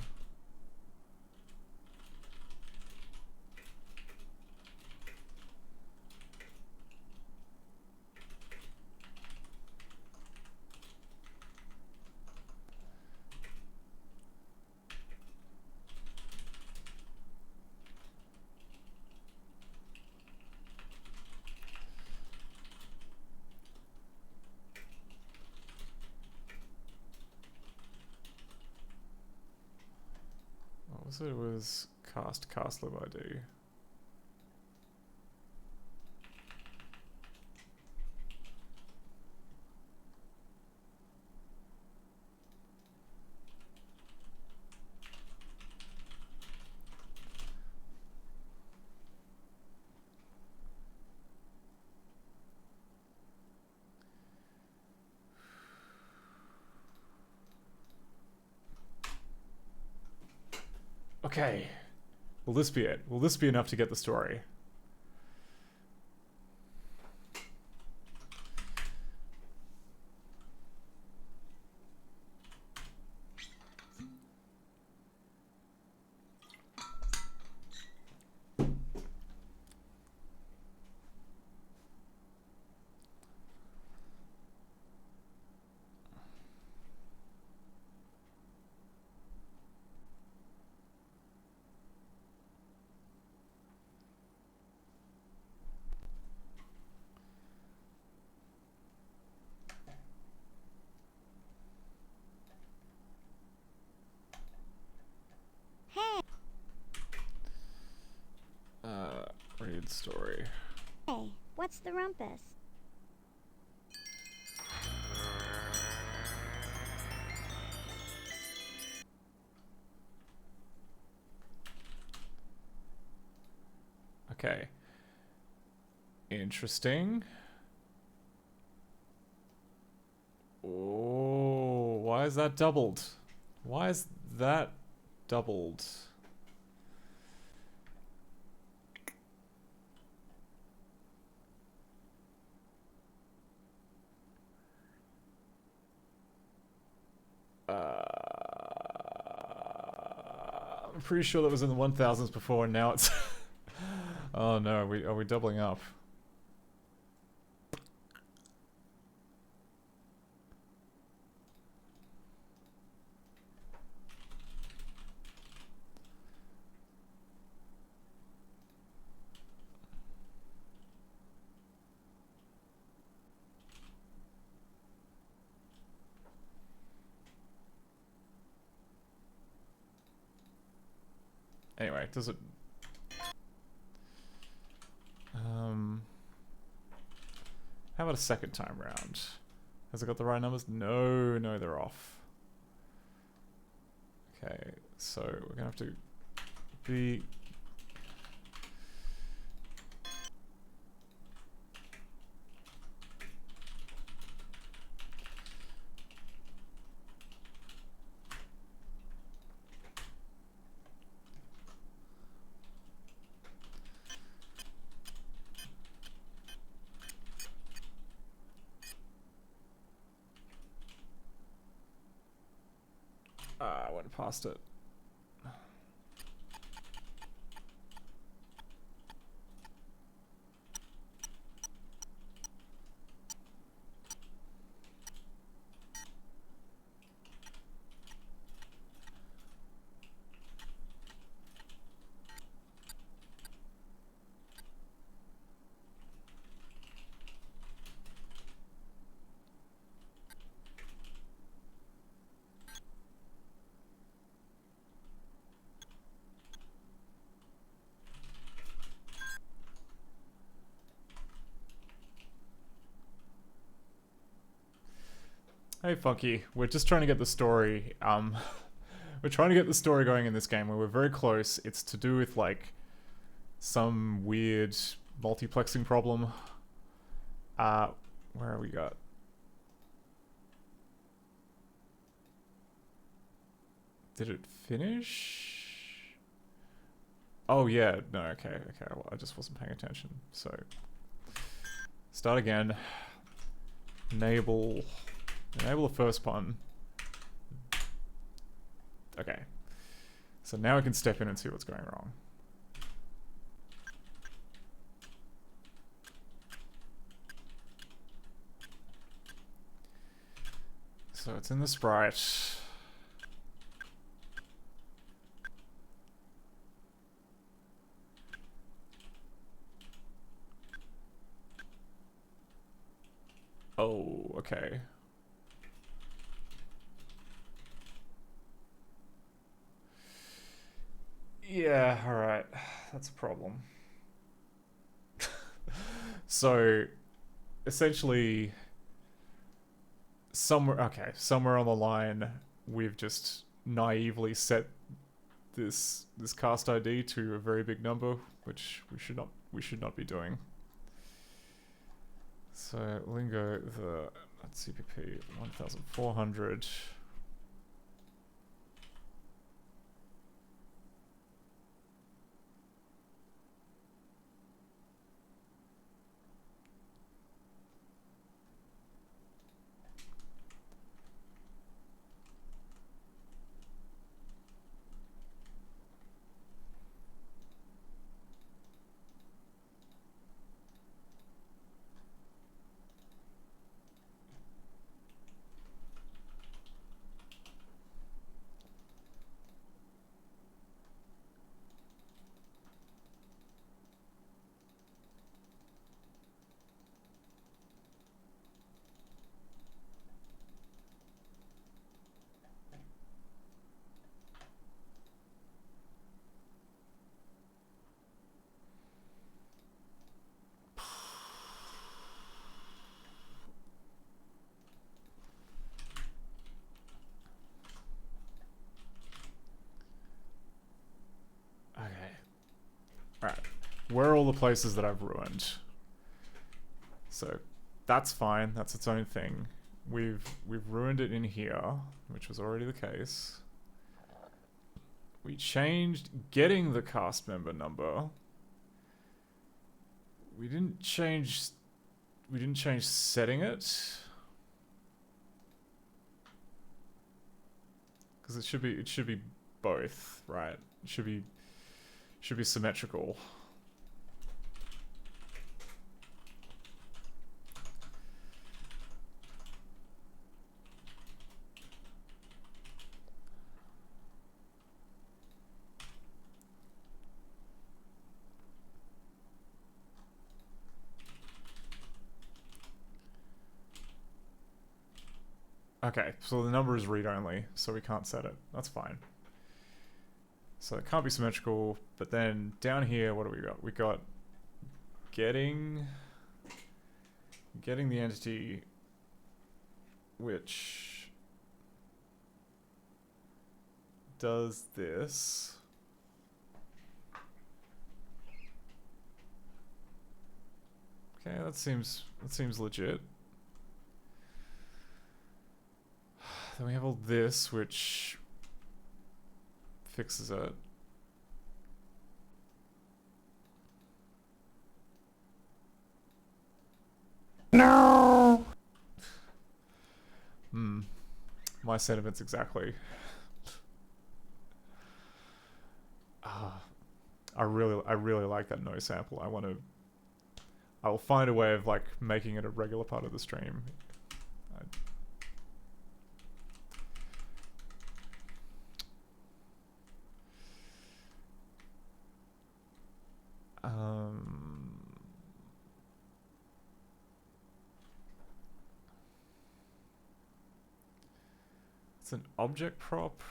so it was cast lib ID. Okay. Will this be it? Will this be enough to get the story? Read story. Hey, what's the rumpus? Okay. Interesting. Oh, why is that doubled? Why is that doubled? I'm pretty sure that was in the 1000s before, and now it's... Oh no, are we doubling up? Anyway, does it... How about a second time round? Has it got the right numbers? No, no, they're off. Okay, so we're gonna have to be... I went past it. Hey Funky, we're just trying to get the story, we're trying to get the story going in this game where we're very close. It's to do with like some weird multiplexing problem. Where have we got? Did it finish? Oh yeah, no, okay, well, I just wasn't paying attention. So, start again. Enable the first one. Okay. So now I can step in and see what's going wrong. So it's in the sprite. Oh, okay. Yeah, alright. That's a problem. So, essentially, somewhere on the line, we've just naively set this cast ID to a very big number, which we should not be doing. So, Lingo, the CPP 1400. where are all the places that I've ruined? So that's fine. That's its own thing. We've ruined it in here, which was already the case. We changed getting the cast member number. We didn't change setting it. Because it should be both, right? It should be symmetrical. Okay, so the number is read-only, so we can't set it. That's fine. So it can't be symmetrical, but then down here, what do we got? We got getting the entity, which does this. Okay, that seems legit. Then we have all this, which fixes it. No. My sentiments exactly. I really like that no sample. I will find a way of like making it a regular part of the stream. It's an object prop.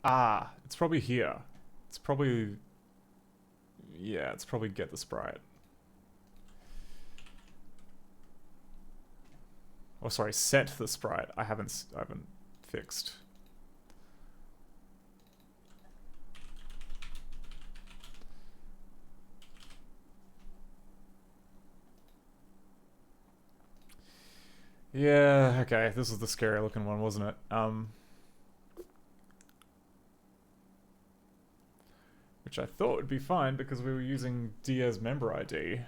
Ah, it's probably here. It's probably... Yeah, it's probably get the sprite. Oh, sorry, set the sprite. I haven't fixed. Yeah, okay, this was the scary looking one, wasn't it? Which I thought would be fine because we were using D as member ID.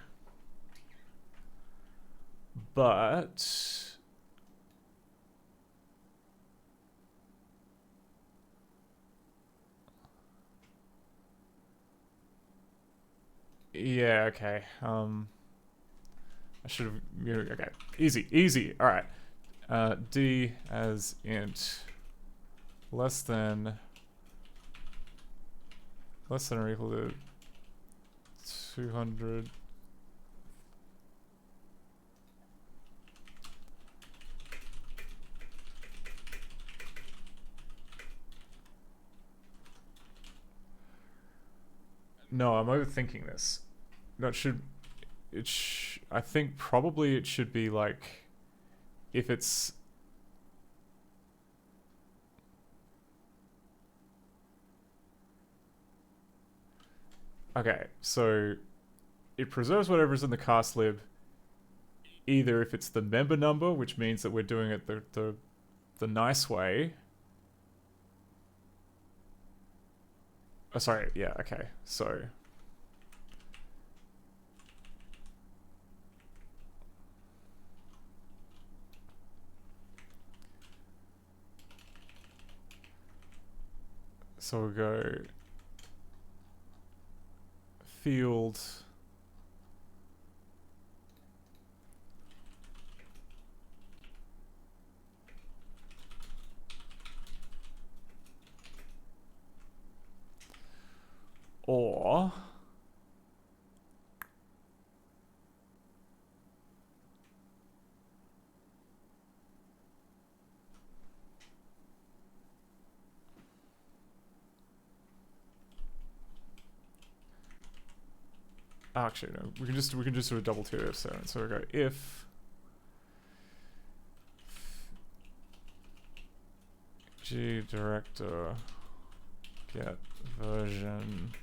But... yeah, okay. I should have... okay, easy, alright. D as int less than or equal to 200. No, I'm overthinking this. No, I think probably it should be like, if it's... Okay, so it preserves whatever's in the cast lib, either if it's the member number, which means that we're doing it the nice way. Oh, sorry, yeah, okay, so... So we'll go field or Actually, no. We can just do a double tier. So we go if G director get version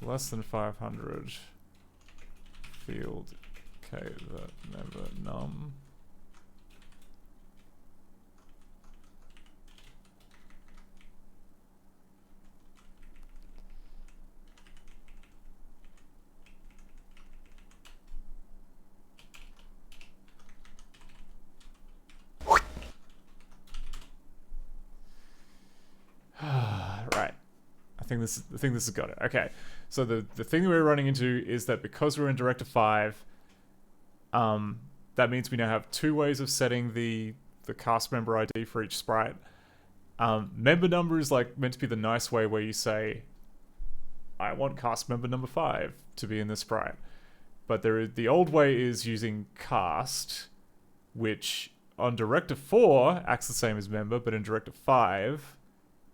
less than 500 field k that never num. Right. I think this has got it. Okay. So the thing that we're running into is that because we're in Director 5, that means we now have two ways of setting the cast member ID for each sprite. Member number is like meant to be the nice way where you say, I want cast member number 5 to be in this sprite. But the old way is using cast, which on Director 4 acts the same as member, but in Director 5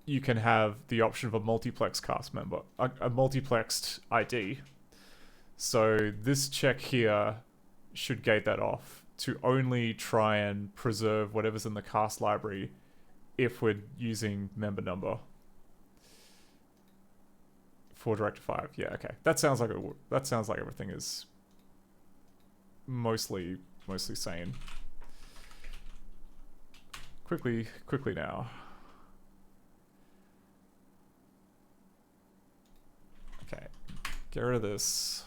you can have the option of a multiplex cast member, a multiplexed ID. So this check here should gate that off to only try and preserve whatever's in the cast library if we're using member number for Director 5. Yeah, okay. That sounds like everything is mostly sane. Quickly now. Okay, get rid of this.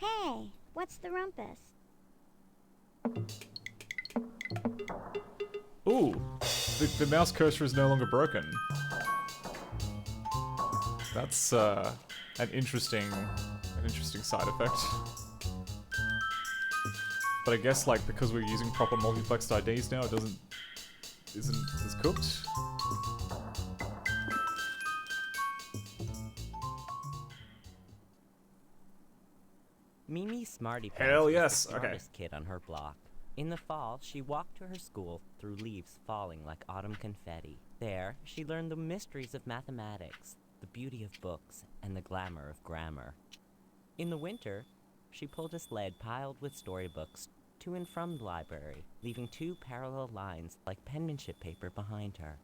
Hey, what's the rumpus? Ooh, the mouse cursor is no longer broken. That's an interesting side effect. But I guess like because we're using proper multiplexed IDs now, it isn't as cooked. Mimi Smarty Hell was yes, the smartest kid on her block. In the fall, she walked to her school through leaves falling like autumn confetti. There, she learned the mysteries of mathematics, the beauty of books, and the glamour of grammar. In the winter, she pulled a sled piled with storybooks to and from the library, leaving two parallel lines like penmanship paper behind her.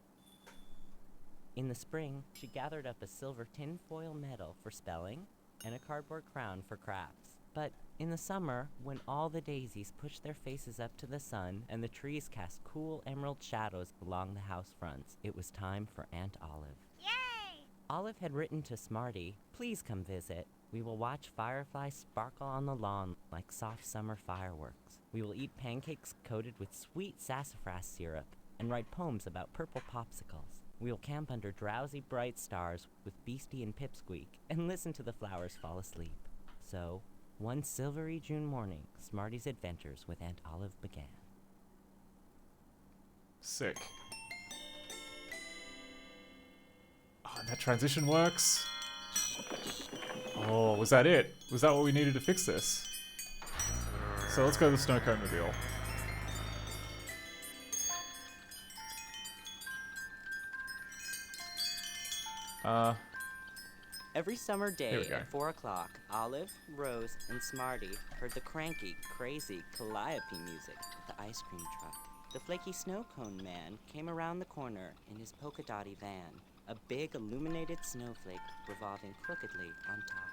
In the spring, she gathered up a silver tinfoil medal for spelling and a cardboard crown for crafts. But in the summer, when all the daisies pushed their faces up to the sun and the trees cast cool emerald shadows along the house fronts, it was time for Aunt Olive. Yay! Olive had written to Smarty, "Please come visit. We will watch fireflies sparkle on the lawn like soft summer fireworks. We will eat pancakes coated with sweet sassafras syrup and write poems about purple popsicles. We will camp under drowsy bright stars with Beastie and Pipsqueak and listen to the flowers fall asleep." So, one silvery June morning, Smarty's adventures with Aunt Olive began. Sick. Oh, and that transition works. Oh, was that it? Was that what we needed to fix this? So let's go to the Snow Cone Mobile. Every summer Here we day go. at 4 o'clock, Olive, Rose, and Smarty heard the cranky, crazy calliope music of the ice cream truck. The flaky snow cone man came around the corner in his polka dotty van, a big illuminated snowflake revolving crookedly on top.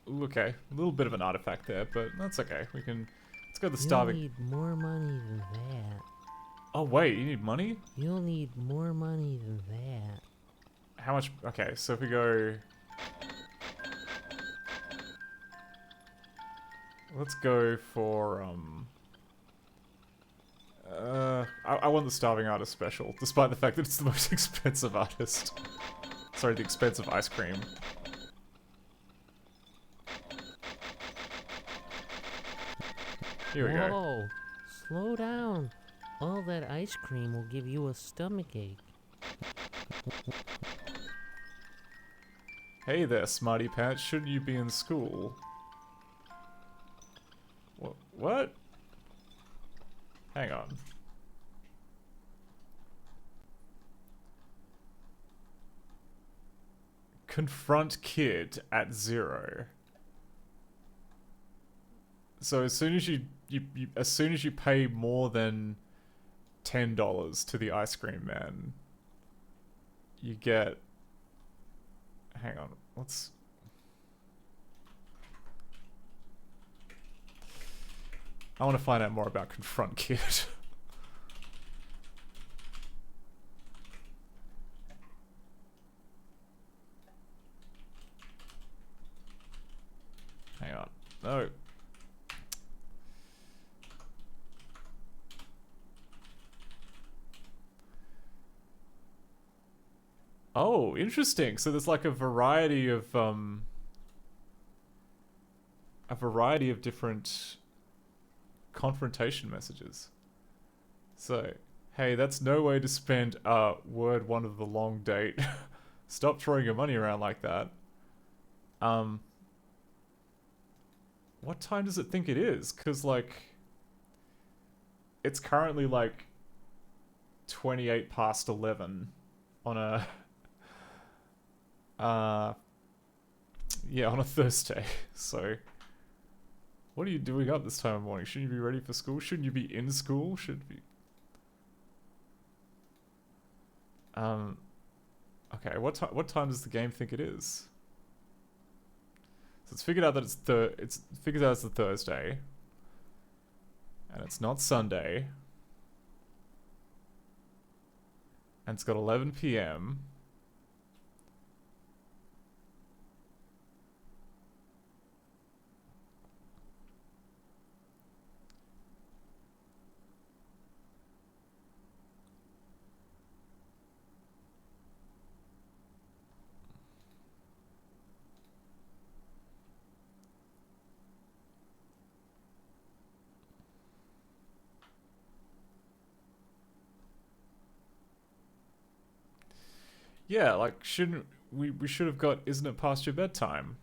Ooh, okay, a little bit of an artifact there, but that's okay. We can. Let's go to the You'll starving. need more money than that. Oh wait, you need money? You'll need more money than that. How much? Okay, so if we go. Let's go for I want the Starving Artist special, despite the fact that it's the most expensive artist. Sorry, the expensive ice cream. Here we go. Whoa, slow down. All that ice cream will give you a stomachache. Hey there, Smarty Pants. Shouldn't you be in school? What? Hang on. Confront kid at 0. So as soon as you pay more than $10 to the ice cream man, you get. Hang on. Let's. I want to find out more about Confront Kid. Hang on. No. Oh, interesting. So there's like a variety of different confrontation messages. So, hey, that's no way to spend word 1 of the long date. Stop throwing your money around like that. What time does it think it is? Because, like, it's currently, like, 28 past 11 on a... yeah, on a Thursday. So, what are you doing up this time of morning? Shouldn't you be ready for school? Shouldn't you be in school? Should be... Okay, what time does the game think it is? So it's figured out that it's figured out it's the Thursday. And it's not Sunday. And it's got 11 PM. Yeah, like, shouldn't we should have got, isn't it past your bedtime?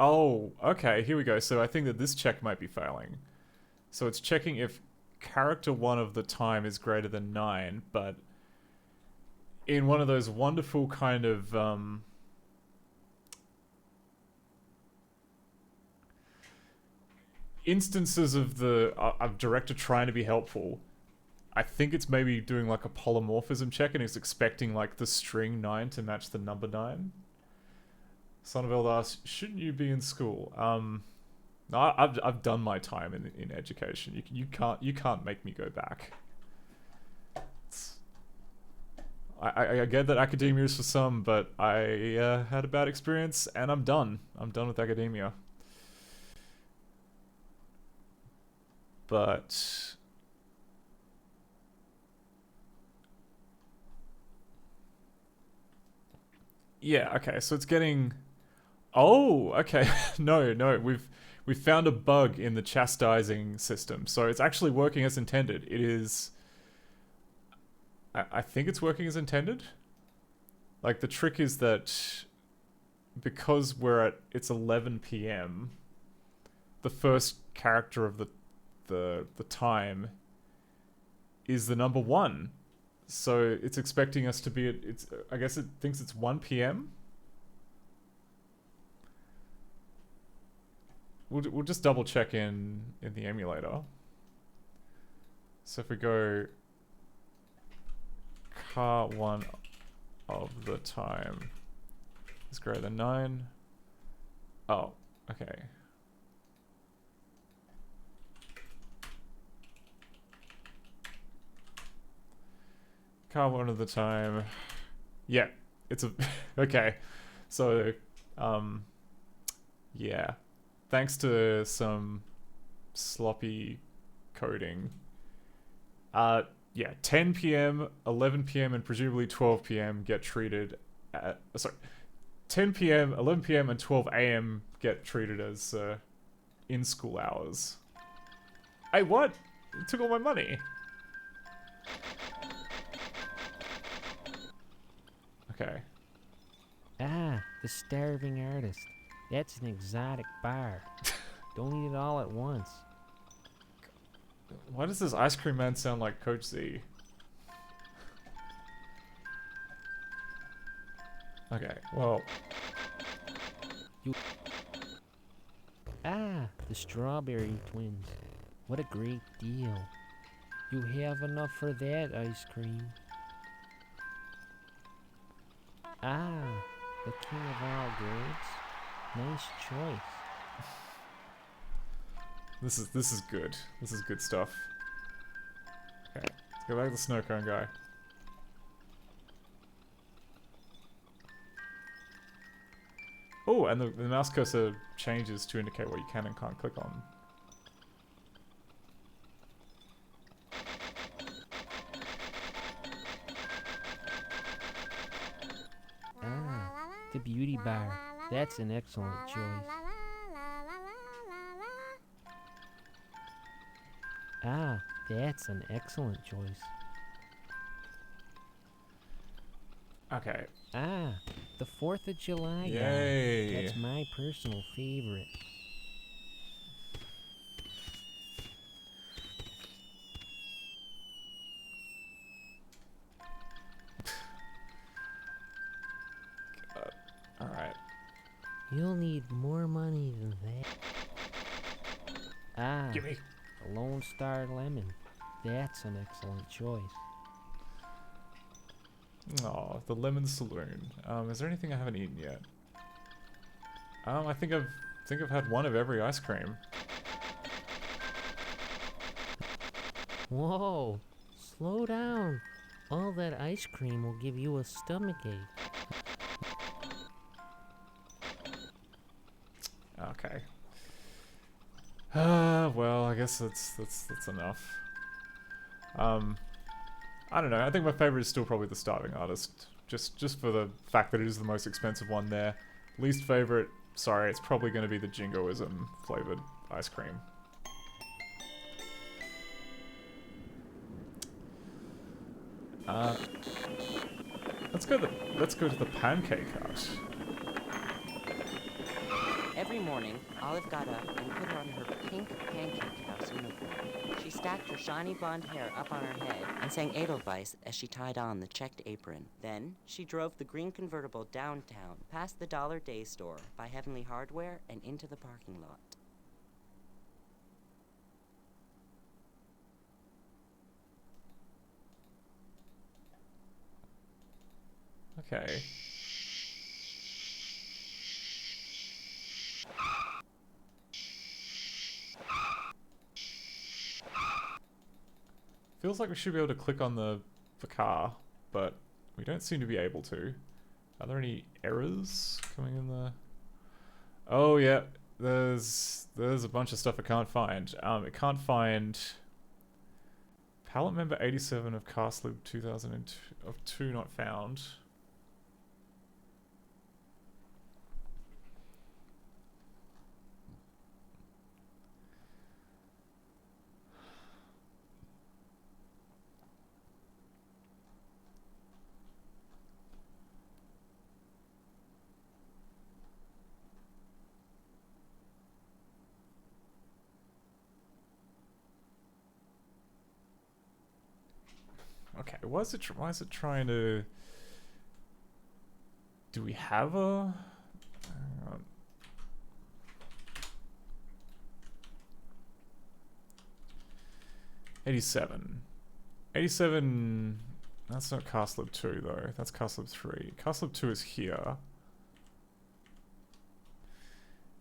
Oh, okay, here we go. So I think that this check might be failing. So it's checking if character 1 of the time is greater than 9, but in one of those wonderful kind of instances of the director trying to be helpful, I think it's maybe doing like a polymorphism check and it's expecting like the string 9 to match the number 9. Sonneveld asks, shouldn't you be in school? No, I've done my time in education. You can't make me go back. I get that academia is for some, but I had a bad experience and I'm done. I'm done with academia. But yeah, okay, so it's getting... Oh, okay. No, we've found a bug in the chastising system. So it's actually working as intended. It is... I think it's working as intended. Like, the trick is that because it's 11 PM, the first character of the time is the number 1. So it's expecting us to be at, I guess it thinks it's 1 PM. We'll just double check in the emulator. So if we go car 1 of the time is greater than 9. Oh, okay. Car 1 of the time. Yeah, it's a... Okay. So, yeah. Thanks to some sloppy coding. Yeah, 10 p.m., 11 p.m., and presumably 12 p.m. get treated at... Sorry. 10 p.m., 11 p.m., and 12 a.m. get treated as in-school hours. Hey, what? It took all my money. Okay. Ah, the starving artist. That's an exotic bar. Don't eat it all at once. Why does this ice cream man sound like Coach Z? Okay, well... Ah, the strawberry twins. What a great deal. You have enough for that ice cream. Ah, the king of all goods. Nice choice. This is good. This is good stuff. Okay, let's go back to the snow cone guy. Oh, and the mouse cursor changes to indicate what you can and can't click on. Ah, the beauty bar. That's an excellent choice. Ah, that's an excellent choice. Okay. Ah, the 4th of July Yay. guy. That's my personal favorite. Alright. You'll need more money than that. Ah, Gimme. the Lone Star Lemon. That's an excellent choice. Oh, the Lemon Saloon. Is there anything I haven't eaten yet? I think I've had one of every ice cream. Whoa, slow down. All that ice cream will give you a stomachache. Okay. Well, I guess that's enough. I don't know. I think my favorite is still probably the Starving Artist, just for the fact that it is the most expensive one there. Least favorite, sorry, it's probably going to be the Jingoism flavored ice cream. Let's go to the pancake house. Every morning, Olive got up and put on her pink pancake house uniform. She stacked her shiny blonde hair up on her head and sang Edelweiss as she tied on the checked apron. Then, she drove the green convertible downtown, past the Dollar Day store, by Heavenly Hardware, and into the parking lot. Okay. Feels like we should be able to click on the car, but we don't seem to be able to. Are there any errors coming in the... Oh yeah, there's a bunch of stuff I can't find. It can't find pallet member 87 of Castle 2002 not found. Okay, why is it trying to... Do we have a... Hang on. '87. 87... That's not Castlib 2 though, that's Castlib 3. Castlib 2 is here.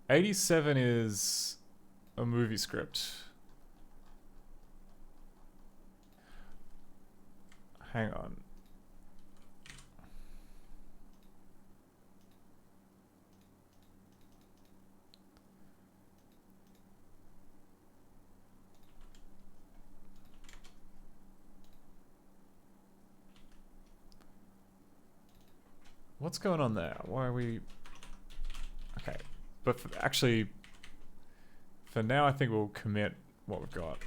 87 is a movie script. Hang on. What's going on there? Why are we... Okay. But actually, for now, I think we'll commit what we've got.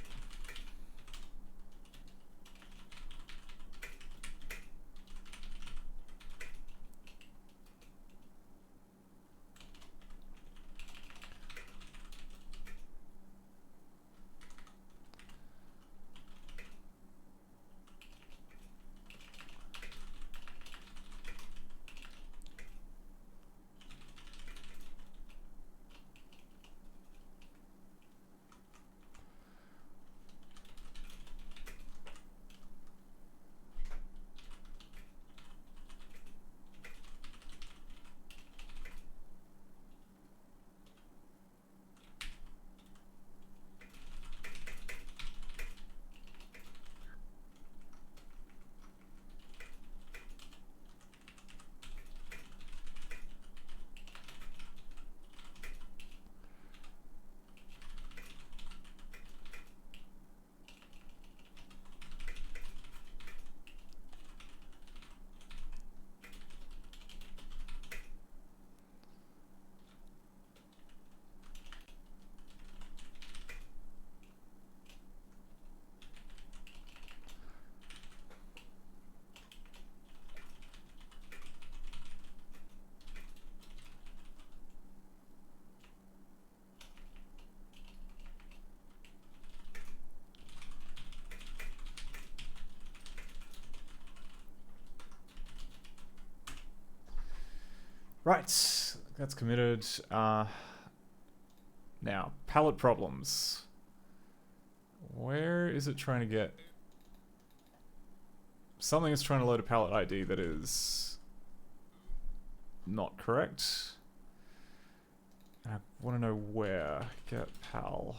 Right, that's committed. Now, palette problems. Where is it trying to get? Something is trying to load a palette ID that is not correct. I want to know where. Get pal.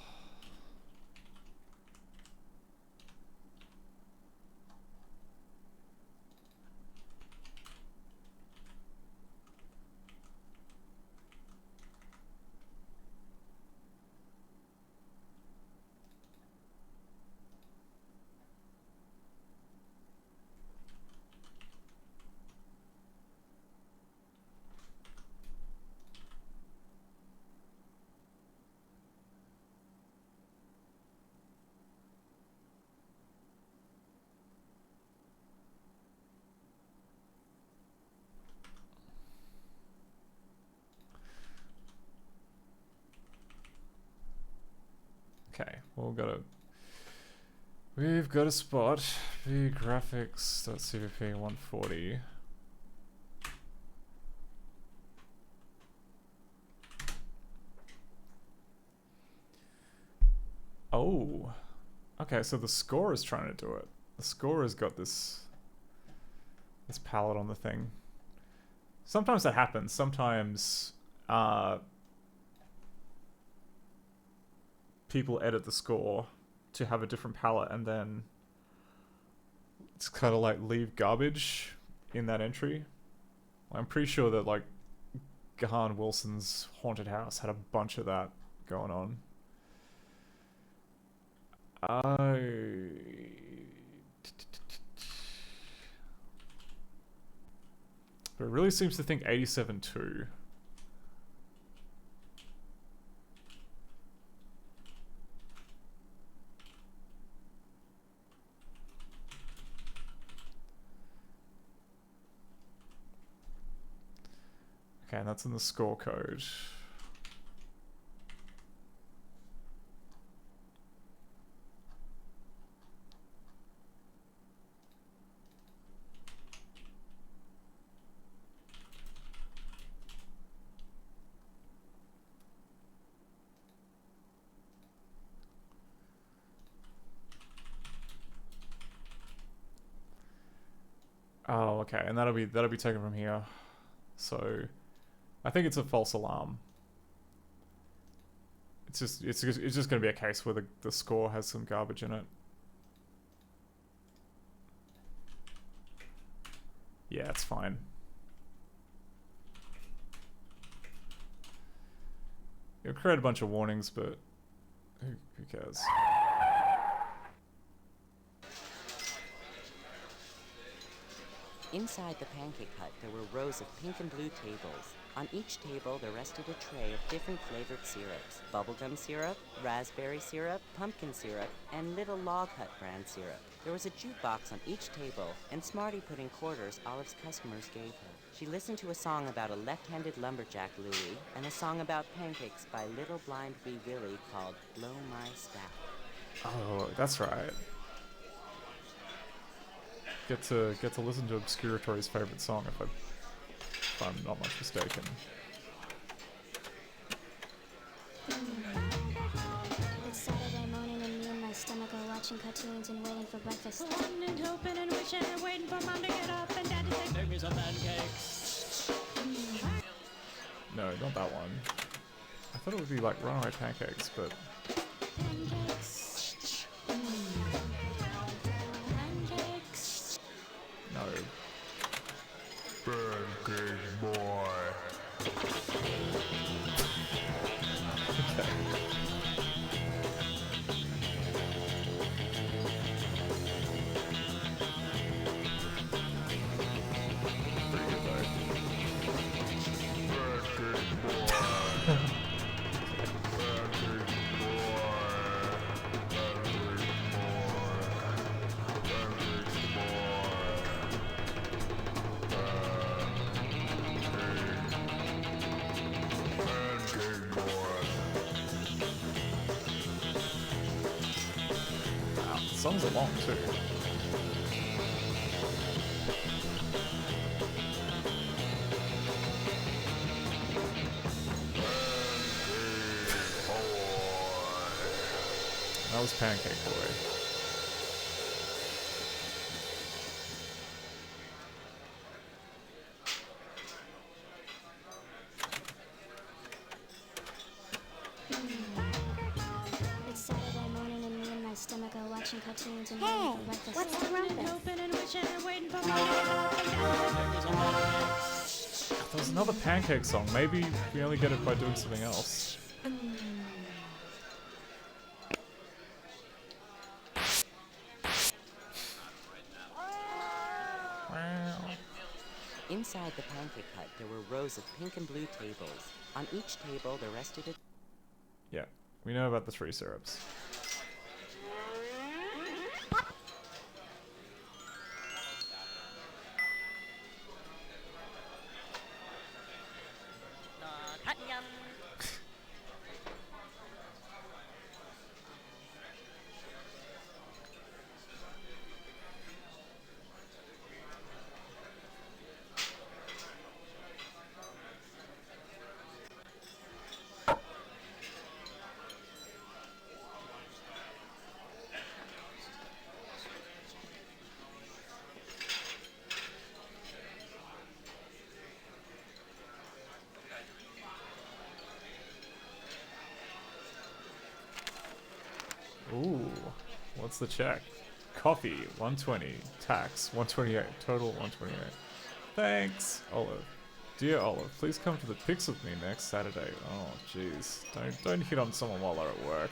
Okay, well, we've got a spot. V graphics.cvp 140. Oh, okay. So the score is trying to do it. The score has got this palette on the thing. Sometimes that happens. Sometimes people edit the score to have a different palette, and then it's kind of like leave garbage in that entry. I'm pretty sure that like Gahan Wilson's Haunted House had a bunch of that going on. But it really seems to think 87.2. Okay, and that's in the score code. Oh, okay, and that'll be taken from here. So I think it's a false alarm. It's just going to be a case where the score has some garbage in it. Yeah, it's fine. It'll create a bunch of warnings, but who cares? Inside the pancake hut, there were rows of pink and blue tables. On each table, there rested a tray of different flavored syrups. Bubblegum syrup, raspberry syrup, pumpkin syrup, and Little Log Hut brand syrup. There was a jukebox on each table, and Smarty put in quarters Olive's customers gave her. She listened to a song about a left-handed lumberjack, Louie, and a song about pancakes by Little Blind Wee Willie called Blow My Staff. Oh, that's right. Get to listen to Obscuratory's favorite song if I'm not much mistaken. It's Saturday morning and me and my stomach are watching cartoons and waiting for breakfast. Wanting and hoping and wishing and waiting for Mom to get up and Dad to say, make me some pancakes. No, not that one. I thought it would be like Runaway Pancakes, but Pancakes. Pancakes. no. Pancake boy. Songs are long too. That was Pancake Boy. It's Saturday morning and me and my stomach are watching cartoons and Hey, waiting for breakfast. What's the rumpus? Hoping and wishing and waiting for Mom to get up and Dad to say, make me some pancakes. There was another Pancake song. Maybe we only get it by doing something else. Inside the pancake hut, there were rows of pink and blue tables. On each table, there rested a... Yeah, we know about the 3 syrups. Ooh, what's the check? Coffee, 120. Tax, 128. Total, 128. Thanks, Olive. Dear Olive, please come to the Pix with me next Saturday. Oh, jeez. Don't hit on someone while they're at work.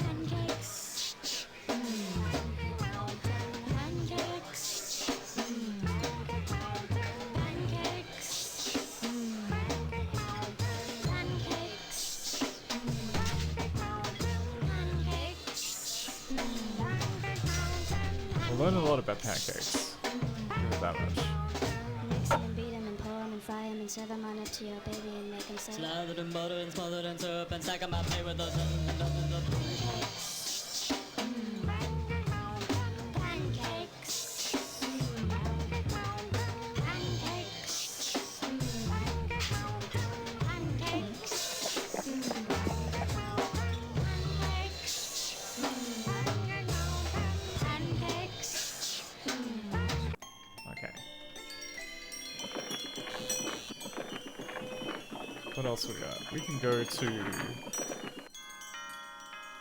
Pancakes. Pancakes. Learned a lot about pancakes. Give it that much. Mix them and beat them and pour them and fry them and serve them on up to your baby and make them say Slathered in butter and smothered in syrup and stack 'em up plate with those and dozens of pancakes. Pancakes. What else we got? We can go to...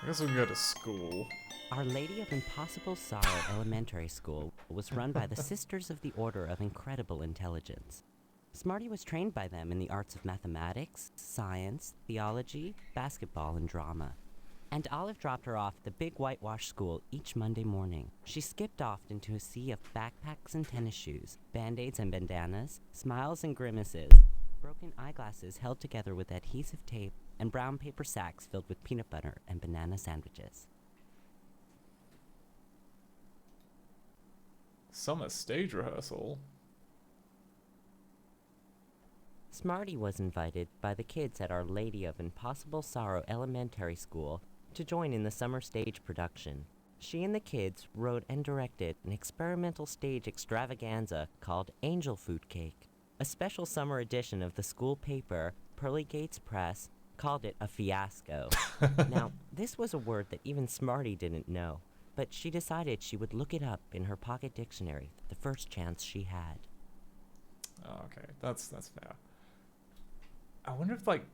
I guess we can go to school. Our Lady of Impossible Sorrow Elementary School was run by the Sisters of the Order of Incredible Intelligence. Smarty was trained by them in the arts of mathematics, science, theology, basketball, and drama. And Olive dropped her off at the big whitewashed school each Monday morning. She skipped off into a sea of backpacks and tennis shoes, band-aids and bandanas, smiles and grimaces, broken eyeglasses held together with adhesive tape, and brown paper sacks filled with peanut butter and banana sandwiches. Summer stage rehearsal. Smarty was invited by the kids at Our Lady of Impossible Sorrow Elementary School to join in the summer stage production. She and the kids wrote and directed an experimental stage extravaganza called Angel Food Cake. A special summer edition of the school paper, Pearly Gates Press, called it a fiasco. Now, this was a word that even Smarty didn't know, but she decided she would look it up in her pocket dictionary the first chance she had. Oh, okay, that's fair. I wonder if, like,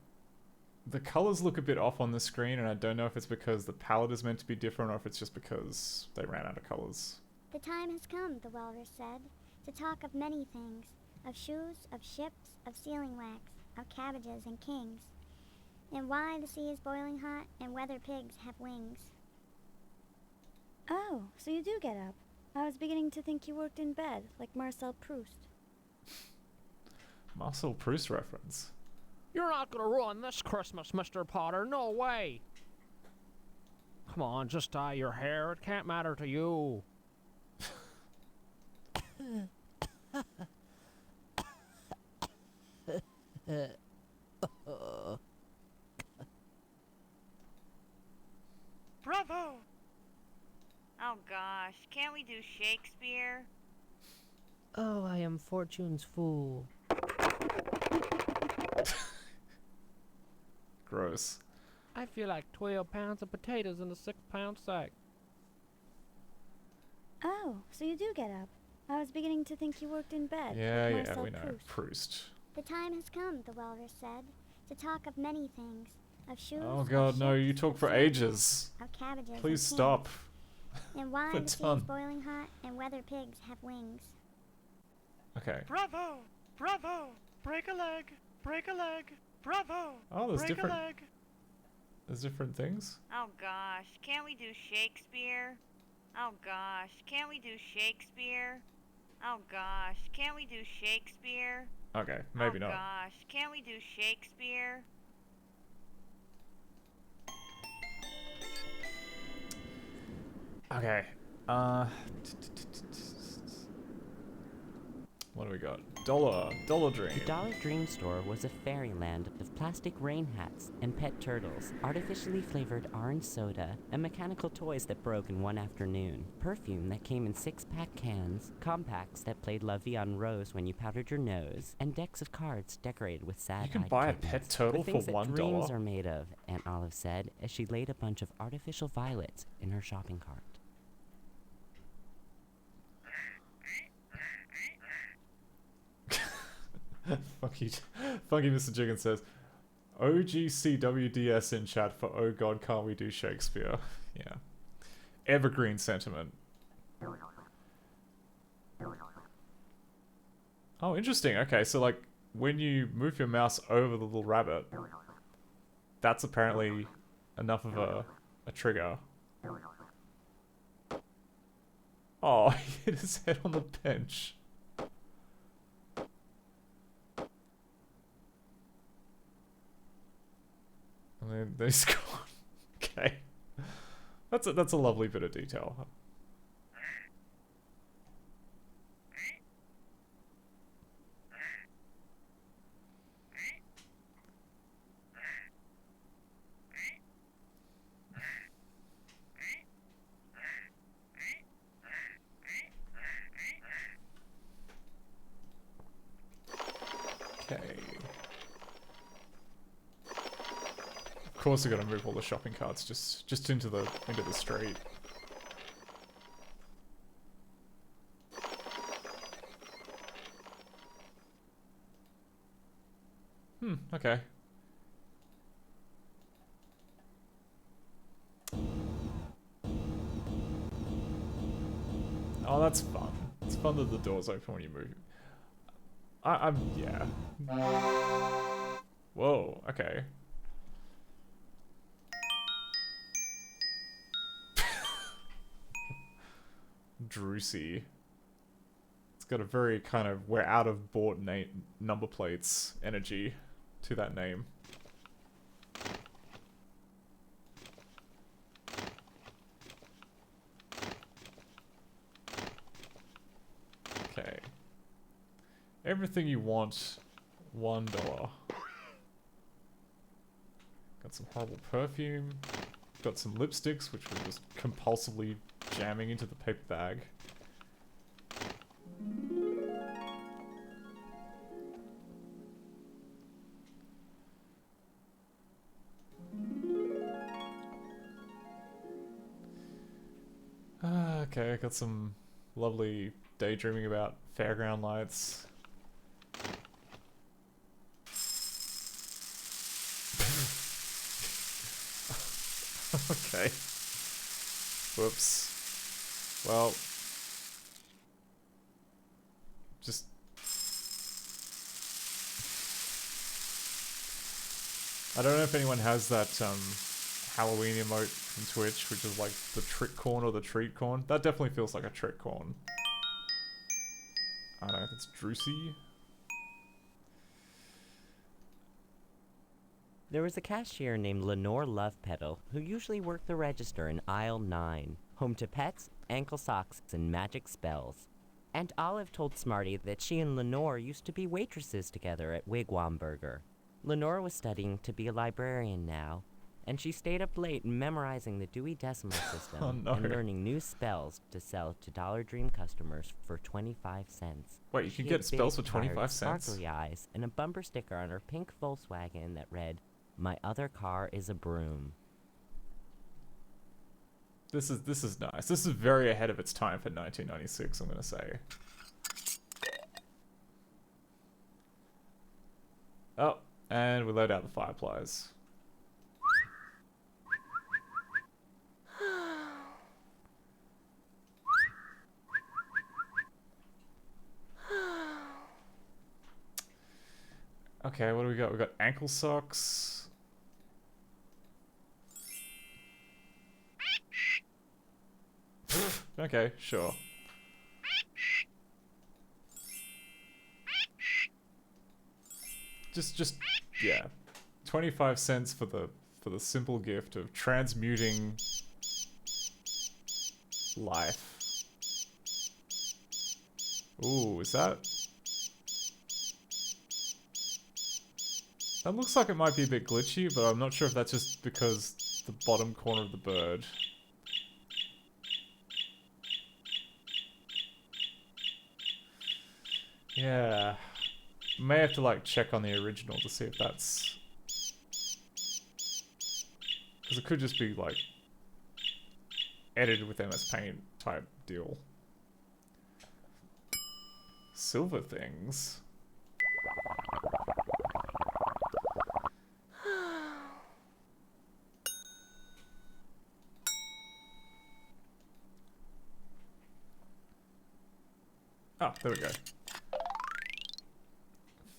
the colors look a bit off on the screen, and I don't know if it's because the palette is meant to be different or if it's just because they ran out of colors. The time has come, the walrus said, to talk of many things, of shoes, of ships, of sealing wax, of cabbages and kings, and why the sea is boiling hot and whether pigs have wings. Oh, so you do get up. I was beginning to think you worked in bed, like Marcel Proust. Marcel Proust reference. You're not gonna ruin this Christmas, Mr. Potter. No way. Come on, just dye your hair. It can't matter to you. Bravo! Oh gosh, can't we do Shakespeare? Oh, I am Fortune's fool. Gross. I feel like 12 pounds of potatoes in a 6-pound sack. Oh, so you do get up. I was beginning to think you worked in bed. Yeah, like Marcel we know. Proust. Proust. The time has come, the walrus said, to talk of many things, of shoes, Oh of god, no, ships, you talk of for sealing ages. wax, of cabbages Please and stop. kings, and why We're the sea done. is boiling hot and whether pigs have wings. Okay. Bravo! Bravo! Break a leg! Break a leg! Bravo! Oh, there's Break different... a leg! There's different things? Oh gosh, can't we do Shakespeare? Oh gosh, can't we do Shakespeare? Oh gosh, can't we do Shakespeare? Okay, maybe oh not. Gosh, can't we do Shakespeare? Okay. What do we got? Dollar Dream. The Dollar Dream Store was a fairyland of plastic rain hats and pet turtles, artificially flavored orange soda, and mechanical toys that broke in one afternoon, perfume that came in 6-pack cans, compacts that played La Vie en Rose when you powdered your nose, and decks of cards decorated with sad-eyed You can buy a kittens. pet turtle The for things that $1? dreams are made of, Aunt Olive said, as she laid a bunch of artificial violets in her shopping cart. Funky Mr. Jiggins says, OGCWDS in chat for oh god, can't we do Shakespeare? Yeah. Evergreen sentiment. Oh, interesting. Okay, so like, when you move your mouse over the little rabbit, that's apparently enough of a trigger. Oh, he hit his head on the bench. And then he's gone. Okay. That's a lovely bit of detail. Okay. Of course, we got to move all the shopping carts just into the street. Okay. Oh, that's fun. It's fun that the doors open when you move. Yeah. Whoa, okay. Drucy. It's got a very kind of we're out of bought number plates energy to that name. Okay. Everything you want, $1. Got some horrible perfume. Got some lipsticks, which we're just compulsively jamming into the paper bag. Okay, I got some lovely daydreaming about fairground lights. Okay. Whoops. Well, just I don't know if anyone has that Halloween emote from Twitch, which is like the trick corn or the treat corn. That definitely feels like a trick corn. I don't know if it's Drucy. There was a cashier named Lenore Lovepetal who usually worked the register in aisle 9, home to pets, ankle socks, and magic spells. Aunt Olive told Smarty that she and Lenore used to be waitresses together at Wigwam Burger. Lenore was studying to be a librarian now, and she stayed up late memorizing the Dewey Decimal System and learning new spells to sell to Dollar Dream customers for 25 cents. Wait, you can get spells for 25 cents? Sparkly eyes and a bumper sticker on her pink Volkswagen that read, "My other car is a broom." This is nice. This is very ahead of its time for 1996, I'm gonna say. Oh, and we let out the fireflies. Okay, what do we got? We got ankle socks. Okay, sure. Just yeah. 25 cents for the simple gift of transmuting life. Ooh, is that? That looks like it might be a bit glitchy, but I'm not sure if that's just because the bottom corner of the bird. Yeah. May have to like check on the original to see if that's... Because it could just be like edited with MS Paint type deal. Silver things. Oh, there we go.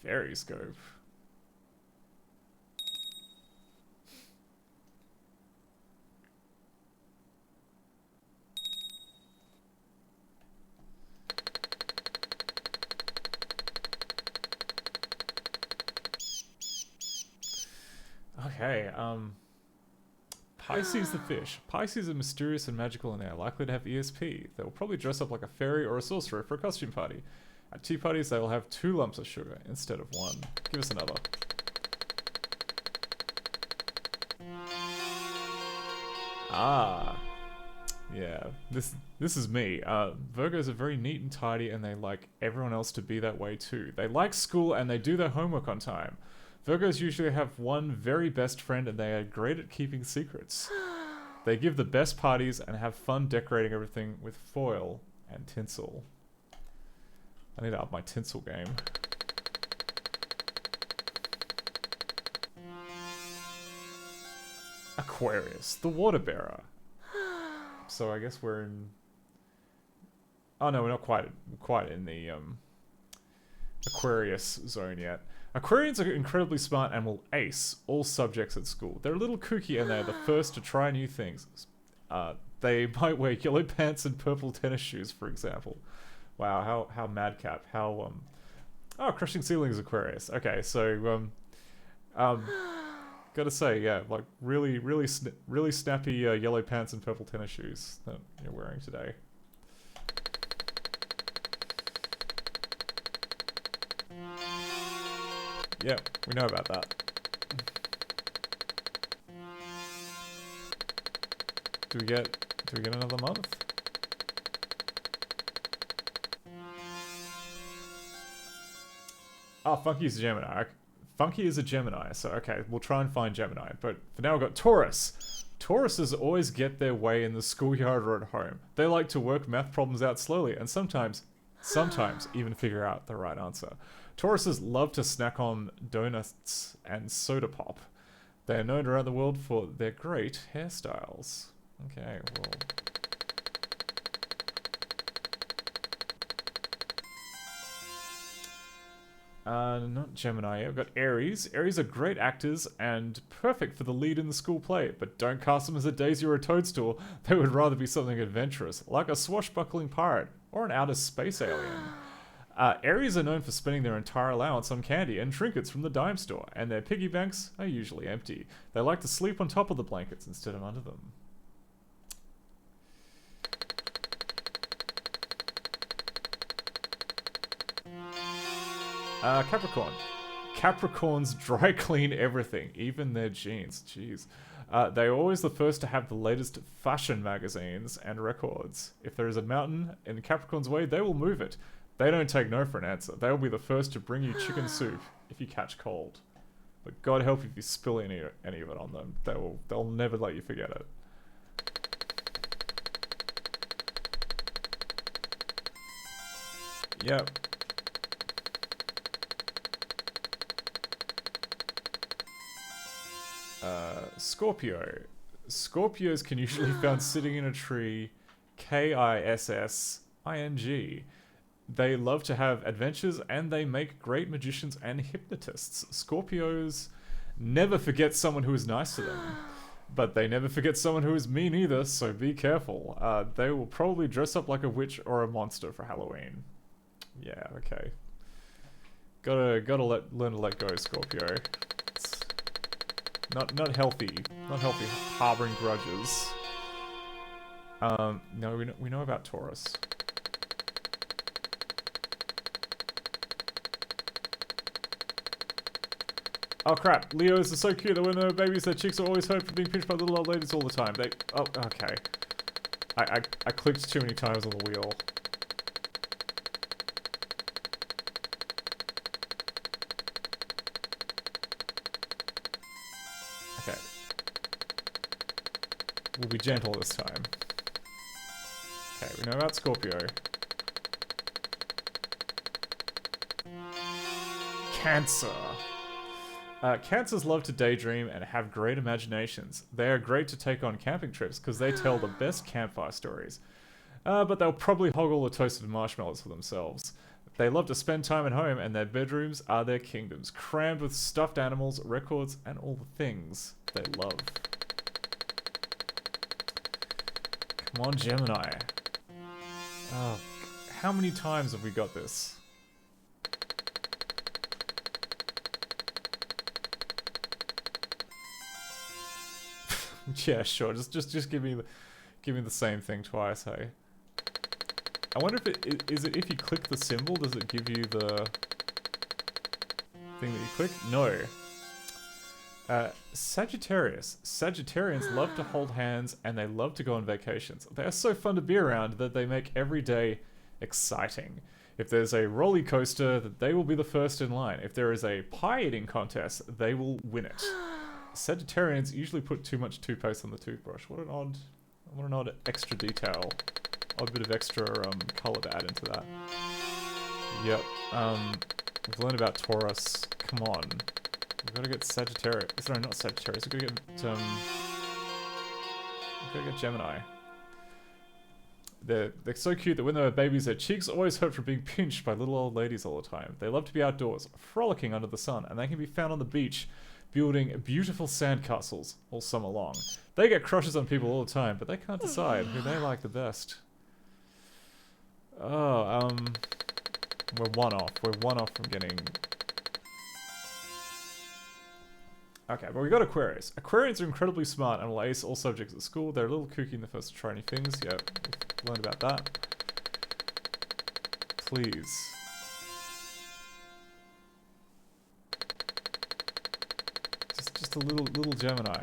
Fairy scope. Okay, Pisces the fish. Pisces are mysterious and magical and they are likely to have ESP. They will probably dress up like a fairy or a sorcerer for a costume party. At tea parties, they will have 2 lumps of sugar instead of 1. Give us another. Ah. Yeah, this is me. Virgos are very neat and tidy and they like everyone else to be that way too. They like school and they do their homework on time. Virgos usually have one very best friend and they are great at keeping secrets. They give the best parties and have fun decorating everything with foil and tinsel. I need to up my tinsel game. Aquarius, the water bearer. So I guess we're in Oh no, we're not quite in the Aquarius zone yet. Aquarians are incredibly smart and will ace all subjects at school. They're a little kooky and they're the first to try new things. They might wear yellow pants and purple tennis shoes, for example. Wow, how madcap. How oh, crushing ceilings Aquarius. Okay, so gotta say, yeah, like really snappy yellow pants and purple tennis shoes that you're wearing today. Yeah, we know about that. Do we get another month? Oh, Funky's a Gemini. Funky is a Gemini, so okay, we'll try and find Gemini. But for now, we've got Taurus. Tauruses always get their way in the schoolyard or at home. They like to work math problems out slowly, and sometimes even figure out the right answer. Tauruses love to snack on donuts and soda pop. They are known around the world for their great hairstyles. Okay, well... not Gemini. I've got Aries. Aries are great actors and perfect for the lead in the school play, but don't cast them as a daisy or a toadstool. They would rather be something adventurous, like a swashbuckling pirate or an outer space alien. Aries are known for spending their entire allowance on candy and trinkets from the dime store, and their piggy banks are usually empty. They like to sleep on top of the blankets instead of under them. Capricorn. Capricorns dry clean everything, even their jeans. Jeez. They're always the first to have the latest fashion magazines and records. If there is a mountain in Capricorn's way, they will move it. They don't take no for an answer. They will be the first to bring you chicken soup if you catch cold. But God help if you spill any of it on them. They'll never let you forget it. Yep. Scorpio. Scorpios can usually be found sitting in a tree. Kissing. They love to have adventures and they make great magicians and hypnotists. Scorpios never forget someone who is nice to them. But they never forget someone who is mean either, so be careful. They will probably dress up like a witch or a monster for Halloween. Yeah, okay. Gotta learn to let go, Scorpio. It's not healthy. Not healthy harboring grudges. No, we know about Taurus. Oh crap, Leos are so cute that when they're babies, their cheeks are always hurt from being pinched by little old ladies all the time. Oh, okay. I clicked too many times on the wheel. Okay. We'll be gentle this time. Okay, we know about Scorpio. Cancer. Cancers love to daydream and have great imaginations. They are great to take on camping trips because they tell the best campfire stories. But they'll probably hoggle the toasted marshmallows for themselves. They love to spend time at home and their bedrooms are their kingdoms, crammed with stuffed animals, records, and all the things they love. Come on, Gemini. Oh, how many times have we got this? Yeah, sure. Just give me the same thing twice, hey. I wonder if if you click the symbol, does it give you the thing that you click? No. Sagittarius. Sagittarians love to hold hands and they love to go on vacations. They are so fun to be around that they make every day exciting. If there's a roller coaster, they will be the first in line. If there is a pie eating contest, they will win it. Sagittarians usually put too much toothpaste on the toothbrush. What an odd extra detail. Odd bit of extra color to add into that. Yep. We've learned about Taurus. Come on. We've got to get Sagittarius. Sorry, not Sagittarius. We've got to get Gemini. They're so cute that when they were babies, their cheeks always hurt from being pinched by little old ladies all the time. They love to be outdoors, frolicking under the sun, and they can be found on the beach, building beautiful sandcastles all summer long. They get crushes on people all the time, but they can't decide who they like the best. Oh, we're one off. We're one off from getting... Okay, but we got Aquarius. Aquarians are incredibly smart and will ace all subjects at school. They're a little kooky in the first to try new things. Yep, we've learned about that. Please. Just a little Gemini.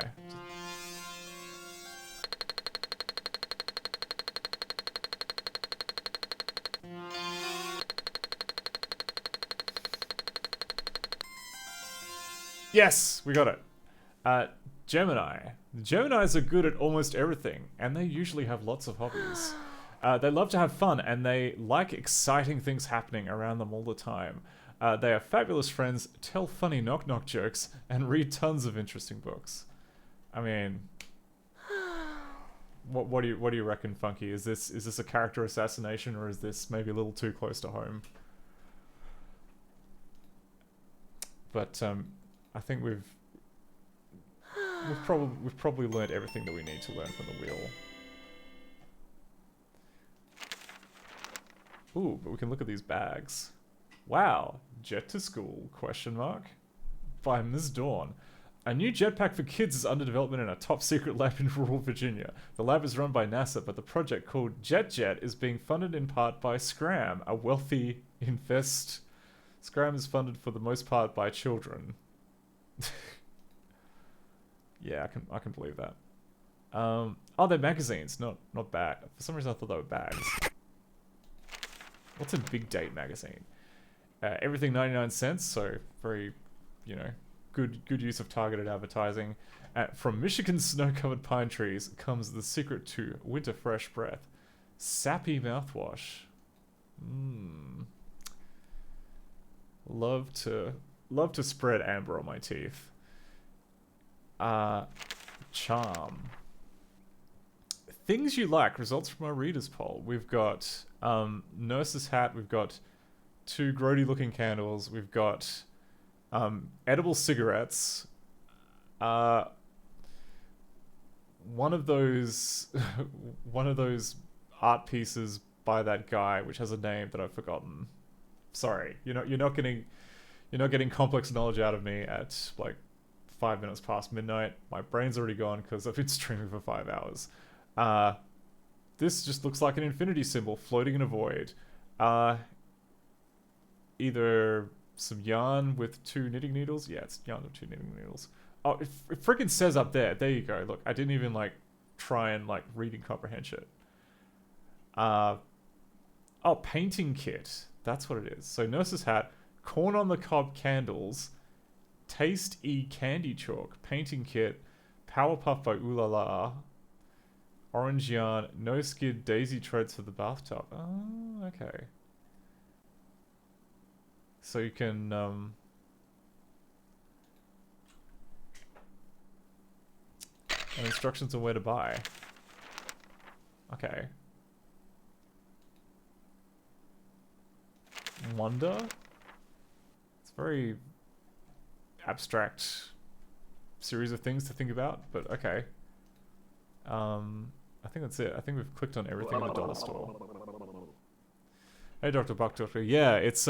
Yes, we got it. Gemini. The Geminis are good at almost everything, and they usually have lots of hobbies. They love to have fun, and they like exciting things happening around them all the time. They are fabulous friends, tell funny knock-knock jokes, and read tons of interesting books. I mean, what do you reckon, Funky? Is this a character assassination, or is this maybe a little too close to home? But I think we've probably learned everything that we need to learn from the wheel. Ooh, but we can look at these bags. Wow, jet to school? ? By Ms. Dawn. A new jetpack for kids is under development in a top secret lab in rural Virginia. The lab is run by NASA, but the project called JetJet is being funded in part by Scram, a wealthy invest. Scram is funded for the most part by children. Yeah, I can believe that. Oh, they're magazines, not bag. For some reason, I thought they were bags. What's a big date magazine? Everything 99 cents, so very, you know, good use of targeted advertising. From Michigan's snow-covered pine trees comes the secret to winter fresh breath. Sappy mouthwash. Love to spread amber on my teeth. Charm. Things you like, results from our readers poll. We've got nurse's hat, we've got 2 grody looking candles, we've got edible cigarettes, one of those art pieces by that guy which has a name that I've forgotten. Sorry, you're not getting complex knowledge out of me at like 5 minutes past midnight. My brain's already gone because I've been streaming for 5 hours. This just looks like an infinity symbol floating in a void. Either some yarn with 2 knitting needles. Yeah, it's yarn with 2 knitting needles. Oh, it freaking says up there. There you go. Look, I didn't even like try and like reading comprehension. Oh, painting kit. That's what it is. So nurse's hat, corn on the cob candles, Taste E candy chalk, painting kit, Powerpuff by Ooh La La, orange yarn, no skid daisy treads for the bathtub. Oh, okay. So you can and instructions on where to buy. Okay. Wonder? It's very abstract series of things to think about, but okay. I think that's it. I think we've clicked on everything in the dollar store. Hey, Dr. Buck Doctor. Yeah, it's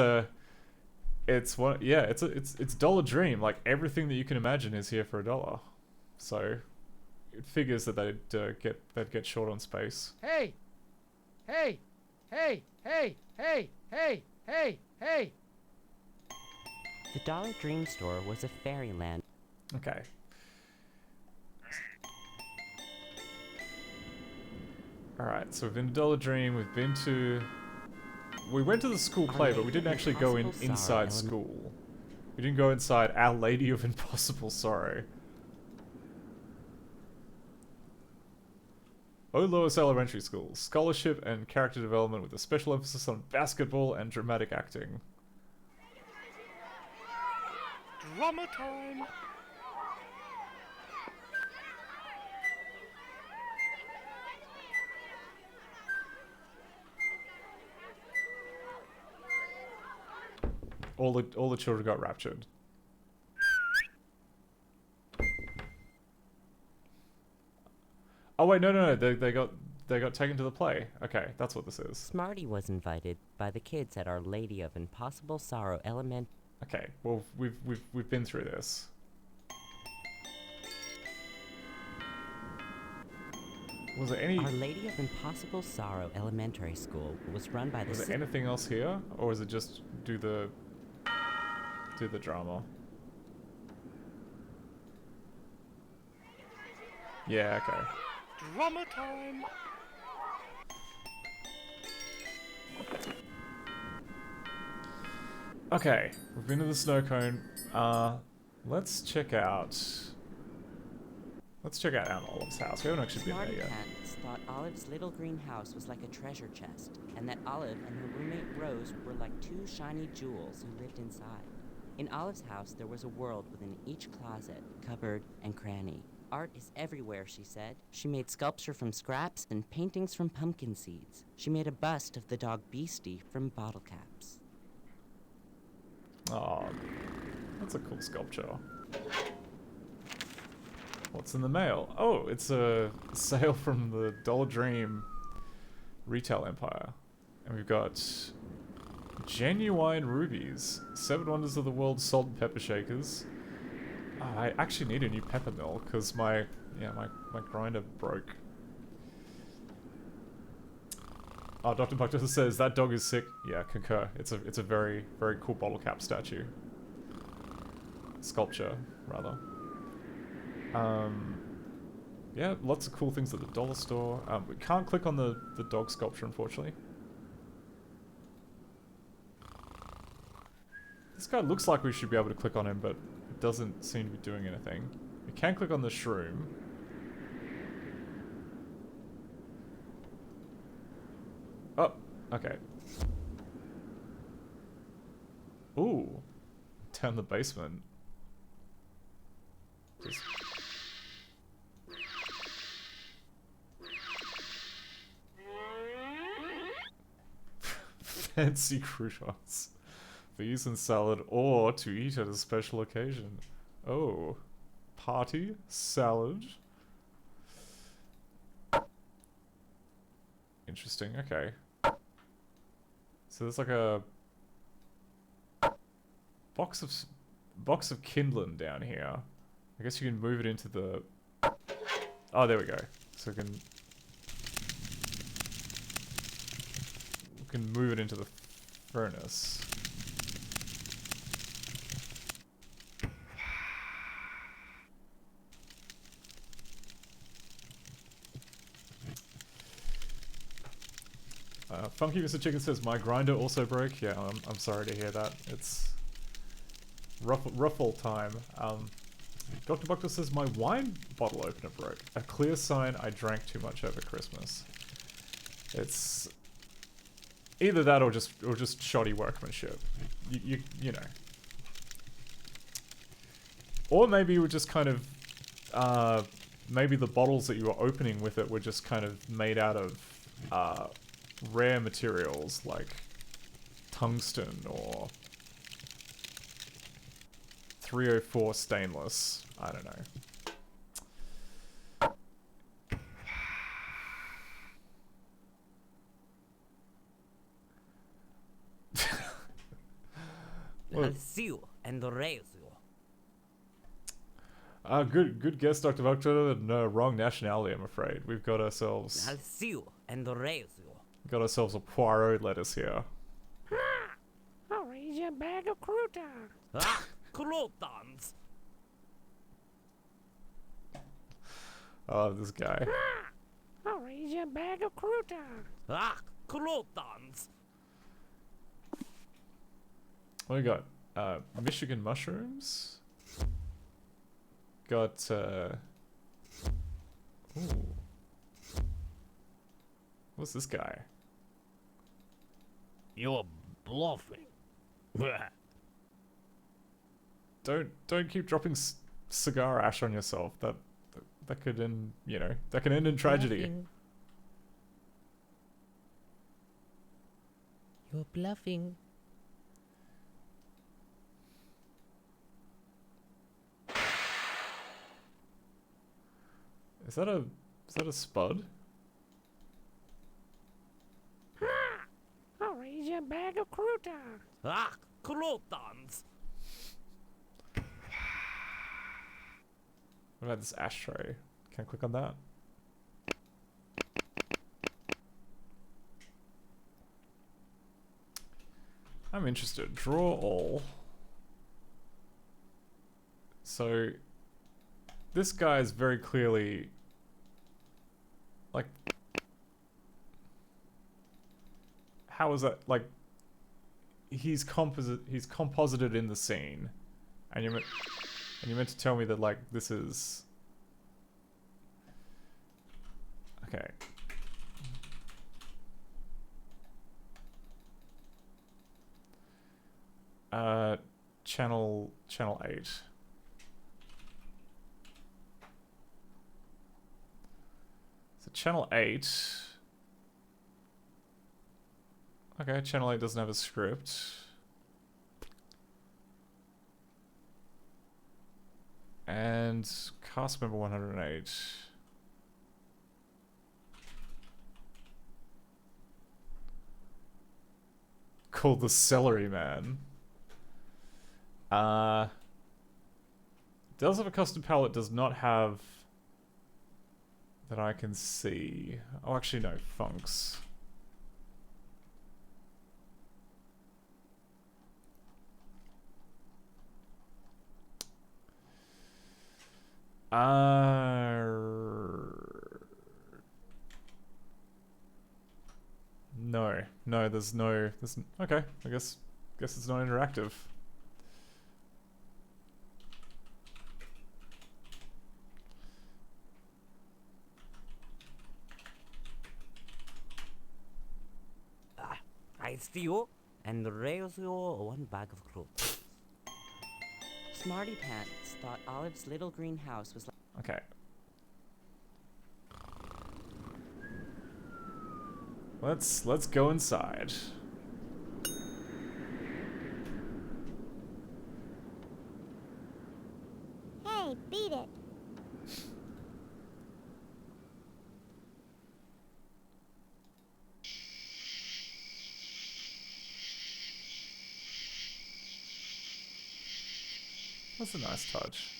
Dollar Dream. Like everything that you can imagine is here for $1. So it figures that they'd get short on space. Hey! Hey! Hey! Hey! Hey! Hey! Hey! Hey! The Dollar Dream store was a fairyland. Okay. Alright, so we've been to Dollar Dream, we went to the school play, but we didn't actually go inside school. We didn't go inside Our Lady of Impossible Sorrow. O. Lewis Elementary School, scholarship and character development with a special emphasis on basketball and dramatic acting. Drama time! all the children got raptured. Oh wait, no, they got taken to the play. Okay, that's what this is. Smarty was invited by the kids at Our Lady of Impossible Sorrow Element. Okay, well we've been through this. Was there any? Our Lady of Impossible Sorrow Elementary School was run by the. Was there anything else here, or is it just do the drama? Yeah. Okay. Drama time. Okay, we've been to the snow cone. Let's check out Aunt Olive's house. We haven't actually been there Smarty yet. Pants thought Olive's little green house was like a treasure chest, and that Olive and her roommate Rose were like two shiny jewels who lived inside. In Olive's house, there was a world within each closet, cupboard, and cranny. Art is everywhere, she said. She made sculpture from scraps and paintings from pumpkin seeds. She made a bust of the dog Beastie from bottle caps. Oh, that's a cool sculpture. What's in the mail? Oh, it's a sale from the Dollar Dream retail empire. And we've got genuine rubies, 7 wonders of the world salt and pepper shakers. Oh, I actually need a new pepper mill because my grinder broke. Oh, Dr. Buck just says that dog is sick. Yeah, concur. It's a very, very cool bottle cap statue. Sculpture, rather. Yeah, lots of cool things at the dollar store. We can't click on the dog sculpture, unfortunately. This guy looks like we should be able to click on him, but it doesn't seem to be doing anything. We can click on the shroom. Oh, okay. Ooh. Down the basement. Just... Fancy croutons. For use in salad or to eat at a special occasion. Oh. Party? Salad? Interesting, okay. So there's like a box of kindling down here. I guess you can move it into the... Oh, there we go. So we can move it into the furnace. Funky Mr. Chicken says, my grinder also broke. Yeah, I'm sorry to hear that. It's rough all time. Dr. Buckler says, my wine bottle opener broke. A clear sign I drank too much over Christmas. It's either that or just shoddy workmanship. You know. Or maybe you were just kind of, maybe the bottles that you were opening with it were just kind of made out of, rare materials like tungsten or 304 stainless. I don't know. I'll see you and raise you. Good guess, Dr. Buckler. No, wrong nationality, I'm afraid. We've got ourselves... I'll see you and raise you. Got ourselves a Poirot lettuce here. I'll raise you a bag of croutons. Ah, croutons. Oh, this guy. I'll raise you a bag of croutons. Ah, croutons. What we got? Michigan mushrooms. Got ooh. What's this guy? You're bluffing. Don't keep dropping cigar ash on yourself. That could end, you know, that can end in tragedy. Bluffing. You're bluffing. Is that a spud? I'll raise you a bag of croutons. Ah, croutons! What about this ashtray? Can I click on that? I'm interested. Draw all. So this guy is very clearly like, how is that like, he's composited in the scene, and you're meant to tell me that like this is okay. Channel 8. So channel 8. Okay, channel 8 doesn't have a script. And cast member 108. Called the Celery Man. Does have a custom palette, does not have that I can see. Oh, actually no, funks. No, there's okay, I guess it's not interactive. I see you and raise you one bag of croutons. Smarty Pants thought Olive's little greenhouse was like... Okay. Let's go inside. Hey, beat it. That's a nice touch.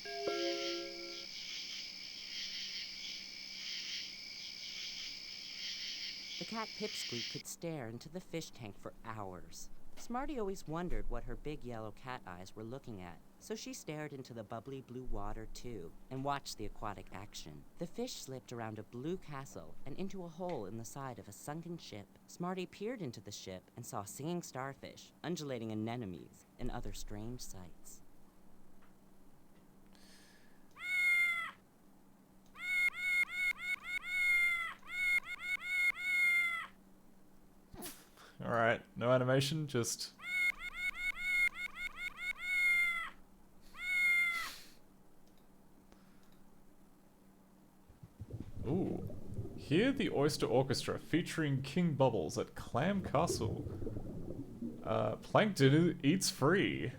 The cat Pipsqueak could stare into the fish tank for hours. Smarty always wondered what her big yellow cat eyes were looking at, so she stared into the bubbly blue water too, and watched the aquatic action. The fish slipped around a blue castle and into a hole in the side of a sunken ship. Smarty peered into the ship and saw singing starfish, undulating anemones, and other strange sights. Alright, no animation, just... Ooh. Hear the Oyster Orchestra featuring King Bubbles at Clam Castle. Plankton eats free.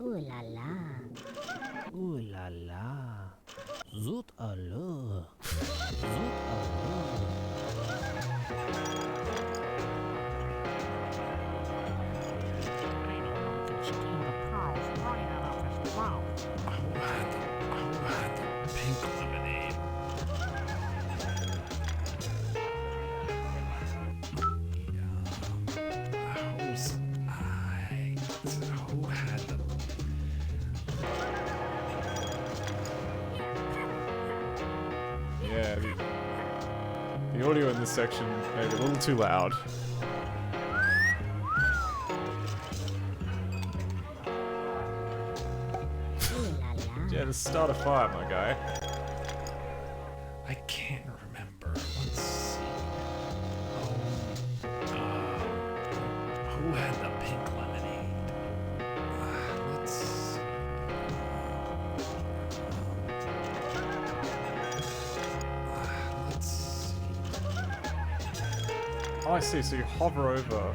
Ooh la la. Ooh la la. Zoot allure. Zoot allure. Pink lemonade. Who had them? Yeah, the audio in this section may be a little too loud. Yeah, just start a fire, my guy. I can't remember. Let's see. Who had the pink lemonade? Let's. Oh, I see. So you hover over.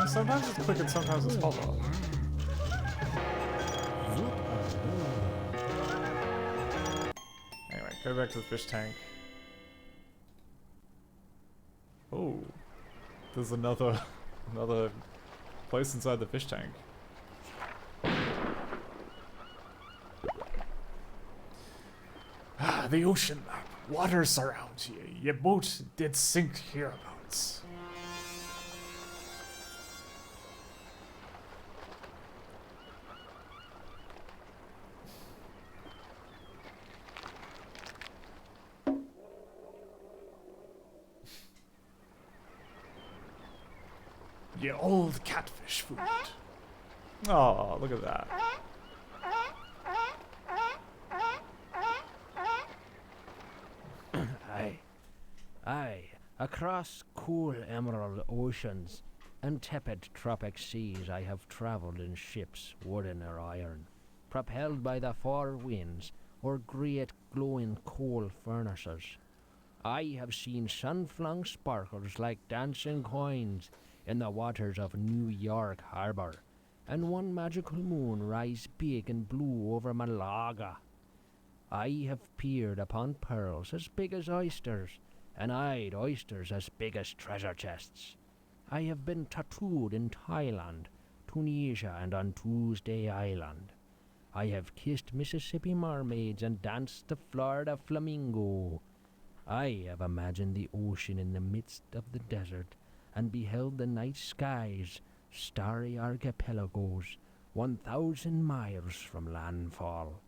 Sometimes it's quick and sometimes it's hover. Anyway, go back to the fish tank. Oh, there's another place inside the fish tank. Ah, the ocean map. Water surrounds you. Your boat did sink hereabouts. Your old catfish food. Oh, look at that. Aye, across cool emerald oceans and tepid tropic seas I have travelled in ships, wooden or iron, propelled by the four winds or great glowing coal furnaces. I have seen sun-flung sparkles like dancing coins in the waters of New York Harbour, and one magical moon rise big and blue over Malaga. I have peered upon pearls as big as oysters, and eyed oysters as big as treasure chests. I have been tattooed in Thailand, Tunisia, and on Tuesday Island. I have kissed Mississippi mermaids and danced the Florida flamingo. I have imagined the ocean in the midst of the desert, and beheld the night skies, starry archipelagos, 1,000 miles from landfall.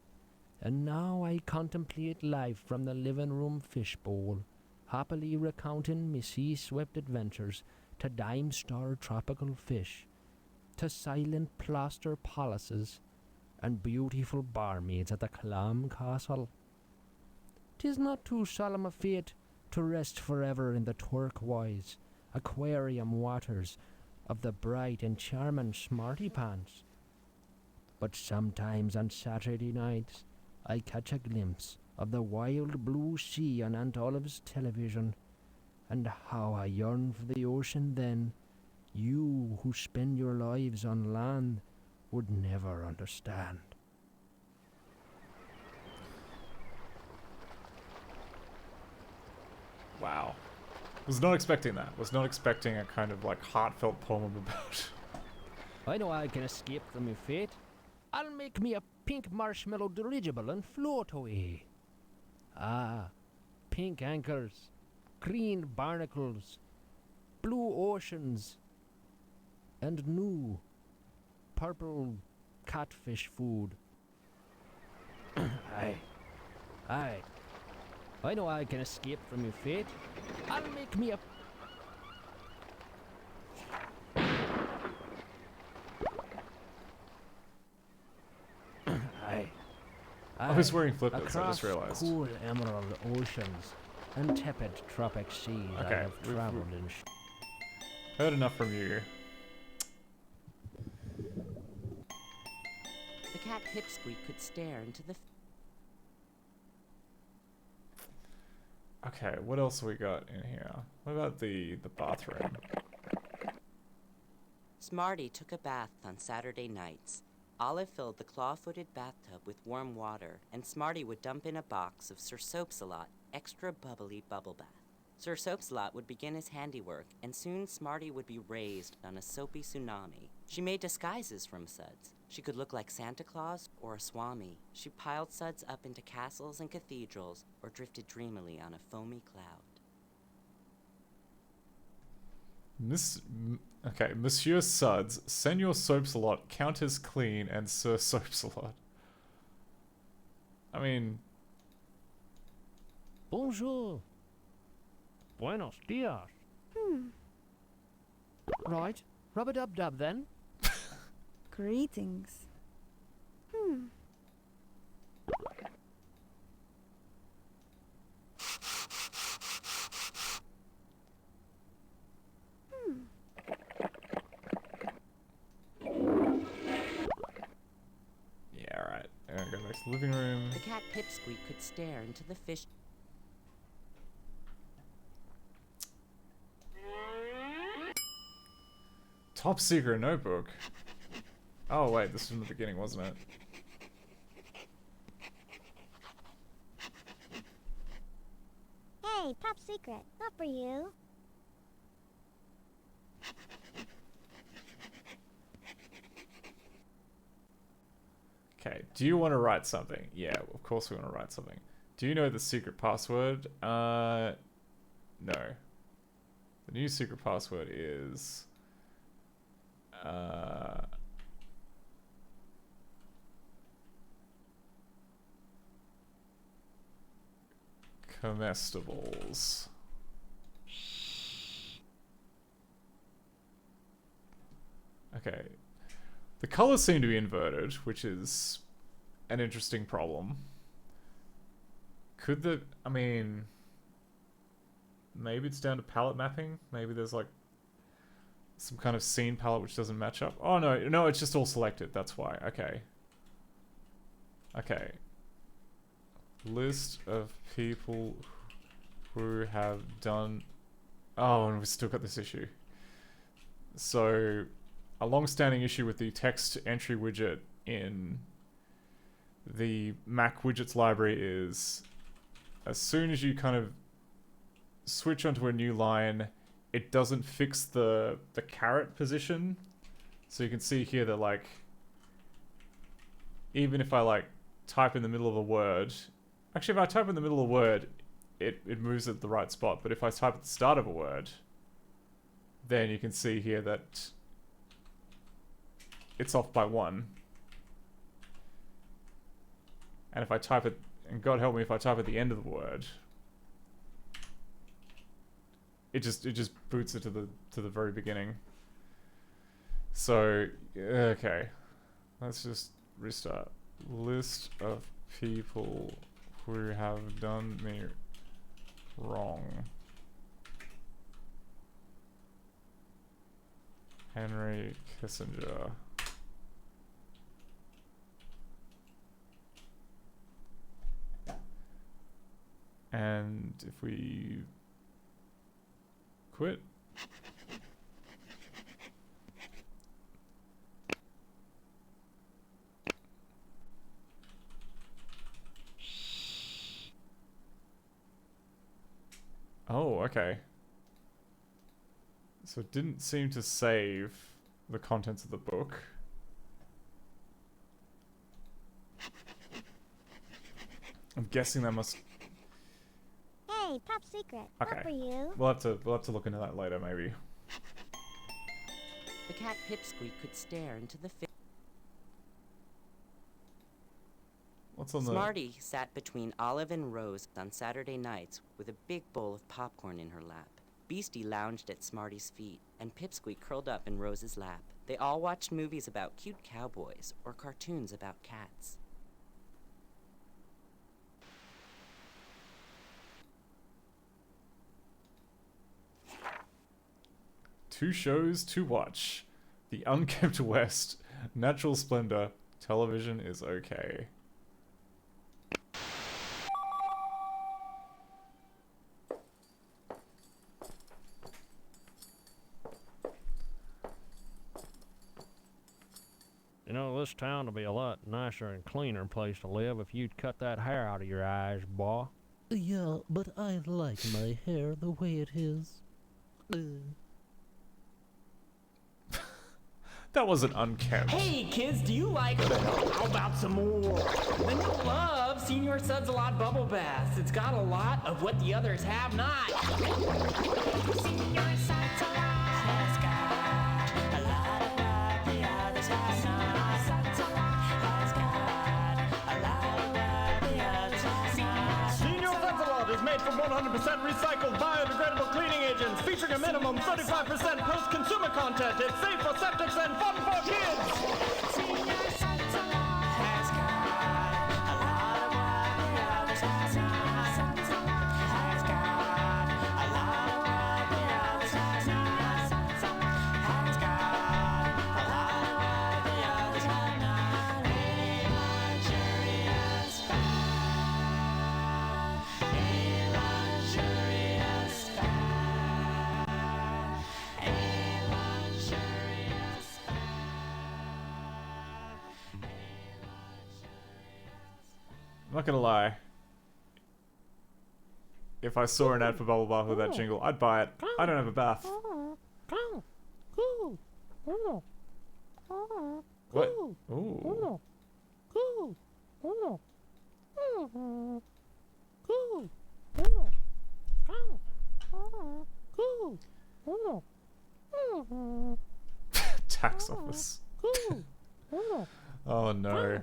And now I contemplate life from the living room fishbowl, happily recounting my sea-swept adventures to dime-star tropical fish, to silent plaster palaces, and beautiful barmaids at the Clam Castle. 'Tis not too solemn a fate to rest forever in the turquoise aquarium waters of the bright and charming Smarty Pants. But sometimes on Saturday nights I catch a glimpse of the wild blue sea on Aunt Olive's television, and how I yearn for the ocean then. You who spend your lives on land would never understand. Wow. Was not expecting that. Was not expecting a kind of like heartfelt poem about. I know I can escape from my fate. I'll make me a pink marshmallow dirigible and float away. Ah, pink anchors, green barnacles, blue oceans, and new purple catfish food. Aye. I know I can escape from your fate. I'll make me a... I was wearing flippers, I just realized. Across cool emerald oceans and tepid tropic seas I have travelled in... Heard enough from you. The cat Pipsqueak could stare into the... Okay, what else we got in here? What about the bathroom? Smarty took a bath on Saturday nights. Olive filled the claw-footed bathtub with warm water, and Smarty would dump in a box of Sir Soapsalot extra bubbly bubble bath. Sir Soapsalot would begin his handiwork, and soon Smarty would be raised on a soapy tsunami. She made disguises from suds. She could look like Santa Claus or a Swami. She piled suds up into castles and cathedrals, or drifted dreamily on a foamy cloud. Okay, Monsieur Suds, Senor Soapsalot, Countess Clean, and Sir Soapsalot. I mean... Bonjour. Buenos dias. Right, rub-a-dub-dub then. Greetings. Yeah, alright. Go back to the living room. The cat Pipsqueak could stare into the fish... Top secret notebook. Oh wait, this was in the beginning, wasn't it? Hey, top secret. Not for you. Okay, do you want to write something? Yeah, of course we want to write something. Do you know the secret password? No. The new secret password is... comestibles. Okay. The colors seem to be inverted, which is an interesting problem. Could the... I mean... Maybe it's down to palette mapping? Maybe there's like some kind of scene palette which doesn't match up? Oh no, no, it's just all selected, that's why. Okay. Okay. List of people who have done... Oh, and we've still got this issue. So... A long-standing issue with the text entry widget in the Mac widgets library is as soon as you kind of switch onto a new line, it doesn't fix the caret position. So you can see here that like, even if I like type in the middle of a word, actually if I type in the middle of a word, it moves at the right spot. But if I type at the start of a word, then you can see here that it's off by 1. And if I type it, and God help me if I type at the end of the word, it just boots it to the very beginning. So okay, let's just restart. List of people who have done me wrong. Henry Kissinger. And if we quit. Oh, okay. So it didn't seem to save the contents of the book. I'm guessing that must... Hey, top secret. Okay. Not for you. We'll have to look into that later, maybe. The cat Pipsqueak could stare into the What's on Smarty sat between Olive and Rose on Saturday nights with a big bowl of popcorn in her lap. Beastie lounged at Smarty's feet, and Pipsqueak curled up in Rose's lap. They all watched movies about cute cowboys or cartoons about cats. Two shows to watch. The Unkept West, Natural Splendor, Television is Okay. You know, this town would be a lot nicer and cleaner place to live if you'd cut that hair out of your eyes, boy. Yeah, but I like my hair the way it is. That wasn't unkempt. Hey kids, do you like... How about some more? Then you'll love Senior Suds a Lot Bubble Baths. It's got a lot of what the others have not. Senior Suds a Lot has got a lot of what the others have not. Suds a Lot has got a lot of what the others have not. Senior Suds a Lot is made from 100% recycled biodegradable cleaning agents featuring a minimum 35% post-consumer content. It's safe for septics and fun for kids. Senior Suds a Lot has got a lot of what the others have not. Suds a Lot has got a lot of what the others have not. Suds a Lot has got a lot of what the others have not. A luxurious spa. A luxurious spa. A luxurious not gonna lie. If I saw an ad for Bubble Bath with that jingle, I'd buy it. I don't have a bath. What? Ooh. Tax office. Oh no.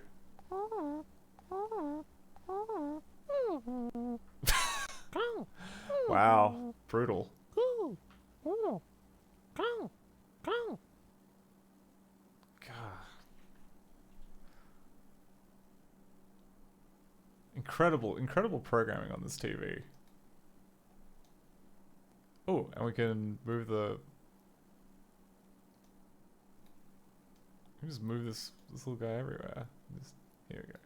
Wow, brutal. God. Incredible programming on this TV. Oh, and we can move the... We can just move this little guy everywhere. Just, here we go.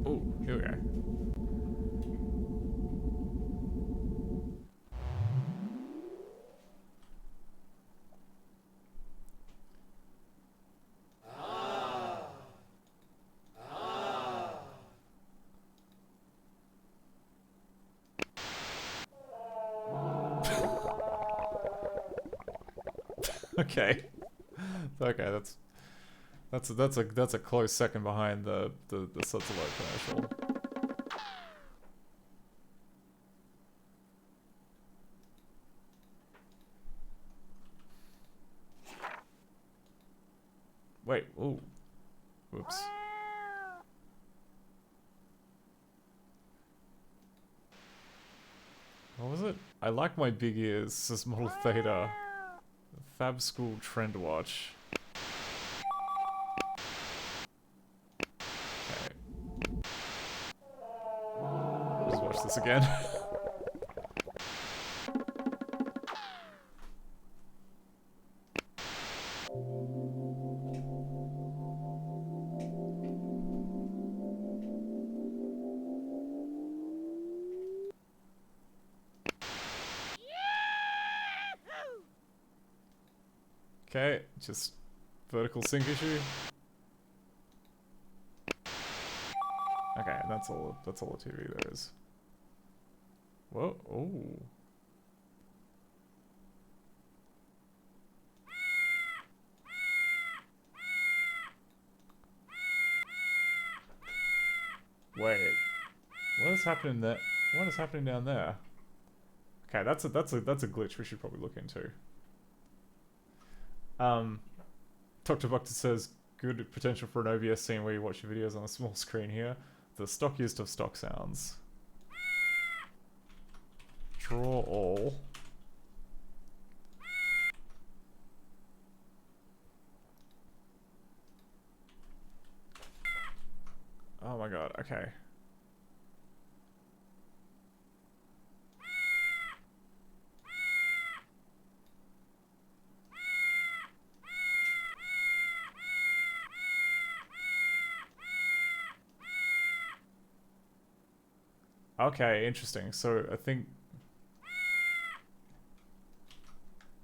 Oh, here we go. Okay. Okay, that's a close second behind the Suds Alert commercial. Wait, ooh. Whoops. What was it? I like my big ears, says Model Theta. Fab School Trend Watch. Okay. Just watch this again. Okay, just vertical sync issue. Okay, that's all the TV there is. Whoa, oh. Wait. What is happening there? What is happening down there? Okay, that's a glitch we should probably look into. Dr. Buctor says, good potential for an OBS scene where you watch your videos on a small screen here. The stockiest of stock sounds. Draw all. Oh my god, okay. Okay, interesting. So I think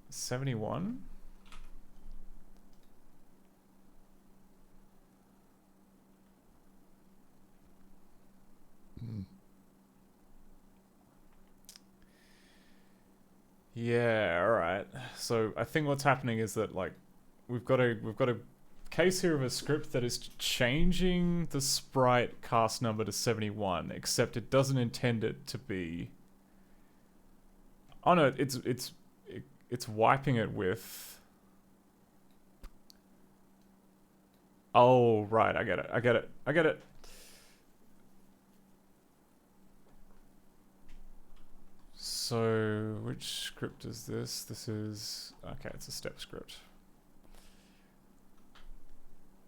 71. Yeah, all right. So I think what's happening is that like we've got a case here of a script that is changing the sprite cast number to 71, except it doesn't intend it to be. Oh no, it's wiping it with. Oh right, I get it. So which script is this? This is okay. It's a step script.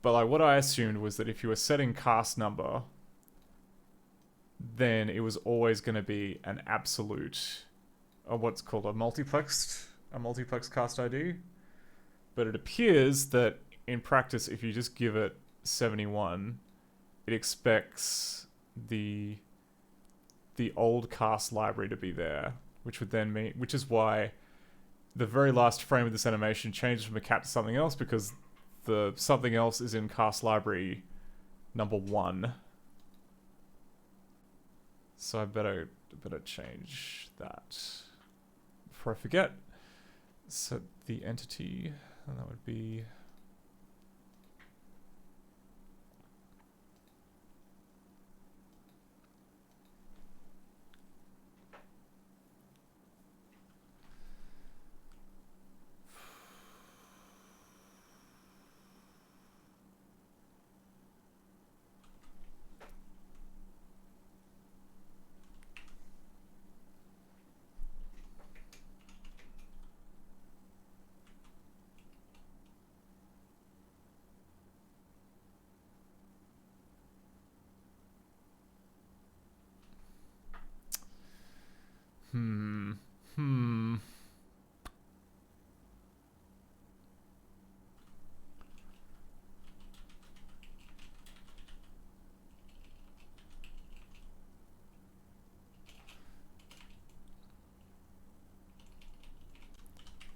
But like what I assumed was that if you were setting cast number, then it was always going to be an absolute, or what's called a multiplexed a multiplex cast ID, but it appears that in practice, if you just give it 71, it expects the old cast library to be there, which would then mean, which is why the very last frame of this animation changes from a cat to something else, because the something else is in cast library number 1. So I better change that before I forget. So the entity, and that would be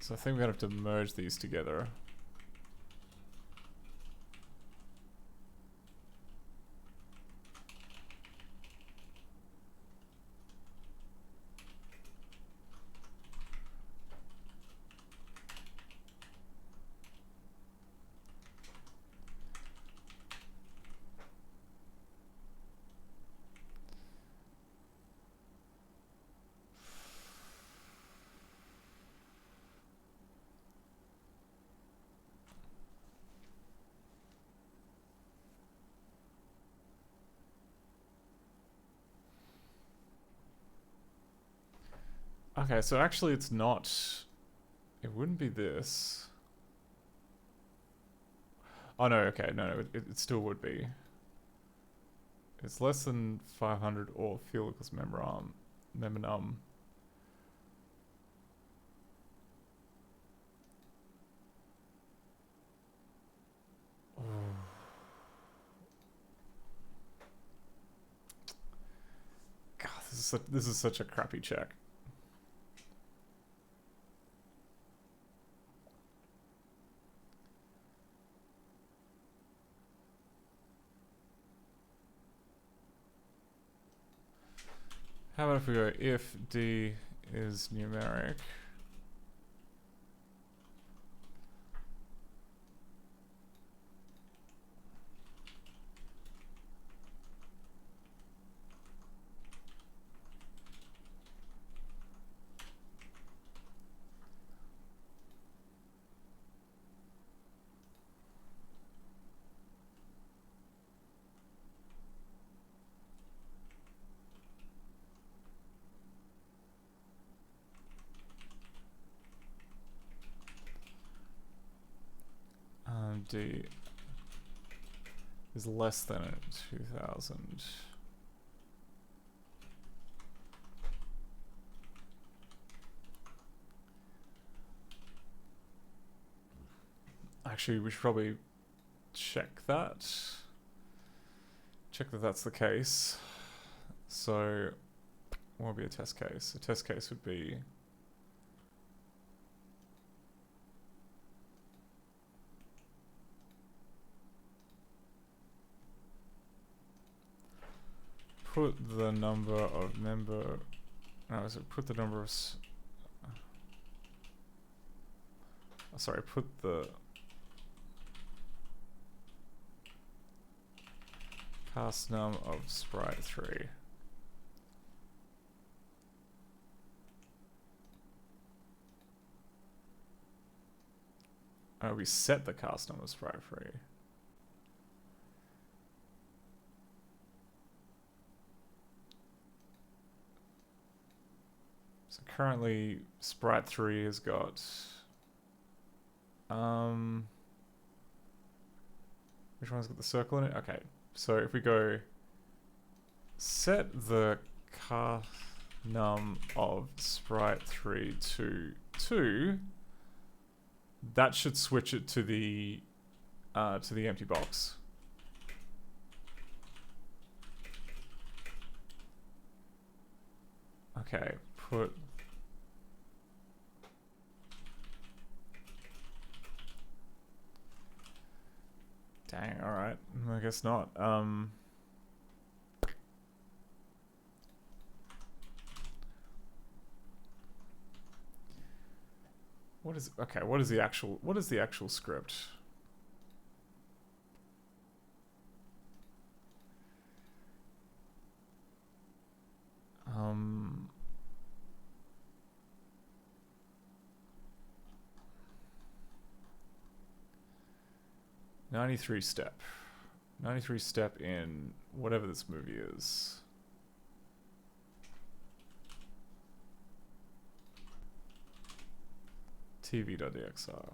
So I think we're gonna have to merge these together. Okay, so actually it's not... It wouldn't be this. Oh no, okay, no, it still would be. It's less than 500 or fuel equals memnum. God, this is such a crappy check. How about if we go if D is numeric? D is less than 2000. Actually, we should probably check that. Check that that's the case. So, what would be a test case? A test case would be... put the number of member... No, so put the number of... sorry, put the... cast num of sprite 3. Oh, we set the cast num of sprite 3. So currently, sprite 3 has got... which one's got the circle in it? Okay. So if we go set the cast num of sprite 3 to 2, that should switch it to the empty box. Okay, put... Dang, alright. I guess not. What is... Okay, what is the actual script? $93 step. 93 step in whatever this movie is. TV.dxr.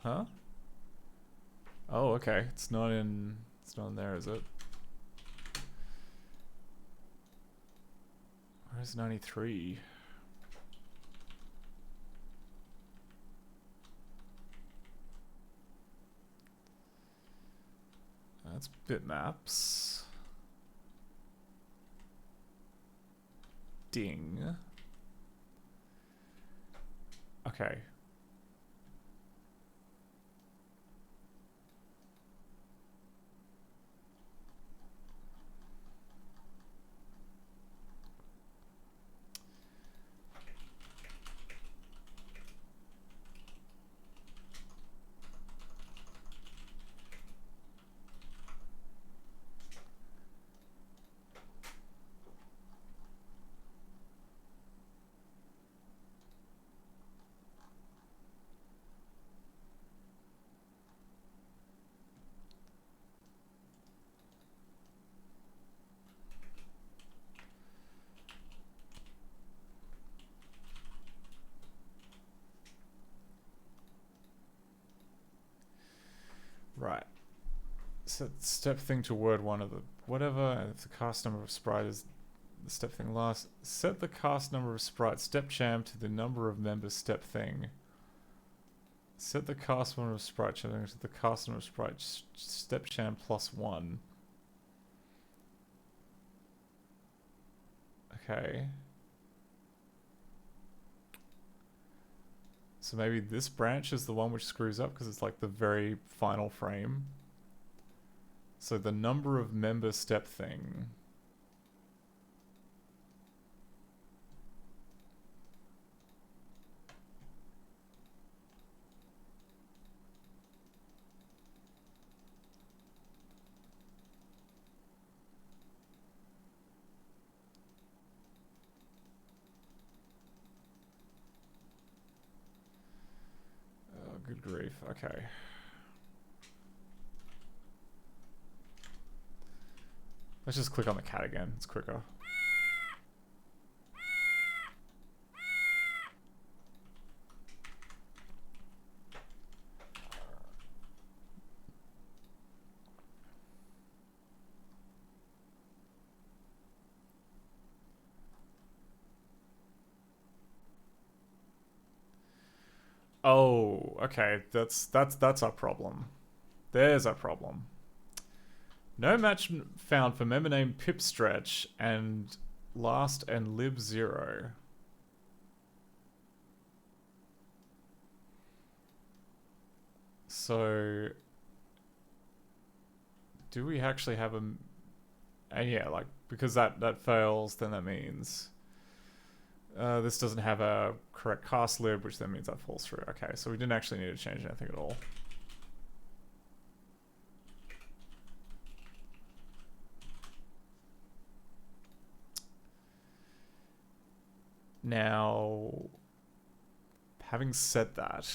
Huh? Oh, okay. It's not in there, is it? Where's 93? That's bitmaps. Ding. Okay. Right. Set step thing to word 1 of the whatever, and if the cast number of sprite is the step thing last, set the cast number of sprite step cham to the number of members step thing. Set the cast number of sprite cham to the cast number of sprite step cham +1. Okay. So maybe this branch is the one which screws up because it's like the very final frame. So the number of member step thing. Good grief, okay. Let's just click on the cat again, it's quicker. Oh, okay. That's our problem. There's our problem. No match found for member name Pipstretch and last and lib 0. So do we actually have a... And yeah, like because that fails, then that means This doesn't have a correct cast lib, which then means that falls through. Okay, so we didn't actually need to change anything at all. Now, having said that,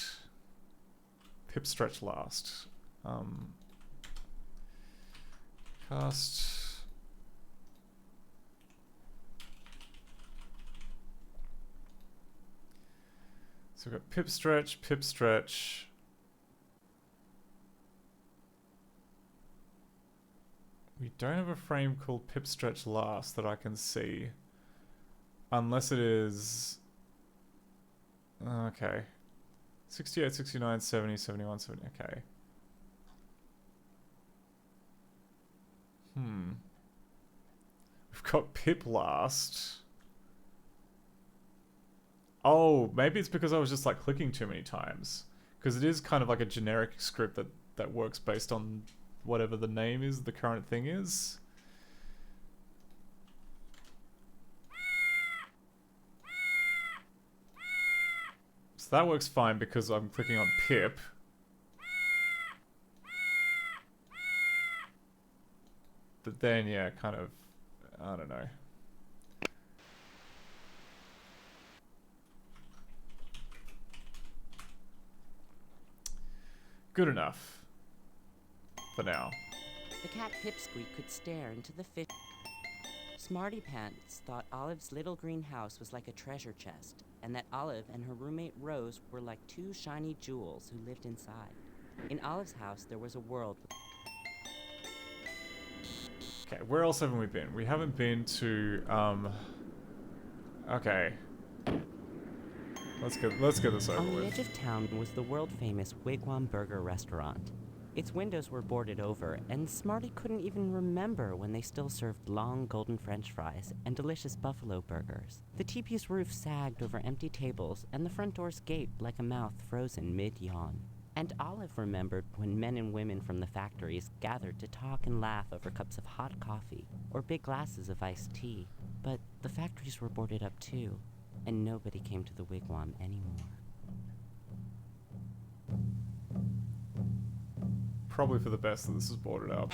pip stretch last. Cast. So we've got pip stretch, pip stretch. We don't have a frame called pip stretch last that I can see. Unless it is... Okay. 68, 69, 70, 71, 70. Okay. We've got pip last. Oh, maybe it's because I was just like clicking too many times. Because it is kind of like a generic script that works based on whatever the name is, the current thing is. So that works fine because I'm clicking on pip. But then, yeah, kind of, I don't know. Good enough. For now. The cat Pipsqueak could stare into the fish. Smarty Pants thought Olive's little green house was like a treasure chest, and that Olive and her roommate Rose were like two shiny jewels who lived inside. In Olive's house, there was a world with... Okay, where else haven't we been? We haven't been to, okay. Let's get this over On the with. edge of town was the world-famous Wigwam Burger restaurant. Its windows were boarded over, and Smarty couldn't even remember when they still served long golden French fries and delicious buffalo burgers. The teepee's roof sagged over empty tables, and the front doors gaped like a mouth frozen mid-yawn. And Olive remembered when men and women from the factories gathered to talk and laugh over cups of hot coffee or big glasses of iced tea. But the factories were boarded up too, and nobody came to the wigwam anymore. Probably for the best that this is boarded up.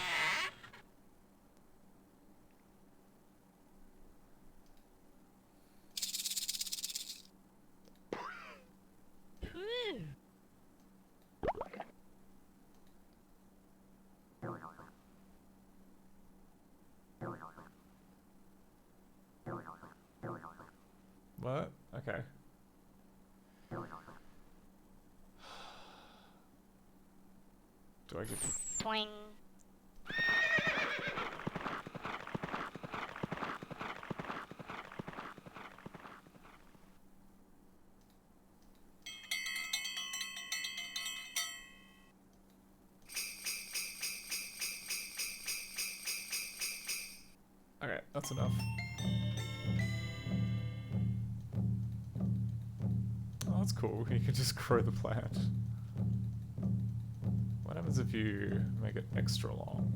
What? Okay. Do I get to... Swing. Okay, that's enough. Oh, that's cool. You can just grow the plant. What happens if you make it extra long?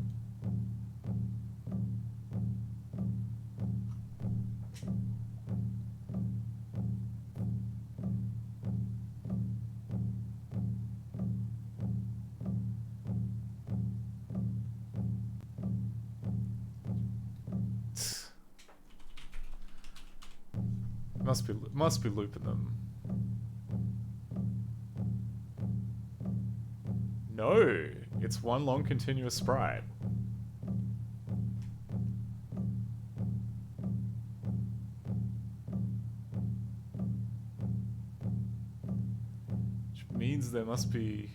Must be looping them. No, it's one long continuous sprite. Which means there must be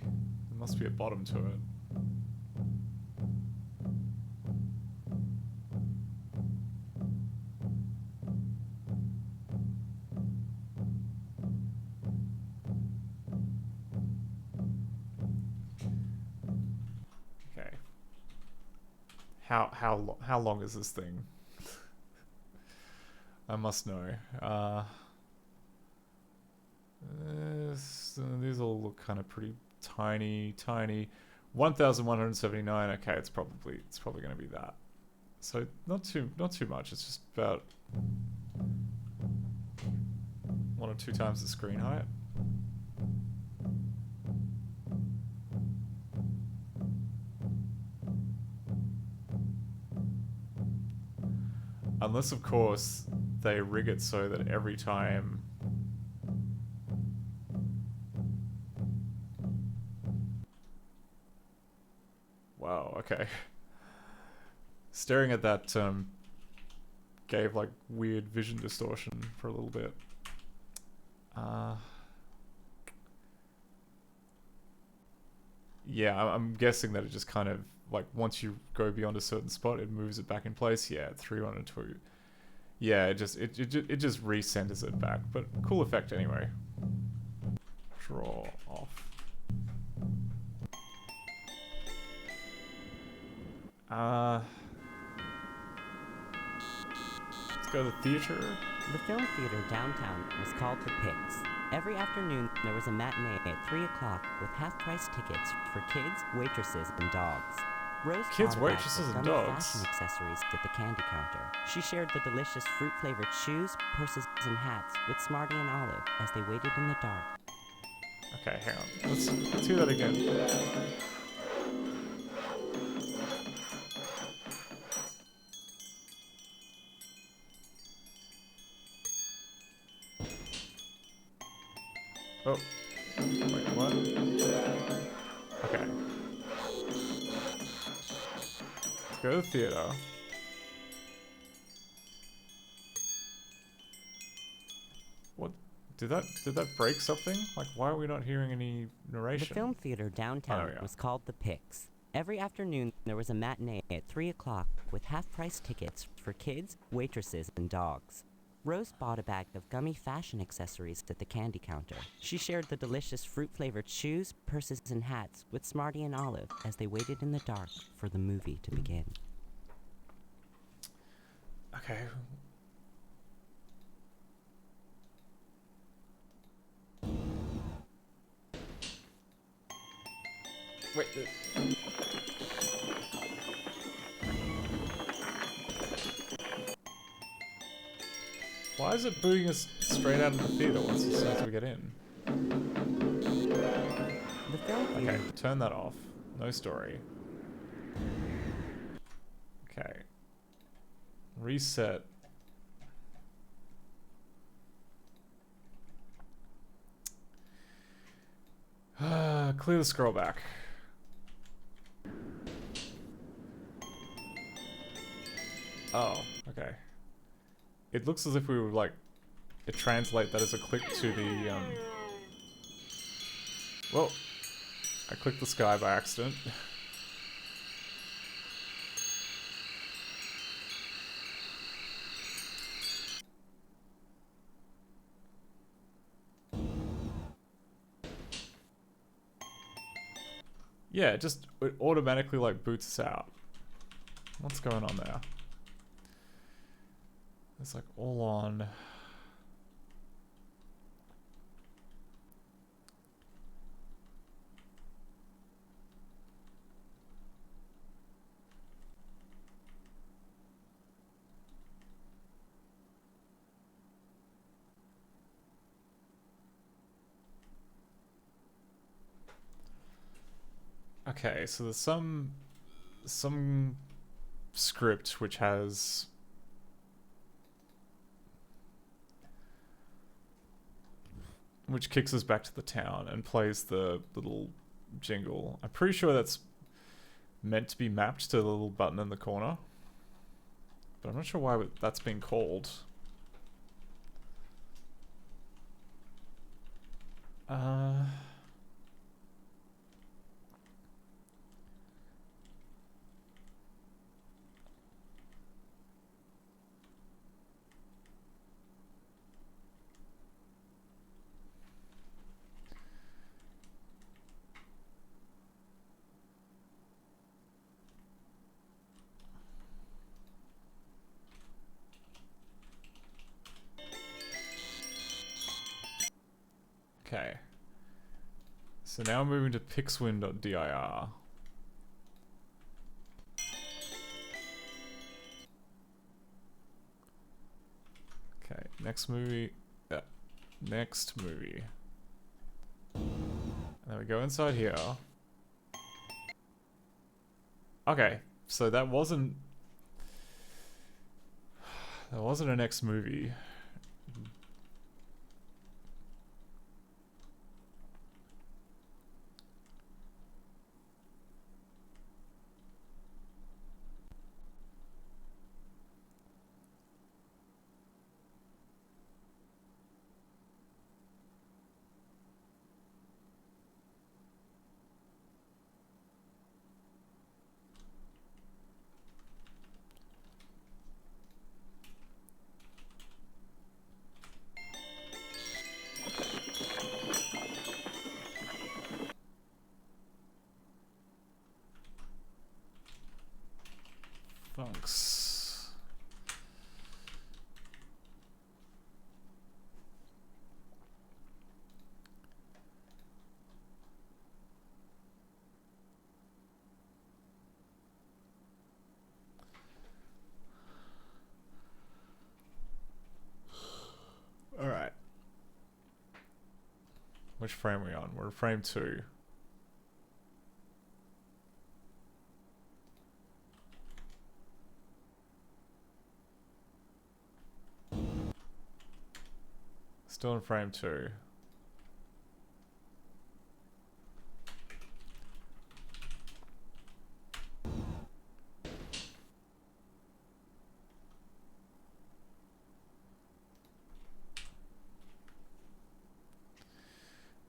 a bottom to it. How long is this thing? I must know. These all look kind of pretty tiny. 1,179. Okay, it's probably going to be that. So not too much. It's just about 1 or 2 times the screen height. Unless, of course, they rig it so that every time... Wow, okay. Staring at that gave like weird vision distortion for a little bit. Yeah, I'm guessing that it just kind of, like, once you go beyond a certain spot, it moves it back in place. Yeah, 3, 1, and 2. Yeah, it just recenters it back. But cool effect anyway. Draw off. Let's go to the theater. The film theater downtown was called The Pix. Every afternoon, there was a matinee at 3 o'clock with half-price tickets for kids, waitresses, and dogs. Rose Kids, bought a bag waitresses, of and gummy dogs. fashion accessories at the candy counter. She shared the delicious fruit-flavored shoes, purses, and hats with Smarty and Olive as they waited in the dark. Okay, hang on. Let's hear that again. Oh. Wait, what? Okay. Let's go to the theater. What? Did that break something? Like, why are we not hearing any narration? The film theater downtown yeah. was called The Pix. Every afternoon, there was a matinee at 3 o'clock with half-price tickets for kids, waitresses, and dogs. Rose bought a bag of gummy fashion accessories at the candy counter. She shared the delicious fruit-flavored shoes, purses, and hats with Smarty and Olive as they waited in the dark for the movie to begin. Okay. Wait. Why is it booting us straight out of the theater as soon as we get in? The film okay, turn that off. No story. Okay. Reset. Clear the scroll back. Oh, okay. It looks as if we would like translate that as a click to the Well, I clicked the sky by accident. Yeah, it automatically like boots us out. What's going on there? It's like all on. Okay, so there's some script which has which kicks us back to the town and plays the little jingle. I'm pretty sure that's meant to be mapped to the little button in the corner, but I'm not sure why that's been called. Okay. So now we're moving to pixwin.dir. Okay, next movie. Next movie. And then we go inside here. Okay, so that wasn't a next movie. Funks. All right. Which frame are we on? We're frame 2. Still in frame 2.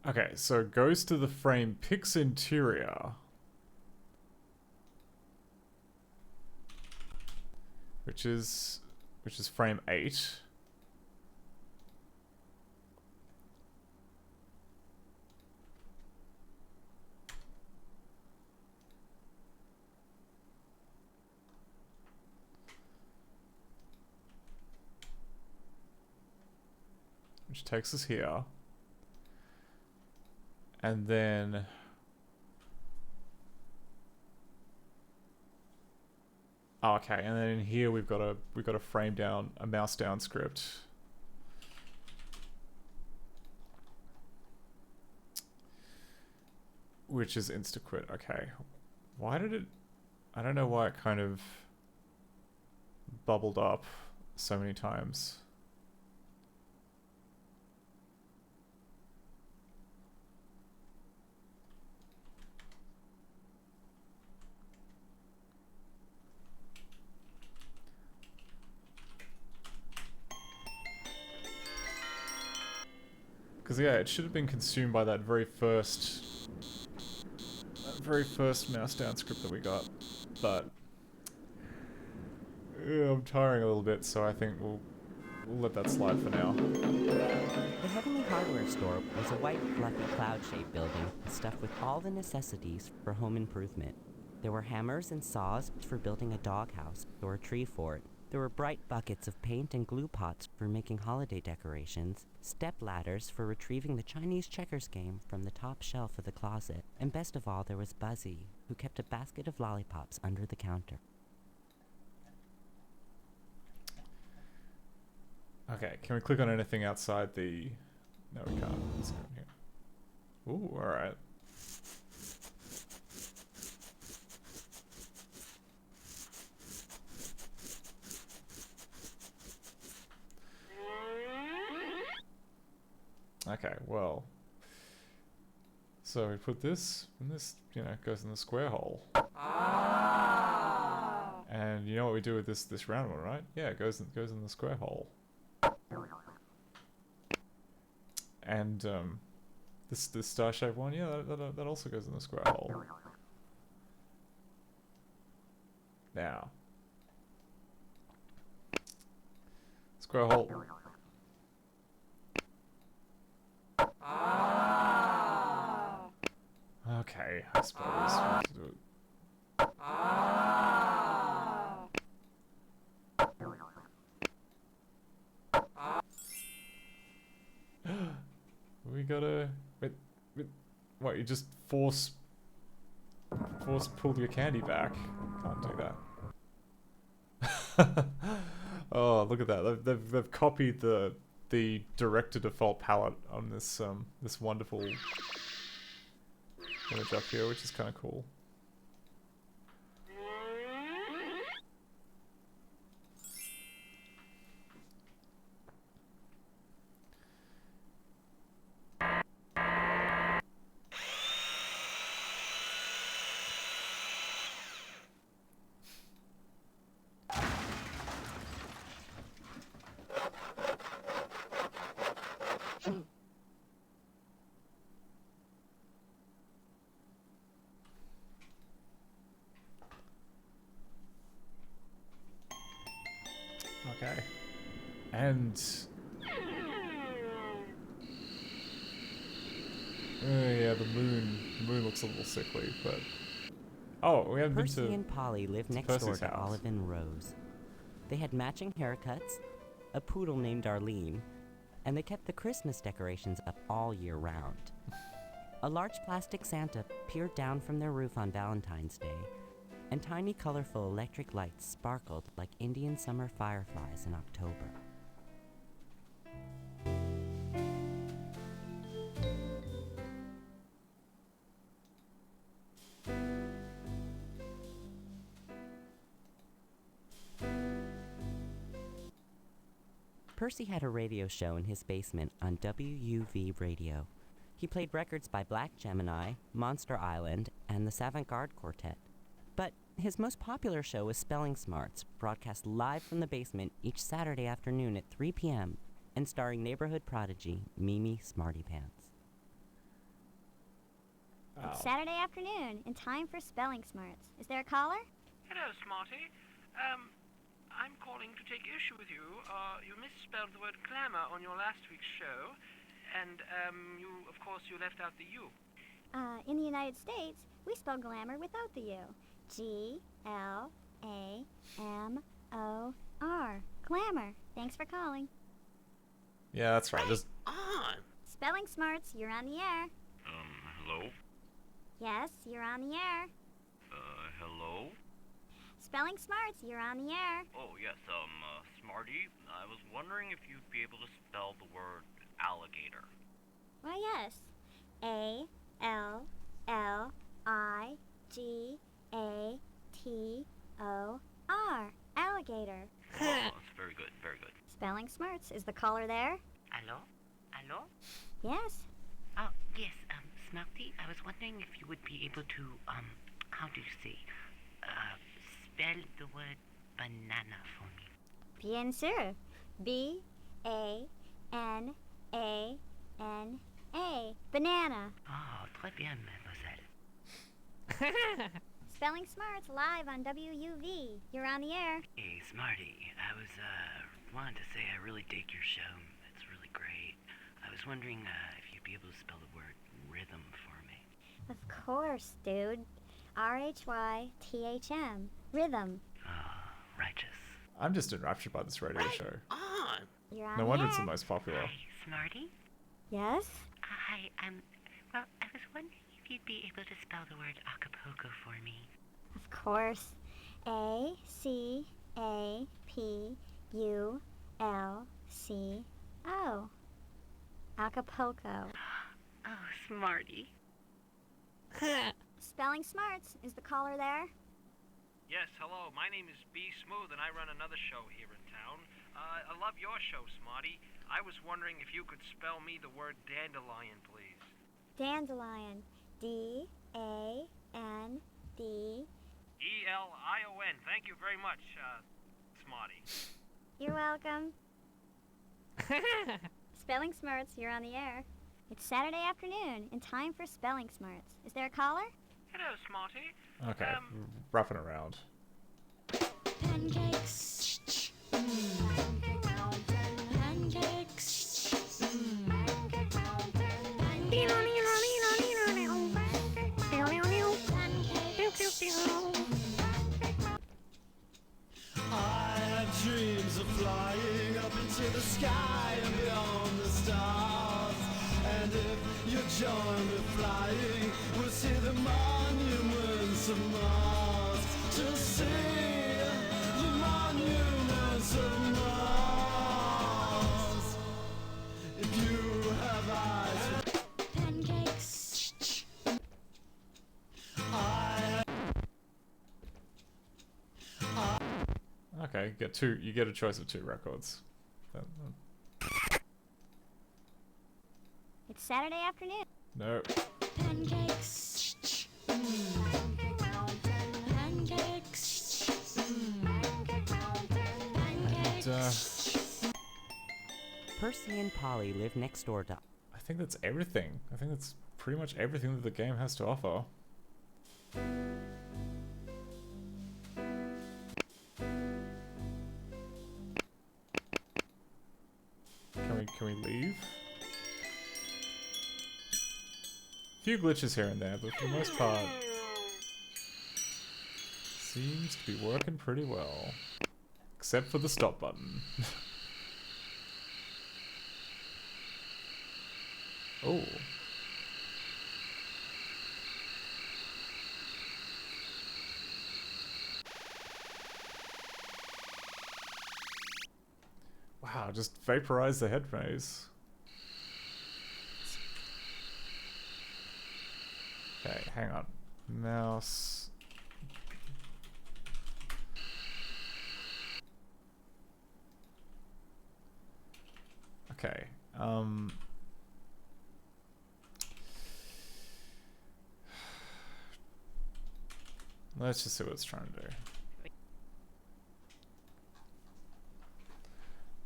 Okay, so it goes to the frame picks interior. Which is frame 8. Which takes us here. And then okay, and then in here we've got a frame down, a mouse down script. Which is insta-quit. Okay. Why did it I don't know why it kind of bubbled up so many times. Because yeah, it should have been consumed by that very first mouse down script that we got, but yeah, I'm tiring a little bit, so I think we'll let that slide for now. The Heavenly Hardware Store was a white, fluffy, cloud-shaped building stuffed with all the necessities for home improvement. There were hammers and saws for building a doghouse or a tree fort. There were bright buckets of paint and glue pots for making holiday decorations, step ladders for retrieving the Chinese checkers game from the top shelf of the closet, and best of all, there was Buzzy, who kept a basket of lollipops under the counter. Okay, can we click on anything outside the... No, we can't. Let's go in here. Ooh, alright. Okay, well. So we put this, and this, you know, goes in the square hole. And you know what we do with this round one, right? Yeah, it goes in the square hole. And this star-shaped one, yeah, that also goes in the square hole. Now, square hole. Okay, I suppose we have to do it. We gotta... Wait, what, you just force pull your candy back? Can't do that. Oh, look at that. They've copied the the director default palette on this this wonderful image up here, which is kind of cool. Okay. And yeah, the moon looks a little sickly, but oh, we haven't been to Percy and Polly lived next Percy's door to house. Olive and Rose. They had matching haircuts, a poodle named Darlene, and they kept the Christmas decorations up all year round. A large plastic Santa peered down from their roof on Valentine's Day, and tiny colorful electric lights sparkled like Indian summer fireflies in October. Percy had a radio show in his basement on WUV Radio. He played records by Black Gemini, Monster Island, and the Savant-Garde Quartet. But his most popular show was Spelling Smarts, broadcast live from the basement each Saturday afternoon at 3 p.m. and starring neighborhood prodigy Mimi Smarty Pants. It's Saturday afternoon, in time for Spelling Smarts. Is there a caller? Hello, Smarty. I'm calling to take issue with you. You misspelled the word glamour on your last week's show, and of course, you left out the U. In the United States, we spell glamour without the U. G-L-A-M-O-R. Glamour. Thanks for calling. Yeah, that's right. Just Spelling Smarts, you're on the air. Hello? Yes, you're on the air. Hello? Spelling Smarts, you're on the air. Oh, yes, Smarty, I was wondering if you'd be able to spell the word alligator. Why, yes. A-L-L-I-G-A-T-O-R. Alligator. Oh, that's very good, very good. Spelling Smarts, is the caller there? Hello? Hello? Yes. Oh, yes, Smarty, I was wondering if you would be able to, how do you say, spell the word banana for me. Bien sûr. B-A-N-A-N-A. Banana. Oh, très bien, mademoiselle. Spelling Smarts live on WUV. You're on the air. Hey, Smarty, I was, wanted to say I really dig your show. It's really great. I was wondering, if you'd be able to spell the word rhythm for me. Of course, dude. R-H-Y-T-H-M. Rhythm. Righteous. I'm just enraptured by this radio show. You're on No the wonder air. it's the most popular. Hi, Smarty. Yes? Hi, well, I was wondering if you'd be able to spell the word Acapulco for me. Of course. A-C-A-P-U-L-C-O. Acapulco. Oh, Smarty. Spelling Smarts, is the caller there? Yes, hello. My name is B. Smooth, and I run another show here in town. I love your show, Smarty. I was wondering if you could spell me the word dandelion, please. Dandelion. D-A-N-D. E-L-I-O-N. Thank you very much, Smarty. You're welcome. Spelling Smarts, you're on the air. It's Saturday afternoon, in time for Spelling Smarts. Is there a caller? Hello, Smarty. Okay, roughing around. Pancakes. Pancake mountain. Pancakes. Pancake I have dreams of flying up into the sky and beyond the stars. And if you join me flying, we'll see the monuments of Mars. To see the monuments of Mars. Okay, get two. You get a choice of 2 records. It's Saturday afternoon. No. Pancakes. Pancake mountain. Pancakes. Pancake mountain. Pancakes. Percy and Polly live next door to... I think that's everything. I think that's pretty much everything that the game has to offer. Can we leave? A few glitches here and there, but for the most part, seems to be working pretty well. Except for the stop button. Oh. Wow, just vaporize the head maze. Okay, hang on. Mouse. Okay, let's just see what it's trying to do.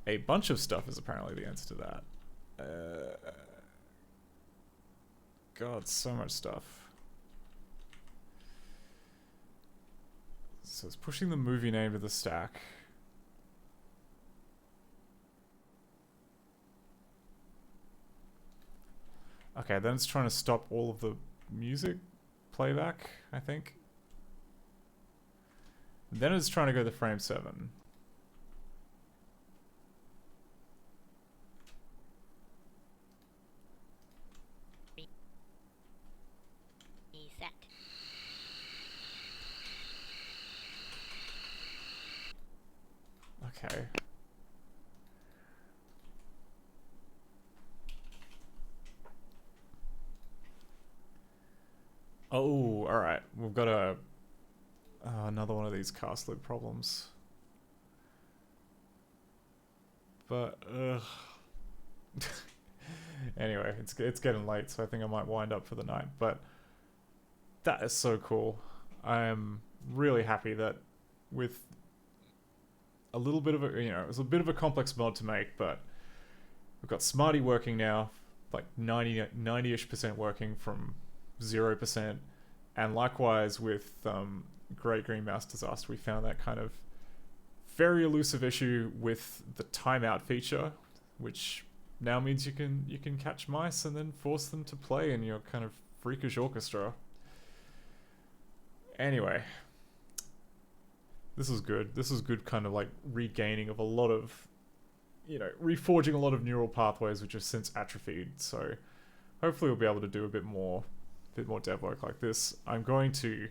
A bunch of stuff is apparently the answer to that. God, so much stuff. So it's pushing the movie name to the stack. Okay, then it's trying to stop all of the music playback, I think. Then it's trying to go to frame 7. Set. Okay. Oh, alright. We've got another one of these cast loop problems. But, anyway, it's getting late, so I think I might wind up for the night. But that is so cool. I am really happy that with a little bit of a, it was a bit of a complex mod to make, but we've got Smarty working now, like 90-ish% working from 0%. And likewise with Great Green Mouse Disaster, we found that kind of very elusive issue with the timeout feature, which now means you can catch mice and then force them to play in your kind of freakish orchestra. Anyway, this is good. This is good kind of like regaining of a lot of, reforging a lot of neural pathways which have since atrophied. So hopefully we'll be able to do a bit more dev work like this. I'm going to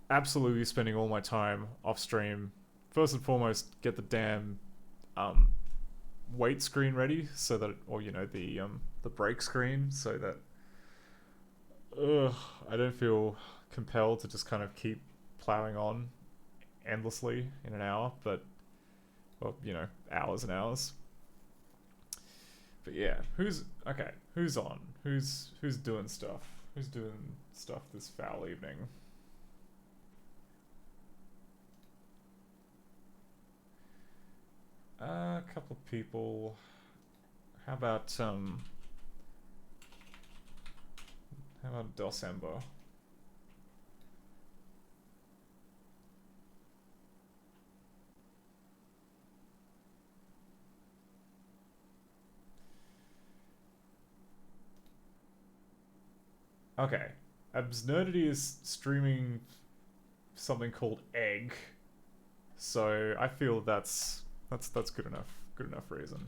absolutely be spending all my time off stream. First and foremost, get the damn wait screen ready so that, the break screen so that I don't feel compelled to just kind of keep plowing on endlessly in an hour, but hours and hours. But yeah, who's on? Who's doing stuff? Who's doing stuff this foul evening? A couple of people. How about December? Okay, Absurdity is streaming something called Egg, so I feel that's good enough reason.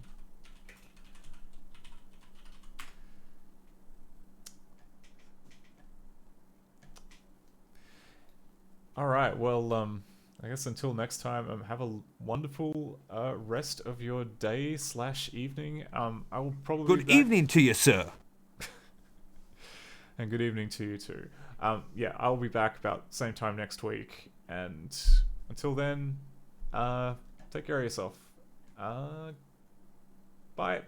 All right, well, I guess until next time, have a wonderful rest of your day/evening. I will probably Good evening to you, sir. And good evening to you too. Yeah, I'll be back about same time next week. And until then, Take care of yourself. Bye.